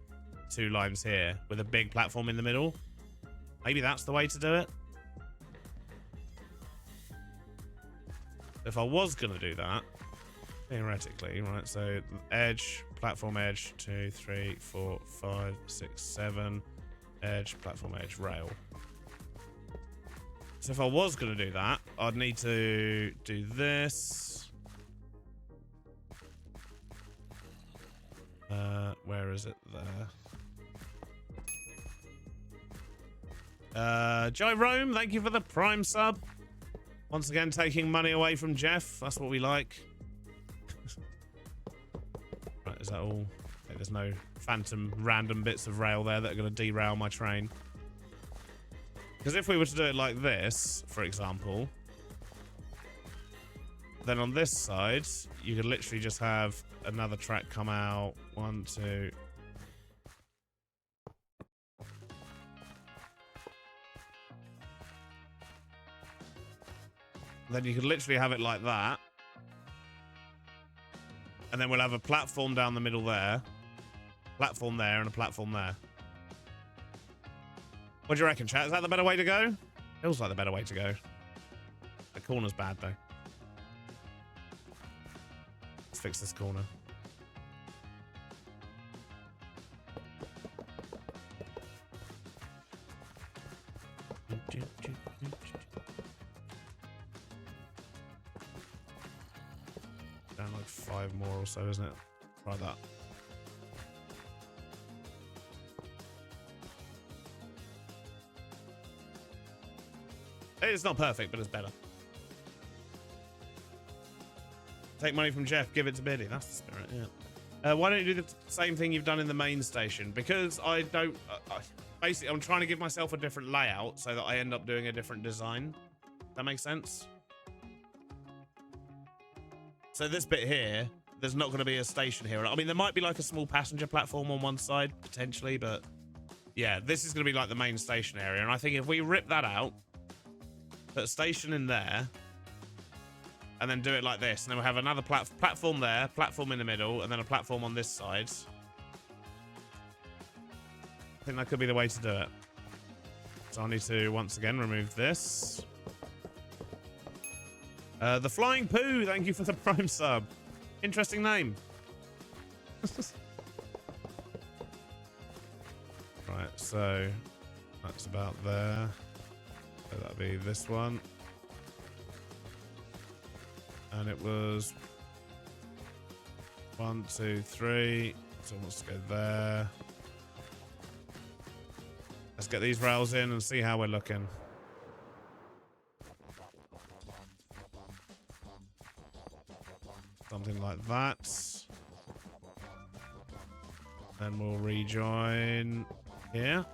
2 lines here, with a big platform in the middle. Maybe that's the way to do it. If I was going to do that, theoretically, right? So edge, platform edge, 2, 3, 4, 5, 6, 7. Edge, platform edge, rail. So if I was going to do that, I'd need to do this. Where is it? There. Jerome, thank you for the Prime sub. Once again, taking money away from Jeff. That's what we like. Right, is that all? Okay, there's no phantom random bits of rail there that are going to derail my train. Because if we were to do it like this, for example, then on this side, you could literally just have another track come out. 1, 2. Then you could literally have it like that. And then we'll have a platform down the middle there. Platform there and a platform there. What do you reckon, chat? Is that the better way to go? Feels like the better way to go. The corner's bad, though. Let's fix this corner. Down like 5 more or so, isn't it? Try that. It's not perfect, but it's better. Take money from Jeff, give it to Biddy. That's the spirit, yeah. Why don't you do the same thing you've done in the main station? Because I don't... basically, I'm trying to give myself a different layout so that I end up doing a different design. That makes sense? So this bit here, there's not going to be a station here. I mean, there might be like a small passenger platform on one side, potentially, but... yeah, this is going to be like the main station area. And I think if we rip that out, put a station in there, and then do it like this, and then we'll have another platform there, platform in the middle, and then a platform on this side. I think that could be the way to do it. So I need to, once again, remove this. The Flying Poo, thank you for the Prime sub. Interesting name. Right, so that's about there. So that'll be this one. And it was 1, 2, 3. So let's go there. Let's get these rails in and see how we're looking. Something like that. Then we'll rejoin here.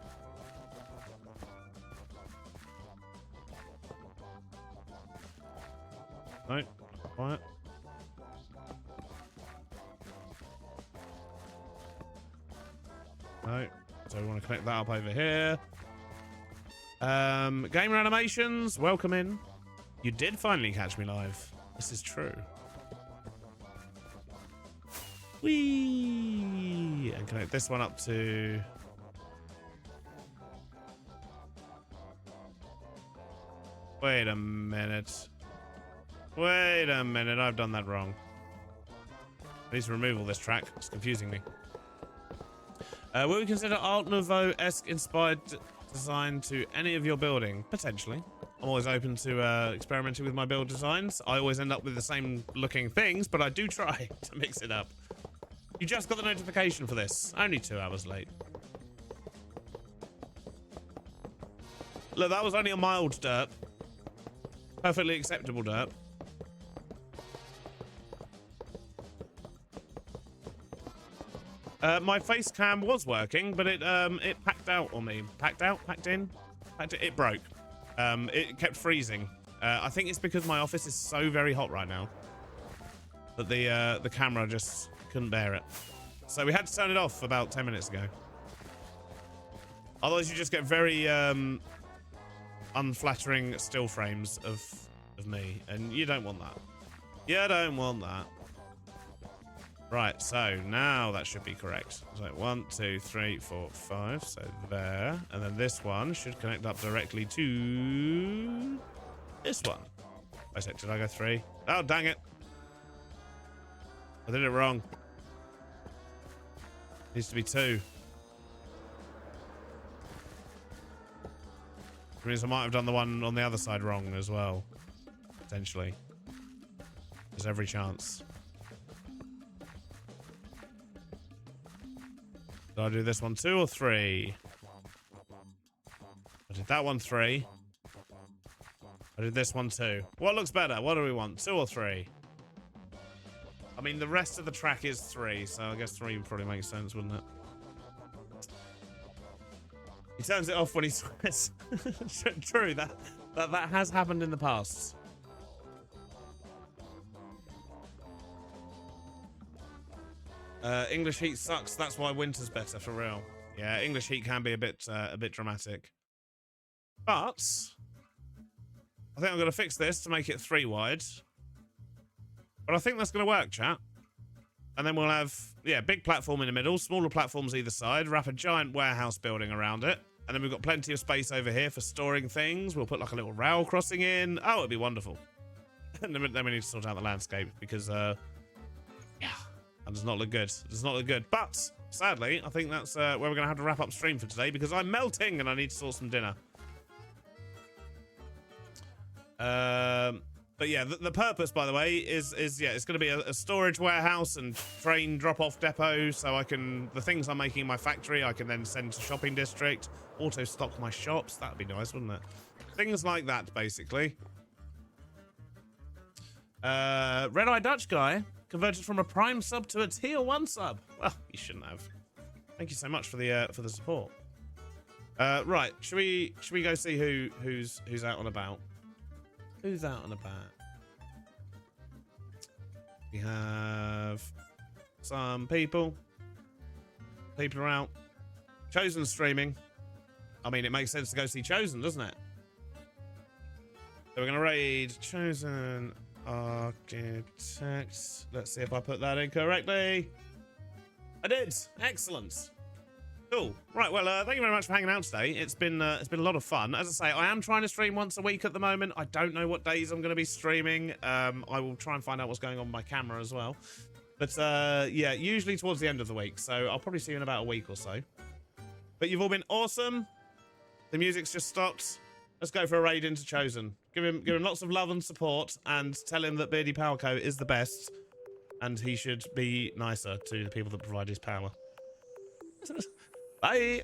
No, quiet. No, so we want to connect that up over here. Gamer animations, welcome in. You did finally catch me live. This is true. Whee! And connect this one up to... Wait a minute. Wait a minute, I've done that wrong. I need to remove all this track. It's confusing me. Will we consider Art Nouveau-esque inspired design to any of your building? Potentially. I'm always open to experimenting with my build designs. I always end up with the same looking things, but I do try to mix it up. You just got the notification for this. Only 2 hours late. Look, that was only a mild derp. Perfectly acceptable derp. My face cam was working, but it packed out on me. Packed out? Packed in? It broke. It kept freezing. I think it's because my office is so very hot right now that the camera just couldn't bear it. So we had to turn it off about 10 minutes ago. Otherwise you just get very unflattering still frames of me, and you don't want that. You don't want that. Right, so now that should be correct. So 1, 2, 3, 4, 5. So there. And then this one should connect up directly to this one. I said, did I go 3? Oh, dang it. I did it wrong. Needs to be 2. Which means I might have done the one on the other side wrong as well. Potentially. There's every chance. Did I do this one 2 or 3? I did that one 3. I did this one 2. What looks better? What do we want? 2 or 3? I mean, the rest of the track is 3, so I guess 3 would probably make sense, wouldn't it? He turns it off when he swears. True, that has happened in the past. English heat sucks. That's why winter's better, for real. Yeah, English heat can be a bit dramatic. But I think I'm going to fix this to make it 3 wide. But I think that's going to work, chat. And then we'll have, yeah, big platform in the middle, smaller platforms either side, wrap a giant warehouse building around it. And then we've got plenty of space over here for storing things. We'll put like a little rail crossing in. Oh, it'd be wonderful. And then we need to sort out the landscape because, yeah, that does not look good. It does not look good. But sadly, I think that's where we're going to have to wrap up stream for today because I'm melting and I need to sort some dinner. But yeah, the purpose, by the way, is yeah, it's going to be a storage warehouse and train drop-off depot, so I can, the things I'm making in my factory, I can then send to shopping district, auto stock my shops. That'd be nice, wouldn't it? Things like that, basically. Red Eye Dutch guy converted from a Prime sub to a Tier 1 sub. Well, you shouldn't have. Thank you so much for the support. Right, should we go see who's out and about? Who's out and about? We have some people. People are out. Chosen streaming. I mean, it makes sense to go see Chosen, doesn't it? So we're going to raid Chosen Architects. Let's see if I put that in correctly. I did. Excellent. Cool. Right, well, thank you very much for hanging out today. It's been a lot of fun. As I say, I am trying to stream once a week at the moment. I don't know what days I'm going to be streaming. I will try and find out what's going on with my camera as well. But yeah, usually towards the end of the week. So I'll probably see you in about a week or so. But you've all been awesome. The music's just stopped. Let's go for a raid into Chosen. Give him lots of love and support, and tell him that Beardy Powerco is the best, and he should be nicer to the people that provide his power. Bye.